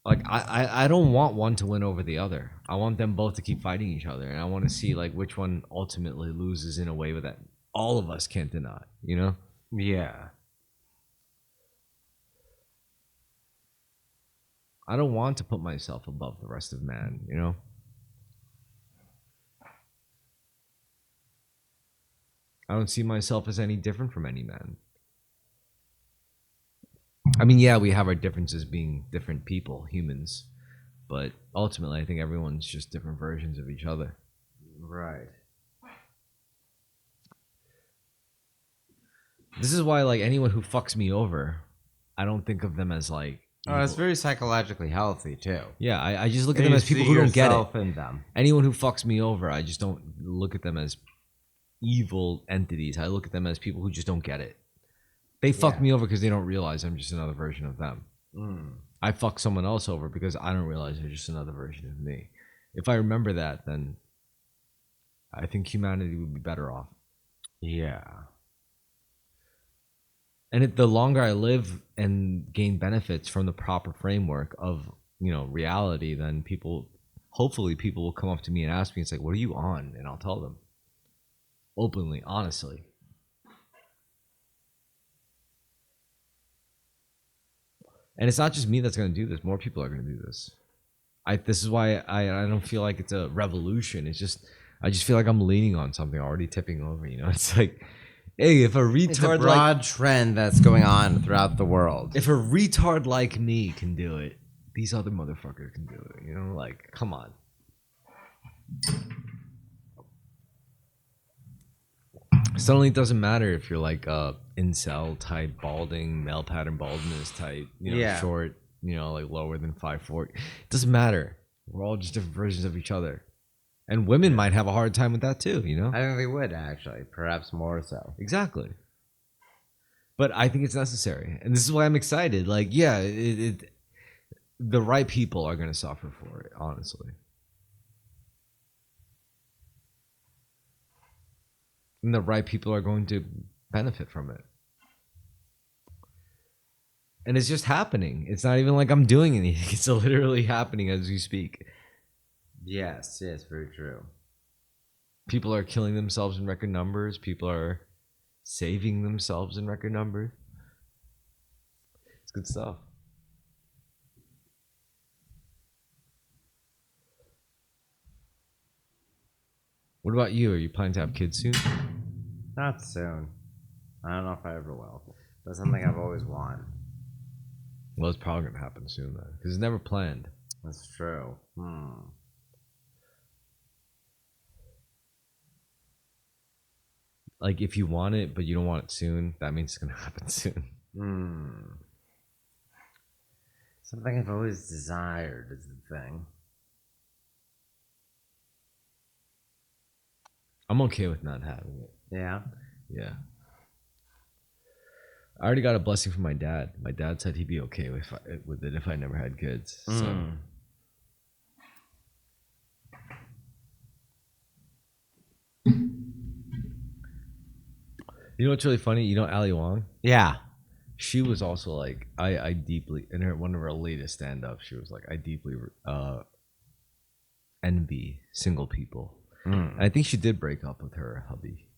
like I don't want one to win over the other. I want them both to keep fighting each other, and I want to see like which one ultimately loses in a way that all of us can't deny, Yeah. I don't want to put myself above the rest of man, you know? I don't see myself as any different from any man. I mean, yeah, we have our differences being different people, humans, but ultimately, I think everyone's just different versions of each other. Right. This is why, like, anyone who fucks me over, I don't think of them as like Oh, it's evil. very psychologically healthy too. Yeah, I just look at And them you as people see who don't get it. yourself in them. Anyone who fucks me over, I just don't look at them as evil entities. I look at them as people who just don't get it. They fuck Yeah. me over because they don't realize I'm just another version of them. Mm. I fuck someone else over because I don't realize they're just another version of me. If I remember that, then I think humanity would be better off. Yeah. And the longer I live and gain benefits from the proper framework of, you know, reality, then hopefully people will come up to me and ask me, it's like, what are you on? And I'll tell them openly, honestly. And it's not just me that's going to do this. More people are going to do this. This is why I don't feel like it's a revolution. I just feel like I'm leaning on something already tipping over. You know, it's like, hey, if a retard It's a broad trend that's going on throughout the world. if a retard like me can do it, these other motherfuckers can do it. You know, like, come on. Suddenly, it doesn't matter if you're like incel type, balding, male pattern baldness type, you know, Yeah. short, you know, like lower than 5'4". It doesn't matter. We're all just different versions of each other. And women might have a hard time with that too, you know? I think they would actually, perhaps more so. Exactly. But I think it's necessary. And this is why I'm excited. Like, yeah, the right people are going to suffer for it, honestly. And the right people are going to benefit from it. And it's just happening. It's not even like I'm doing anything. It's literally happening as we speak. Yes, very true. People are killing themselves in record numbers. People are saving themselves in record numbers. It's good stuff. What about you? Are you planning to have kids soon? Not soon. I don't know if I ever will. But something I've always wanted. Well, it's probably going to happen soon, though, because it's never planned. That's true. Like, if you want it, but you don't want it soon, that means it's going to happen soon. Something I've always desired is the thing. I'm okay with not having it. Yeah. Yeah. I already got a blessing from my dad. My dad said he'd be okay with it if I never had kids. So. You know what's really funny? You know Ali Wong? Yeah. She was also like, I deeply, in one of her latest stand-ups, she was like, I deeply envy single people. And I think she did break up with her hubby.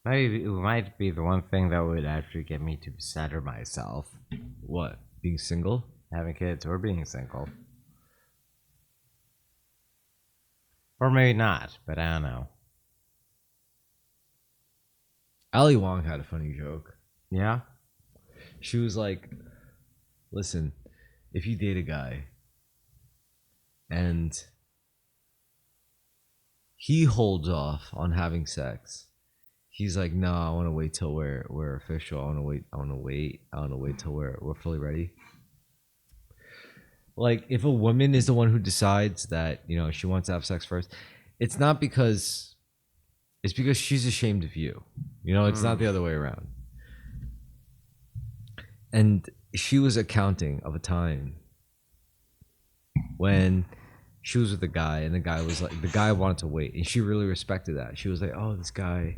Maybe it might be the one thing that would actually get me to center myself. What? Being single? Having kids or being single. Or maybe not, but I don't know. Ali Wong had a funny joke. Yeah? She was like, listen, if you date a guy and he holds off on having sex, he's like, no, I want to wait till we're official. I want to wait till we're fully ready. Like, if a woman is the one who decides that, you know, she wants to have sex first, it's because she's ashamed of you. You know, it's not the other way around. And she was accounting of a time when she was with a guy, and the guy wanted to wait, and she really respected that. She was like, oh, this guy,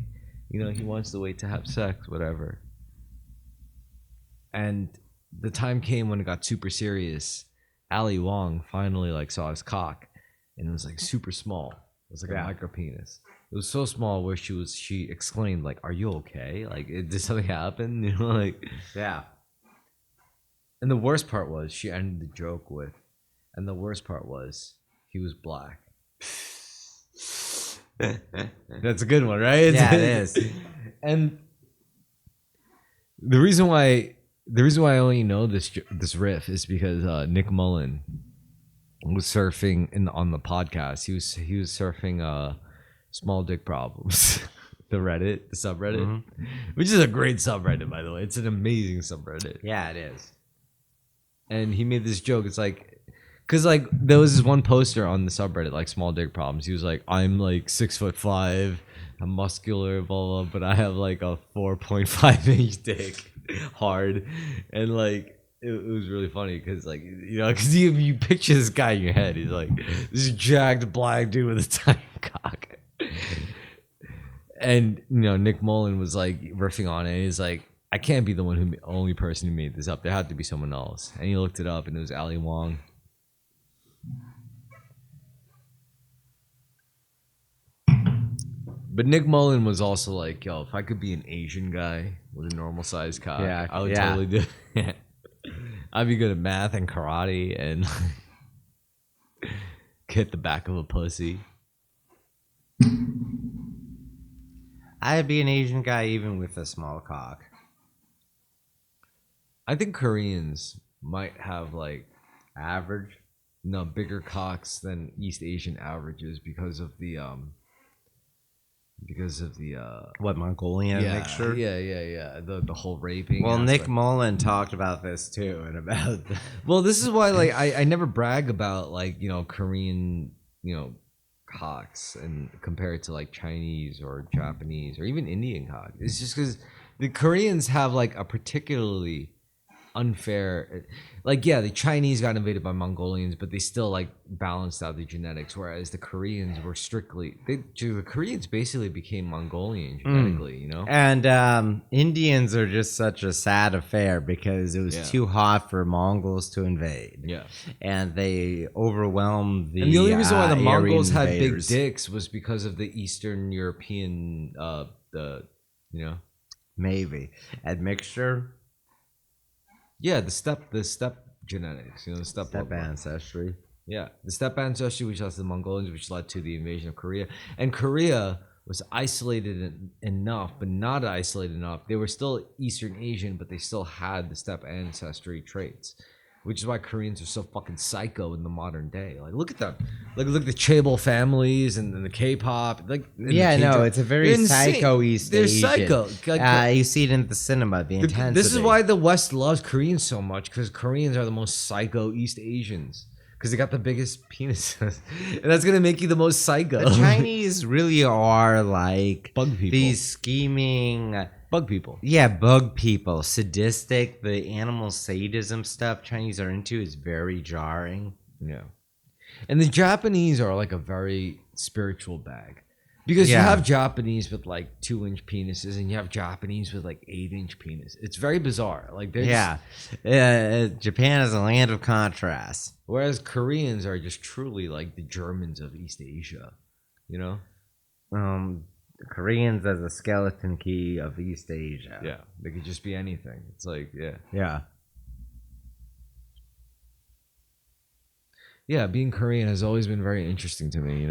you know, he wants to wait to have sex, whatever. And the time came when it got super serious. Ali Wong finally like saw his cock, and it was like super small. It was like a micro penis. It was so small where she exclaimed like, "Are you okay? Like, did something happen?" You know, like Yeah. And the worst part was she ended the joke with, and the worst part was he was black. That's a good one, right? Yeah, it is. And the reason why I only know this riff is because Nick Mullen was surfing on the podcast. He was surfing small dick problems, the subreddit, which is a great subreddit, by the way. It's an amazing subreddit. Yeah, it is. And he made this joke. It's like, because like there was this one poster on the subreddit, like small dick problems. He was like, I'm like 6'5", I'm muscular, blah blah, but I have like a 4.5-inch dick, hard, and like it was really funny because like because you picture this guy in your head. He's like this jacked black dude with a tiny cock. And Nick Mullen was like riffing on it. He's like, I can't be the only person who made this up. There had to be someone else. And he looked it up, and it was Ali Wong. But Nick Mullen was also like, yo, if I could be an Asian guy with a normal sized cock, I would totally do it. I'd be good at math and karate and hit the back of a pussy. I'd be an Asian guy even with a small cock. I think Koreans might have like Average? no bigger cocks than East Asian averages because of the What, Mongolian mixture? Yeah. The whole raping. Well, aspect. Nick Mullen talked about this too, and about Well, this is why like I never brag about like Korean cocks and compare it to like Chinese or Japanese or even Indian cock. It's just because the Koreans have like a particularly unfair, like the Chinese got invaded by Mongolians, but they still like balanced out the genetics, whereas the Koreans were the Koreans basically became Mongolian genetically. And Indians are just such a sad affair because it was too hot for Mongols to invade. Yeah. And they overwhelmed the And the only reason why the Mongols had invaders. big dicks was because of the Eastern European Maybe admixture. Yeah, the steppe genetics, the steppe Ancestry. Yeah, the steppe ancestry, which led to the Mongolians, which led to the invasion of Korea. And Korea was isolated enough, but not isolated enough. They were still Eastern Asian, but they still had the steppe ancestry traits, which is why Koreans are so fucking psycho in the modern day. Like, look at them. Like, look at the Chaebol families and the K-pop. Like, It's a very psycho East Asian. They're psycho. You see it in the cinema, the intensity. This is why the West loves Koreans so much, because Koreans are the most psycho East Asians. Because they got the biggest penises. And that's going to make you the most psycho. The Chinese really are like bug people. These scheming... Bug people. Yeah, bug people. Sadistic. The animal sadism stuff Chinese are into is very jarring. Yeah. And the Japanese are like a very spiritual bag. Because you have Japanese with like 2-inch penises and you have Japanese with like 8-inch penis. It's very bizarre. Like Japan is a land of contrast. Whereas Koreans are just truly like the Germans of East Asia. Koreans as a skeleton key of East Asia. Yeah, they could just be anything. It's like, yeah, being Korean has always been very interesting to me,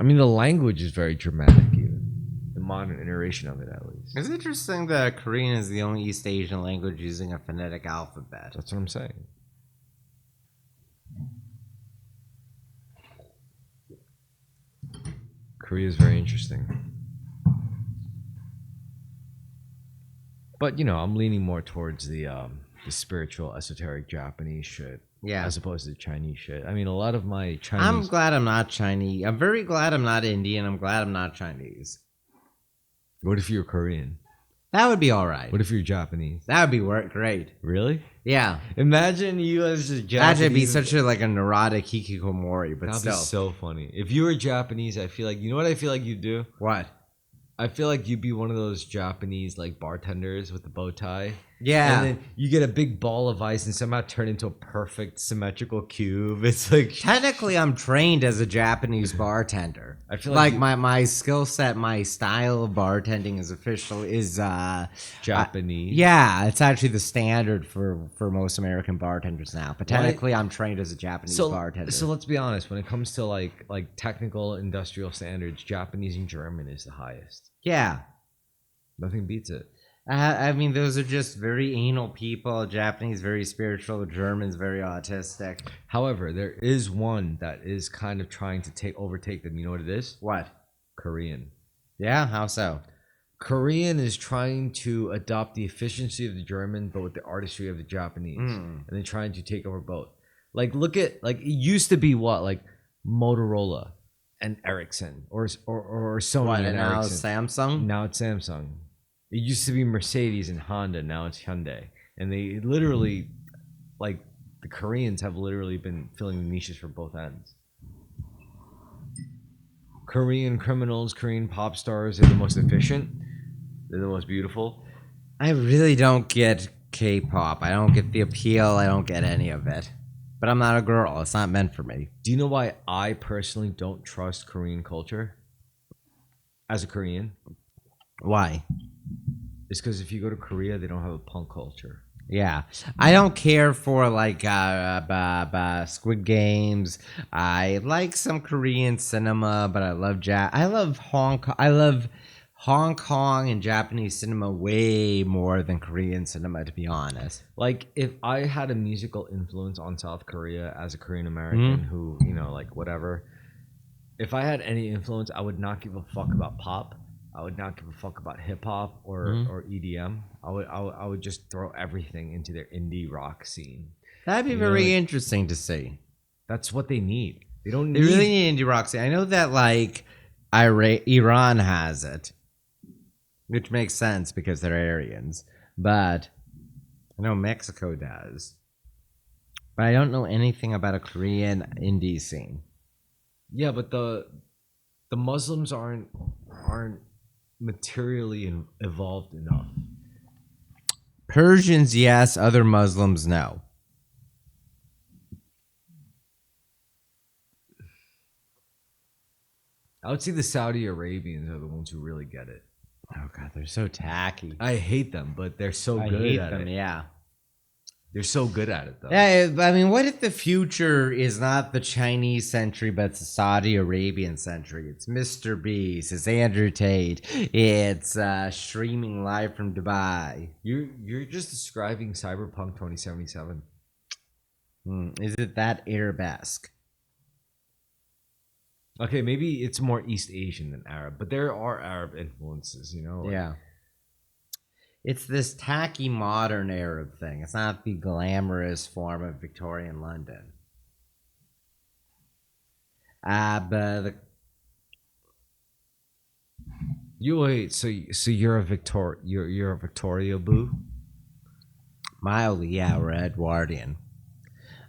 I mean, the language is very dramatic, even the modern iteration of it, at least. It's interesting that Korean is the only East Asian language using a phonetic alphabet. That's what I'm saying. Korea is very interesting. But, I'm leaning more towards the spiritual, esoteric Japanese shit. Yeah. As opposed to Chinese shit. I mean, a lot of my Chinese... I'm glad I'm not Chinese. I'm very glad I'm not Indian. I'm glad I'm not Chinese. What if you're Korean? That would be all right. What if you're Japanese? That would be great. Really? Yeah. Imagine you as a Japanese. That'd be such a neurotic hikikomori, but That'd still. be so funny. If you were Japanese, I feel like, you know what I feel like you'd do? What? I feel like you'd be one of those Japanese like bartenders with the bow tie. Yeah. And then you get a big ball of ice and somehow turn into a perfect symmetrical cube. It's like Technically, I'm trained as a Japanese bartender. I feel like like my skill set, my style of bartending is Japanese. yeah, it's actually the standard for most American bartenders now. But technically, I'm trained as a Japanese bartender. So let's be honest. When it comes to like technical industrial standards, Japanese and German is the highest. Yeah. Nothing beats it. I mean, those are just very anal people. Japanese, very spiritual. Germans, very autistic. However, there is one that is kind of trying to overtake them. You know what it is? What? Korean. Yeah, how so? Korean is trying to adopt the efficiency of the German, but with the artistry of the Japanese, and then trying to take over both. Like, look at it used to be what Motorola and Ericsson or Sony What, and now Ericsson. Samsung? Now it's Samsung. It used to be Mercedes and Honda. Now it's Hyundai. And they literally, the Koreans have literally been filling the niches for both ends. Korean criminals, Korean pop stars are the most efficient. They're the most beautiful. I really don't get K-pop. I don't get the appeal. I don't get any of it. But I'm not a girl. It's not meant for me. Do you know why I personally don't trust Korean culture? As a Korean? Why? It's because if you go to Korea, they don't have a punk culture. Yeah, I don't care for Squid Games. I like some Korean cinema, but I love Hong Kong. I love Hong Kong and Japanese cinema way more than Korean cinema, to be honest. Like, if I had a musical influence on South Korea as a Korean American who, whatever, if I had any influence, I would not give a fuck about pop. I would not give a fuck about hip hop or EDM. I would just throw everything into their indie rock scene. That'd be very interesting to see. That's what they need. They don't. They really need indie rock scene. I know that Iran has it, which makes sense because they're Aryans. But I know Mexico does. But I don't know anything about a Korean indie scene. Yeah, but the Muslims aren't materially evolved enough. Persians, yes. Other Muslims, no. I would say the Saudi Arabians are the ones who really get it. Oh God, they're so tacky. I hate them, but they're so good at it. Yeah. They're so good at it, though. Yeah, I mean, what if the future is not the Chinese century, but it's the Saudi Arabian century? It's Mr. Beast, it's Andrew Tate, it's streaming live from Dubai. You're just describing Cyberpunk 2077. Is it that Arabesque? Okay, maybe it's more East Asian than Arab, but there are Arab influences, Yeah. It's this tacky modern Arab thing. It's not the glamorous form of Victorian London. But You wait, so you're a you're a Victoria boo? mildly, yeah, we're Edwardian.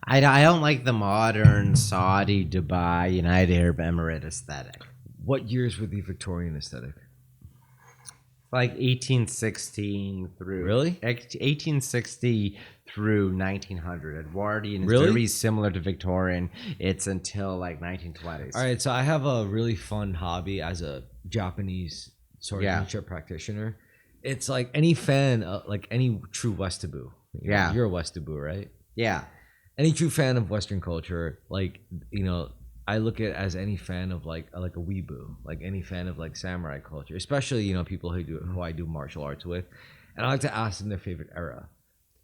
I don't like the modern Saudi, Dubai, United Arab Emirate aesthetic. What years were the Victorian aesthetic? Like 1816 through 1860 through 1900. Edwardian is very similar to Victorian. It's until like 1920s. All right, so I have a really fun hobby as a Japanese swordmanship practitioner. It's like any fan, like any true Westaboo. You're a Westaboo, right? Yeah. Any true fan of Western culture, I look at as any fan of like a weeboo, like any fan of like samurai culture, especially people who I do martial arts with, and I like to ask them their favorite era.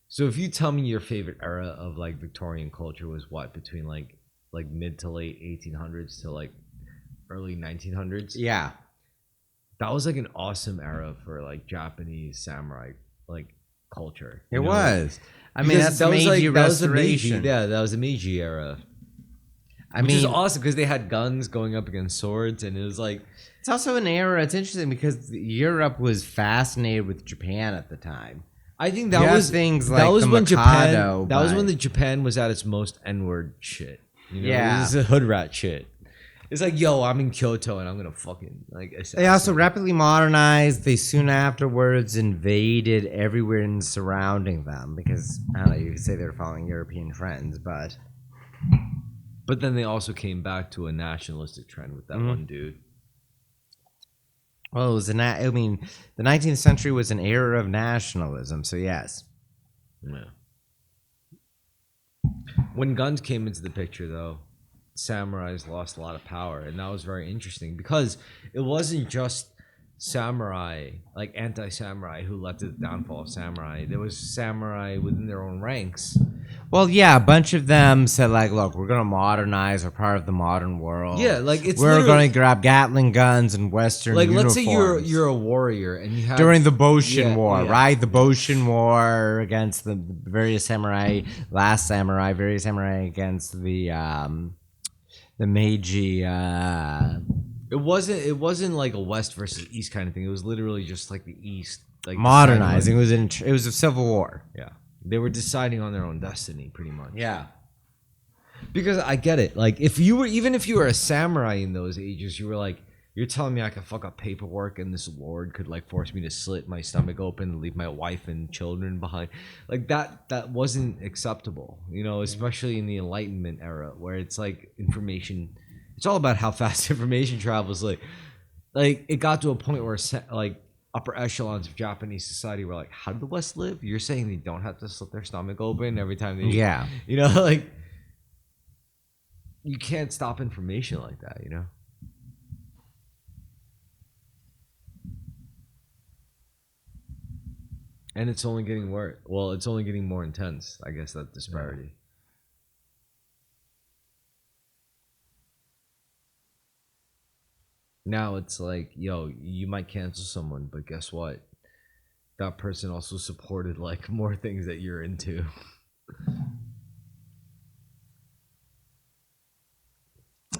So if you tell me your favorite era of like Victorian culture was what, between like mid to late 1800s to like early 1900s, Yeah. that was like an awesome era for like Japanese samurai like culture. It was. I mean, Because that's Meiji Restoration. that was the Meiji era. Which is awesome because they had guns going up against swords, and it was like it's also an era. It's interesting because Europe was fascinated with Japan at the time. I think that was things like that was the when Mikado, Japan. That was when the Japan was at its most N-word shit. Yeah. It was a hood rat shit. It's like, yo, I'm in Kyoto and I'm gonna fucking like. They also assassinate. rapidly modernized. They soon afterwards invaded everywhere in surrounding them because I don't know. You could say they're following European trends, but But then they also came back to a nationalistic trend with that one dude. well, it was I mean, the 19th century was an era of nationalism. So yes, Yeah. When guns came into the picture, though, samurais lost a lot of power, and that was very interesting because it wasn't just samurai, like anti-samurai, who led to the downfall of samurai. There was samurai within their own ranks. well, yeah, a bunch of them said like, "Look, we're gonna modernize. We're part of the modern world. Yeah, like it's we're literally gonna grab Gatling guns and Western like uniforms." let's say you're a warrior and you have During the Boshin Yeah, War, yeah. right? The Boshin War against the various samurai, last samurai, various samurai against the Meiji. It wasn't like a West versus East kind of thing. It was literally just like the East, like Modernizing. deciding, It was a civil war. yeah, they were deciding on their own destiny, pretty much. Yeah. Because I get it. Like if you were a samurai in those ages, you were like, you're telling me I could fuck up paperwork and this lord could like force me to slit my stomach open and leave my wife and children behind. Like that wasn't acceptable, you know, especially in the Enlightenment era where it's like information, it's all about how fast information travels. Like it got to a point where like upper echelons of Japanese society were like, how did the West live? You're saying they don't have to slit their stomach open every time they, Yeah. you know, like you can't stop information like that, you know? And it's only getting worse. Well, it's only getting more intense, I guess, that disparity. Now it's like, yo, you might cancel someone, but guess what? That person also supported like more things that you're into.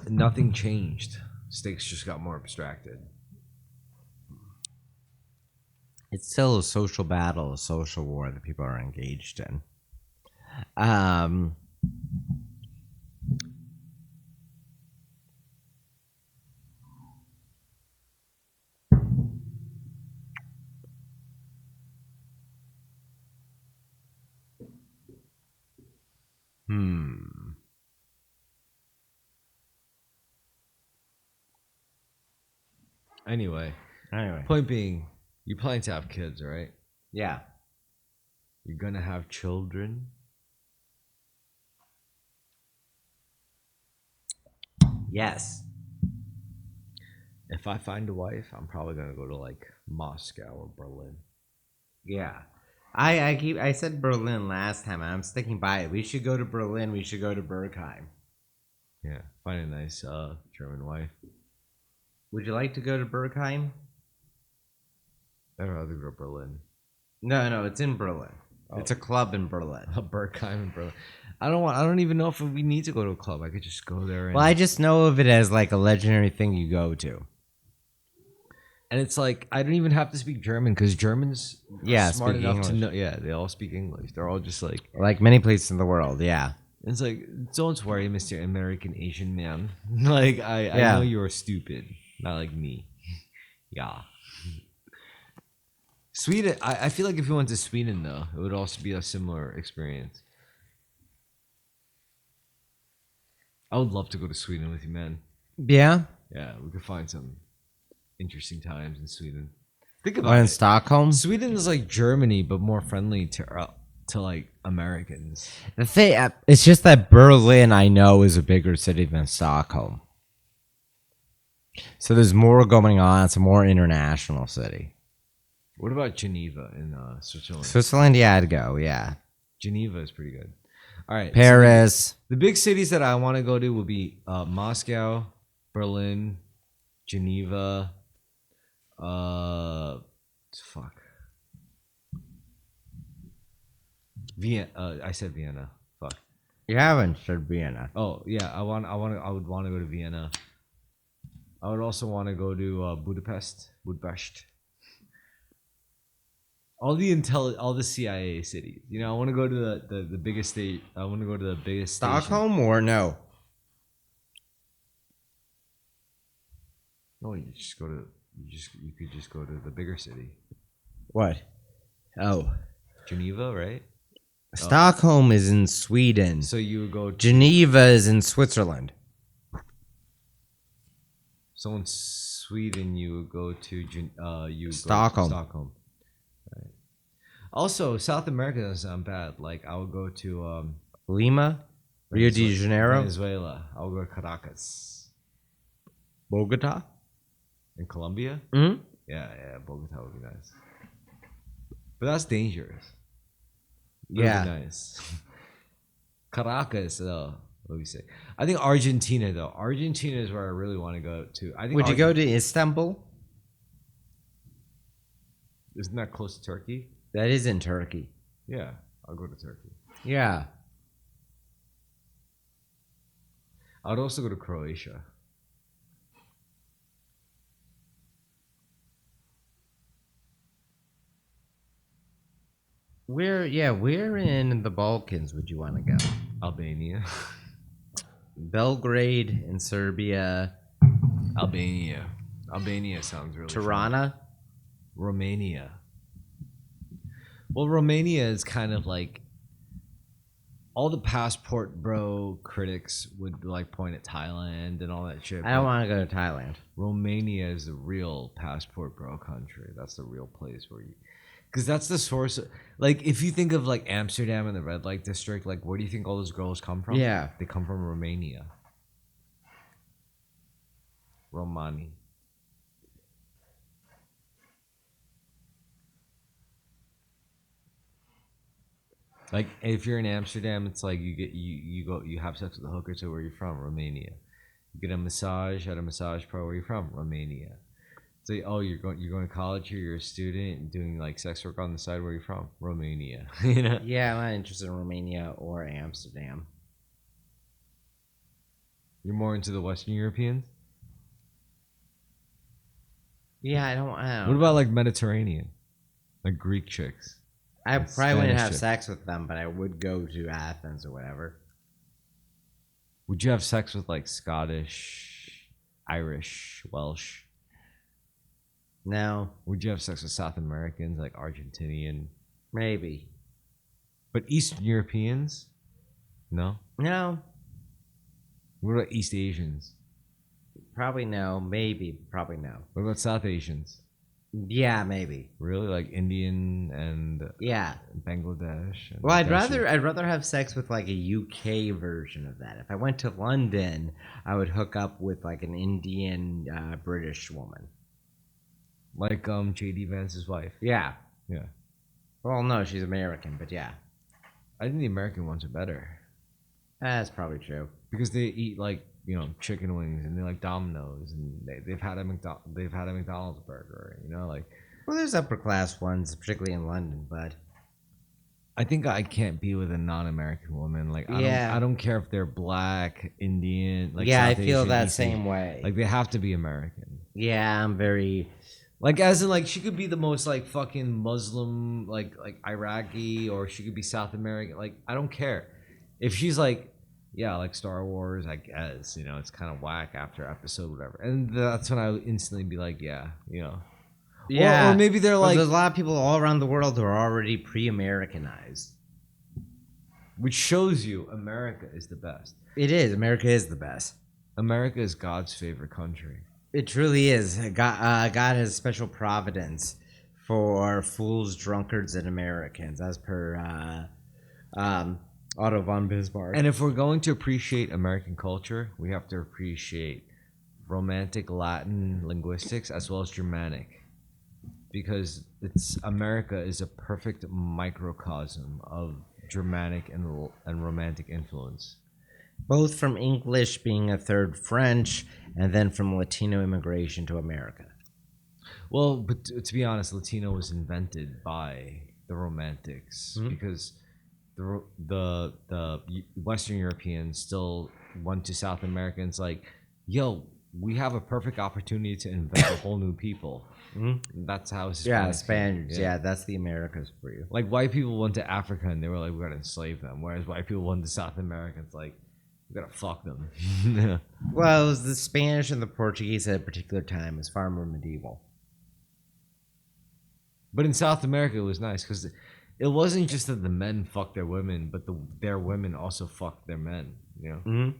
Nothing changed. Stakes just got more abstracted. It's still a social battle, a social war that people are engaged in. Um, hmm. Anyway, Anyway. point being, you plan to have kids, right? Yeah. You're gonna have children. Yes. If I find a wife, I'm probably gonna go to like Moscow or Berlin. Yeah. I said Berlin last time, and I'm sticking by it. We should go to Berlin. We should go to Bergheim. Yeah, find a nice German wife. Would you like to go to Bergheim? I'd rather go to Berlin. No, it's in Berlin. It's a club in Berlin. Bergheim in Berlin. I don't even know if we need to go to a club. I could just go there. And, Well, I just know of it as like a legendary thing you go to. and it's like I don't even have to speak German because Germans are smart speak enough to English. know. Yeah, they all speak English. They're all just Like many places in the world, yeah. it's like don't worry, Mr. American Asian man. Like I Yeah. know you're stupid, not like me. Yeah. Sweden. I feel like if you went to Sweden though, it would also be a similar experience. I would love to go to Sweden with you, man. Yeah? Yeah, we could find some interesting times in Sweden. Think Or about in it. Stockholm? Sweden is like Germany, but more friendly to like Americans. The thing, it's just that Berlin, I know, is a bigger city than Stockholm. So there's more going on. It's a more international city. What about Geneva in Switzerland? Switzerland, yeah, I'd go, yeah. Geneva is pretty good. All right, Paris. So the big cities that I want to go to will be Moscow, Berlin, Geneva. Fuck. Vienna. I said Vienna. Fuck. You haven't said Vienna. Oh yeah, I would want to go to Vienna. I would also want to go to Budapest. All the CIA cities. You know, I want to go to the biggest state. I want to go to the biggest station. Stockholm or no? No, you could just go to the bigger city, What? Oh, Geneva, right? Stockholm is in Sweden. So you would go to Geneva is in Switzerland. so in Sweden, you would go to Stockholm. Stockholm. Also, South America doesn't sound bad. Like I would go to Lima, Rio de Janeiro, Venezuela. I would go to Caracas Bogota. in Colombia. Hmm. Yeah, Bogota would be nice. But that's dangerous. Yeah. Really nice. Caracas, though. What do we say? I think Argentina, though. Argentina is where I really want to go to. I think. Would you go to Istanbul? Isn't that close to Turkey? That is in Turkey. Yeah, I'll go to Turkey. Yeah. I'd also go to Croatia. Where in the Balkans would you want to go? Albania. Belgrade in Serbia. Albania. Albania sounds really fun. Tirana. Romania. Well, Romania is kind of like all the passport bro critics would like point at Thailand and all that shit. I don't want to go to Thailand. Romania is the real passport bro country. That's the real place where you, because that's the source. Like, if you think of like Amsterdam and the red light district, like where do you think all those girls come from? Yeah. They come from Romania. Romani. Like if you're in Amsterdam, it's like you have sex with a hooker. So where are you from? Romania. You get a massage at a massage pro. Where are you from? Romania. So you're going to college here. You're a student doing like sex work on the side. Where are you from? Romania. You know. Yeah, I'm not interested in Romania or Amsterdam. You're more into the Western Europeans. Yeah, I don't. What about like Mediterranean, like Greek chicks? I Like probably wouldn't Spanish have chick? sex with them, but I would go to Athens or whatever. Would you have sex with like Scottish, Irish, Welsh? No, Would you have sex with South Americans like Argentinian? maybe. But Eastern Europeans? No. No, What about East Asians? probably no. Maybe, probably no. What about South Asians? Yeah, maybe. Really, like Indian and Yeah. Bangladesh? And Well, I'd that shit? rather have sex with like a UK version of that. If I went to London, I would hook up with like an Indian British woman. Like JD Vance's wife. Yeah. Yeah. Well, no, she's American, but yeah, I think the American ones are better that's probably true. because they eat like chicken wings and they like Domino's and they've had a McDonald's burger. Like Well, there's upper class ones, particularly in London, but I think I can't be with a non-American woman. Like Yeah. I don't care if they're black, Indian, like yeah, I South feel Asian, that East same Asian. way. Like they have to be American. Yeah, I'm very. Like as in like she could be the most like fucking Muslim like Iraqi or she could be South American. Like I don't care. If she's like like Star Wars, I guess, it's kind of whack after episode whatever. And that's when I would instantly be like, yeah. Yeah, Or maybe they're But like there's a lot of people all around the world who are already pre-Americanized. which shows you America is the best. It is. America is the best. America is God's favorite country. It truly is. God has special providence for fools, drunkards, and Americans, as per Otto von Bismarck. And if we're going to appreciate American culture, we have to appreciate Romantic Latin linguistics as well as Germanic, because America is a perfect microcosm of Germanic and Romantic influence. Both from English being a third French, and then from Latino immigration to America. Well, but to be honest, Latino was invented by the Romantics because the Western Europeans still went to South America and it's like, yo, we have a perfect opportunity to invent a whole new people. That's how Hispanics Spaniards. Yeah, that's the Americas for you. Like white people went to Africa and they were like, we gotta enslave them. Whereas white people went to South America, it's like, We gotta fuck them. Well, it was the Spanish and the Portuguese at a particular time. It was far more medieval. But in South America, it was nice because it wasn't just that the men fucked their women, but their women also fucked their men. You know. Mm-hmm.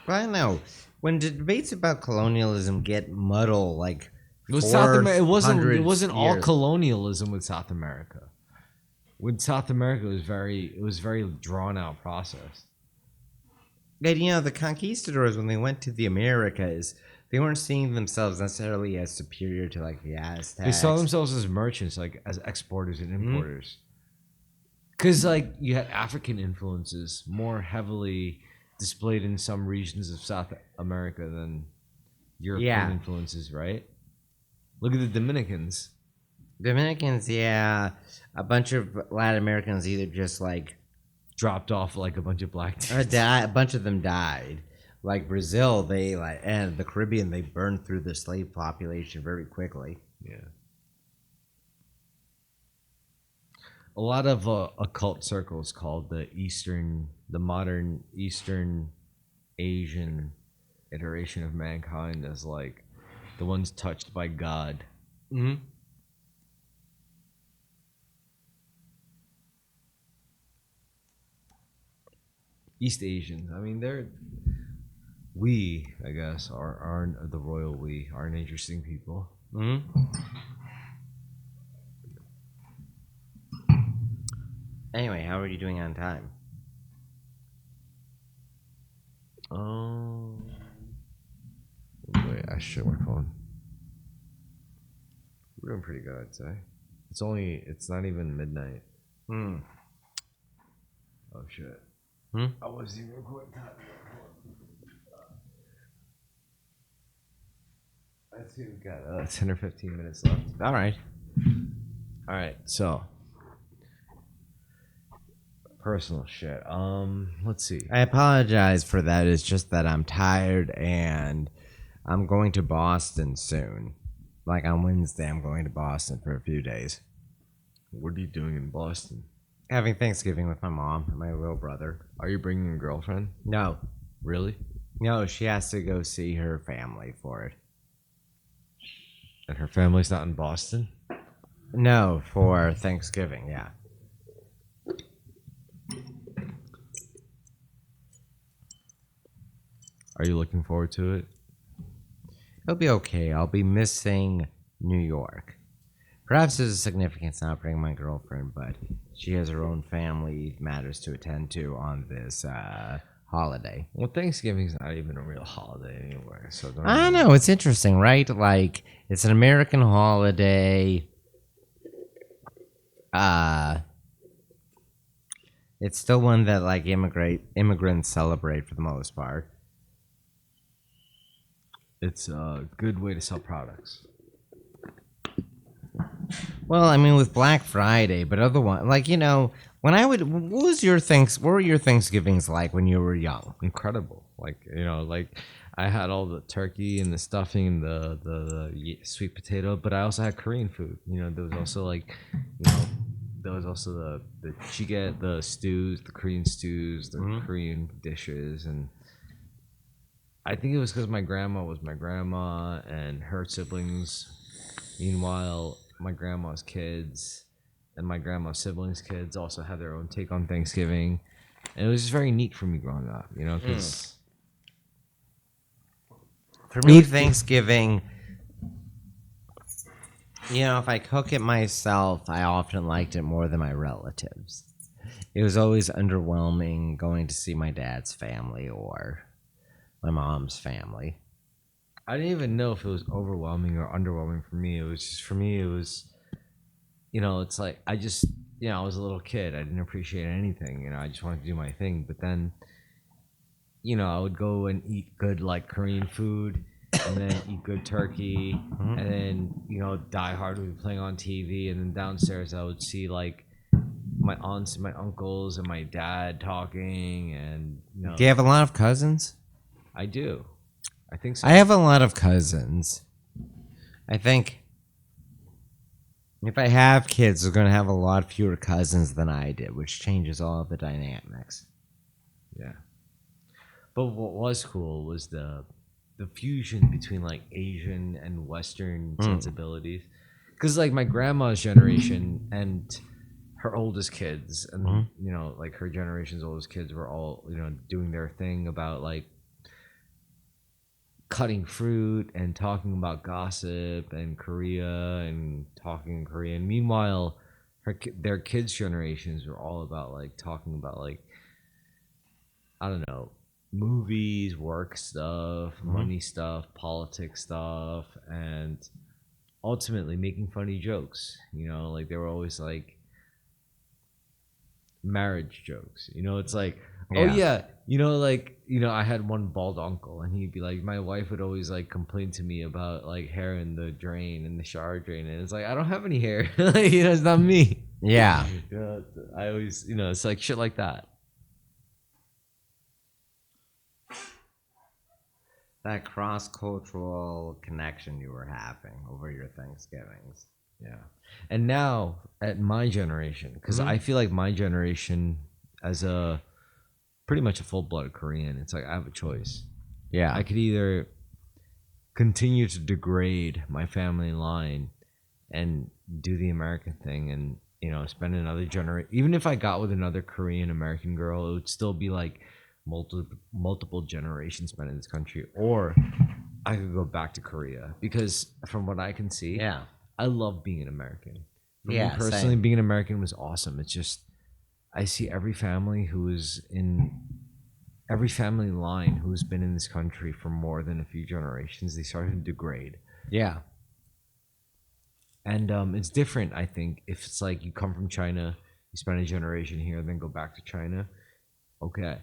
But I don't know. When debates about colonialism get muddled, like It South America. It 400 wasn't all years. colonialism with South America. With South America, it was very drawn out process. And the conquistadors, when they went to the Americas, they weren't seeing themselves necessarily as superior to like the Aztecs. They saw themselves as merchants, like as exporters and importers. Because like you had African influences more heavily displayed in some regions of South America than European influences, right? Look at the Dominicans. Dominicans, yeah. A bunch of Latin Americans either just like Dropped off like a bunch of black dudes. a bunch of them died. Like Brazil, and the Caribbean, they burned through the slave population very quickly. Yeah. A lot of occult circles called the modern Eastern Asian iteration of mankind as like the ones touched by God. Mm-hmm. East Asians. I mean, I guess, aren't the royal we, aren't interesting people. Mm-hmm. Anyway, how are you doing on time? Wait, I should check my phone. We're doing pretty good, I'd say. It's not even midnight. Hmm. Oh shit. I wasn't even recording time. Let's see, we've got 10 or 15 minutes left. All right. So personal shit. Let's see. I apologize for that. It's just that I'm tired and I'm going to Boston soon. Like on Wednesday, I'm going to Boston for a few days. What are you doing in Boston? Having Thanksgiving with my mom and my little brother. Are you bringing a girlfriend? No. Really? No, she has to go see her family for it. And her family's not in Boston? No, for Thanksgiving, yeah. Are you looking forward to it? It'll be okay. I'll be missing New York. Perhaps there's a significance not bringing my girlfriend, but she has her own family matters to attend to on this holiday. Well, Thanksgiving's not even a real holiday anywhere, so don't I don't know. It's interesting, right? Like, it's an American holiday. It's still one that like immigrants celebrate for the most part. It's a good way to sell products. Well, I mean, with Black Friday, but otherwise, like when what were your Thanksgivings like when you were young? Incredible. Like I had all the turkey and the stuffing and the sweet potato, but I also had Korean food. There was also there was also the chiget, the stews, the Korean stews, the Korean dishes, and I think it was because my grandma was my grandma and her siblings. Meanwhile, my grandma's kids and my grandma's siblings' kids also had their own take on Thanksgiving, and it was just very neat for me growing up. Because for me, Thanksgiving, if I cook it myself, I often liked it more than my relatives. It was always underwhelming going to see my dad's family or my mom's family. I didn't even know if it was overwhelming or underwhelming for me. It was just, for me, it was, it's like, I just, I was a little kid. I didn't appreciate anything. I just wanted to do my thing. But then, I would go and eat good, like, Korean food and then eat good turkey. And then, Die Hard would be playing on TV. And then downstairs, I would see, like, my aunts and my uncles and my dad talking. And, Do you have a lot of cousins? I do. I think so. I have a lot of cousins. I think if I have kids, they're going to have a lot fewer cousins than I did, which changes all of the dynamics. Yeah. But what was cool was the fusion between like Asian and Western sensibilities. Because like my grandma's generation and her oldest kids, and you know, like her generation's oldest kids were all, you know, doing their thing about like cutting fruit and talking about gossip and Korea and talking Korean. Meanwhile, their kids' generations were all about like talking about like, I don't know, movies, work stuff, money stuff, politics stuff, and ultimately making funny jokes. You know, like they were always like marriage jokes. You know, it's like, oh Yeah. yeah, you know, like, you know, I had one bald uncle, and he'd be like, my wife would always like complain to me about like hair in the drain, in the shower drain, and it's like, I don't have any hair. Like, you know, it's not me. Yeah. You know, I always, you know, it's like shit like that. That cross-cultural connection you were having over your Thanksgivings. Yeah. And now at my generation, because I feel like my generation, as a pretty much a full-blooded Korean, it's like I have a choice. Yeah. I could either continue to degrade my family line and do the American thing and, you know, spend another generation. Even if I got with another Korean American girl, it would still be like multiple generations spent in this country. Or I could go back to Korea, because from what I can see, Yeah. I love being an American. For me Yeah, personally, same. being an American was awesome. It's just, I see every family who is in every family line who's been in this country for more than a few generations, they started to degrade. Yeah. And it's different, I think, if it's like you come from China, you spend a generation here, then go back to China. Okay.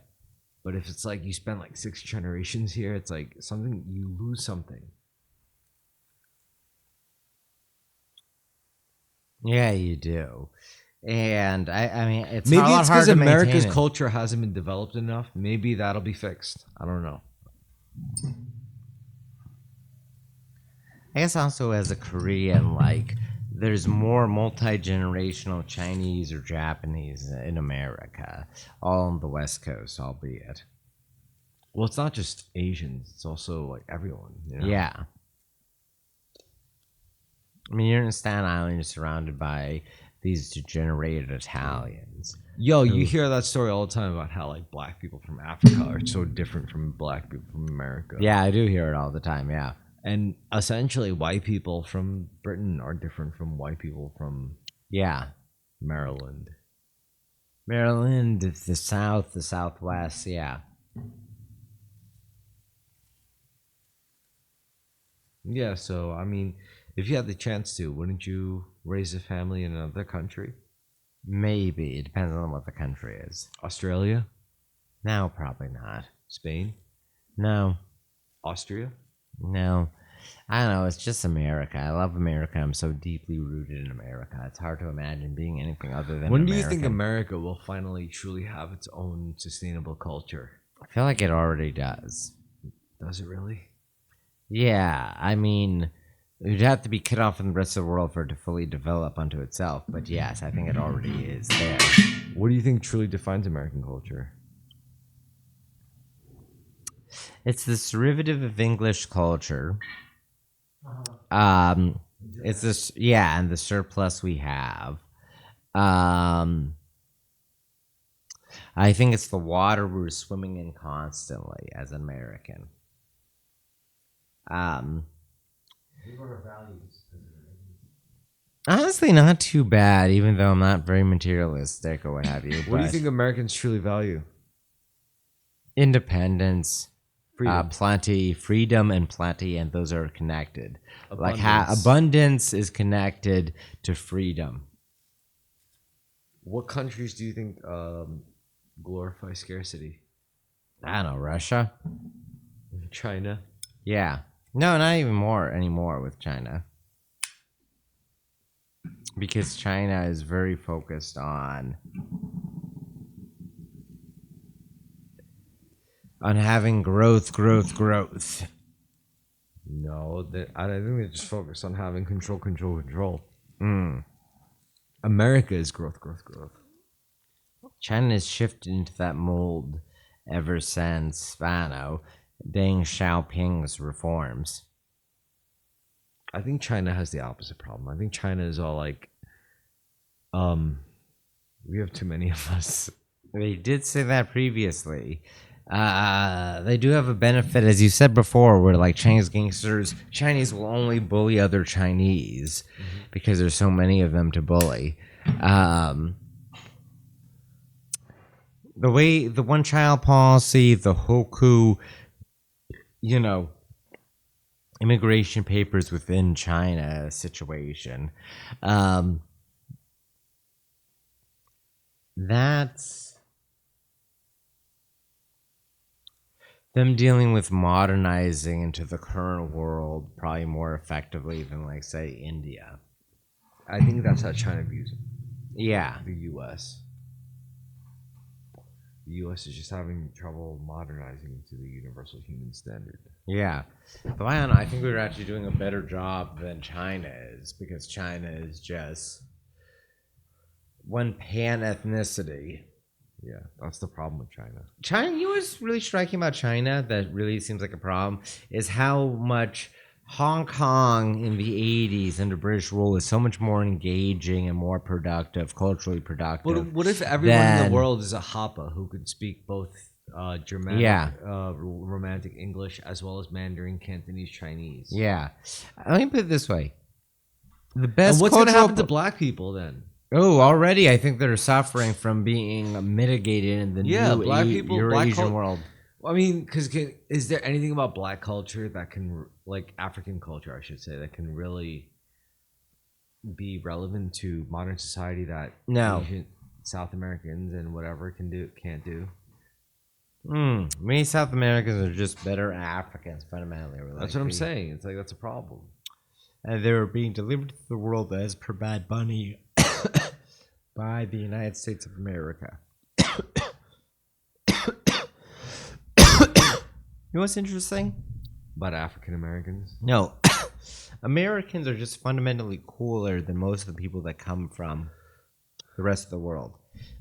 But if it's like you spend like 6 generations here, it's like something, you lose something. Yeah, you do. And I mean, it's a Maybe lot it's hard because to maintain America's it. culture hasn't been developed enough. Maybe that'll be fixed. I don't know. I guess also as a Korean, like there's more multi-generational Chinese or Japanese in America, all on the West Coast, albeit. Well, it's not just Asians; it's also like everyone. You know? Yeah. I mean, you're in Staten Island, you're surrounded by these degenerated Italians. Yo, you hear that story all the time about how like black people from Africa are so different from black people from America. Yeah, I do hear it all the time. Yeah. And essentially, white people from Britain are different from white people from Yeah. Maryland. Maryland, the South, the Southwest. Yeah. Yeah, so I mean, if you had the chance to, wouldn't you raise a family in another country? Maybe. It depends on what the country is. Australia, No, probably not. Spain, No. Austria? No. I don't know. It's just America. I love America. I'm so deeply rooted in America. It's hard to imagine being anything other than When do you think American. America will finally truly have its own sustainable culture? I feel like it already does. Does it really? Yeah. I mean, it'd have to be cut off from the rest of the world for it to fully develop unto itself. But yes, I think it already is there. What do you think truly defines American culture? It's this derivative of English culture. It's this, yeah, and the surplus we have. Um, I think it's the water we're swimming in constantly as an American. Honestly, not too bad, even though I'm not very materialistic or what have you. What do you but think Americans truly value? independence, Freedom. plenty, freedom, and plenty, and those are connected. Like Abundance. abundance is connected to freedom. What countries do you think glorify scarcity? I don't know, Russia. China. Yeah, no, not even more anymore with China, because China is very focused on having growth. No, I think they just focus on having control. Mm. America is growth. China is shifted into that mold, ever since, I don't know, Deng Xiaoping's reforms. I think China has the opposite problem. I think China is all like, um, we have too many of us. They did say that previously. They do have a benefit, as you said before, where like Chinese will only bully other Chinese because there's so many of them to bully. The one child policy, the Hoku, you know, immigration papers within China situation, that's them dealing with modernizing into the current world probably more effectively than, like, say, India. I think that's how China views Yeah. the U.S. The U.S. is just having trouble modernizing into the universal human standard. Yeah. But I don't know. I think we're actually doing a better job than China is, because China is just one pan ethnicity. Yeah, that's the problem with China. China, you know what's really striking about China that really seems like a problem is how much Hong Kong in the 80s under British rule is so much more engaging and more productive, culturally productive. What if everyone in than- the world is a Hapa who could speak both Germanic, Yeah. Romantic English, as well as Mandarin, Cantonese, Chinese? Yeah. Let me put it this way. The best And what's going to cultural- happen to black people then? Oh, already I think they're suffering from being mitigated in the new black people, Eurasian world. I mean, because is there anything about black culture that can, like African culture, I should say, that can really be relevant to modern society that No. Asian, South Americans and whatever can't do? Many South Americans are just better Africans, fundamentally. That's what I'm saying. It's like that's a problem. And they were being delivered to the world as per Bad Bunny by the United States of America. You know what's interesting? About African Americans? No. Americans are just fundamentally cooler than most of the people that come from the rest of the world.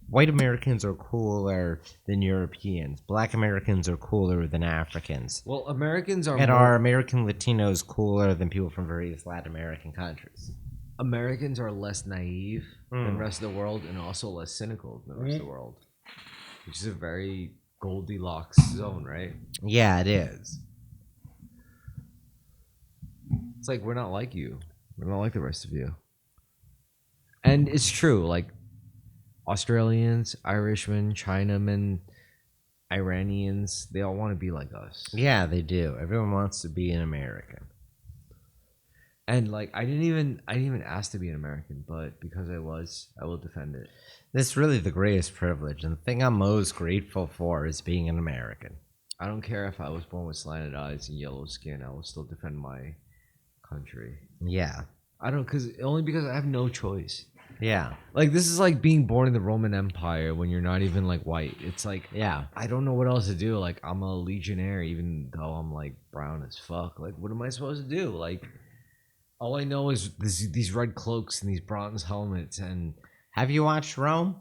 White Americans are cooler than Europeans. Black Americans are cooler than Africans. Well, Americans are And more, are American Latinos cooler than people from various Latin American countries? Americans are less naive than the rest of the world and also less cynical than the rest of the world, which is a very Goldilocks zone, right? Yeah, it is. It's like we're not like you. We're not like the rest of you. And it's true, like Australians, Irishmen, Chinamen, Iranians, they all want to be like us. Yeah, they do. Everyone wants to be an American. And like I didn't even ask to be an American, but because I will defend it. That's really the greatest privilege, and the thing I'm most grateful for is being an American. I don't care if I was born with slanted eyes and yellow skin, I will still defend my country. Yeah. I don't because I have no choice. Yeah. Like this is like being born in the Roman Empire when you're not even like white. It's like Yeah. I don't know what else to do. Like I'm a legionnaire even though I'm like brown as fuck. Like what am I supposed to do? Like all I know is these red cloaks and these bronze helmets and Have you watched Rome?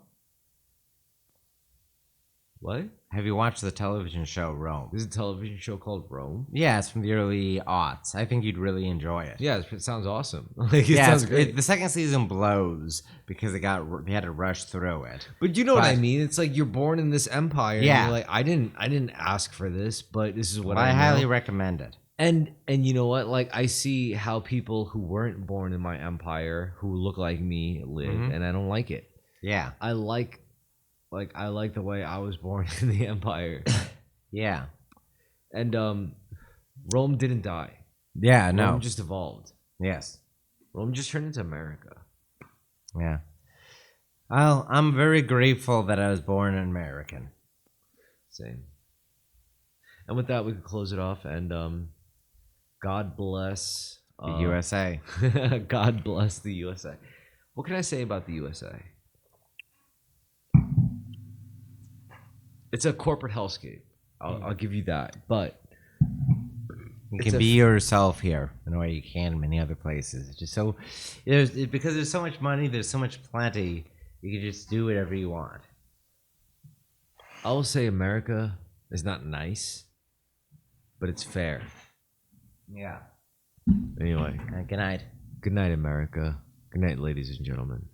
what? Have you watched the television show Rome? There's a television show called Rome. Yeah, it's from the early aughts. I think you'd really enjoy it. Yeah, it sounds awesome. Like it Yeah, sounds great. the second season blows because they had to rush through it. But you know what I But- mean? It's like you're born in this empire. And Yeah. you're like I didn't ask for this, but this is what I I know. highly recommend it. And you know what? Like I see how people who weren't born in my empire, who look like me, live, Mhm. and I don't like it. Yeah. I like the way I was born in the empire. Yeah. And Rome didn't die. Yeah, no. Rome just evolved. Yes. Rome just turned into America. Yeah. Well, I'm very grateful that I was born an American. Same. And with that, we could close it off. And God bless The USA. God bless the USA. What can I say about the USA? It's a corporate hellscape. I'll give you that. But You It's can a be f- yourself here in a way you can in many other places. It's just so because there's so much money, there's so much plenty. You can just do whatever you want. I will say America It's not nice, but it's fair. Yeah. Anyway, Good night. good night, America. Good night, ladies and gentlemen.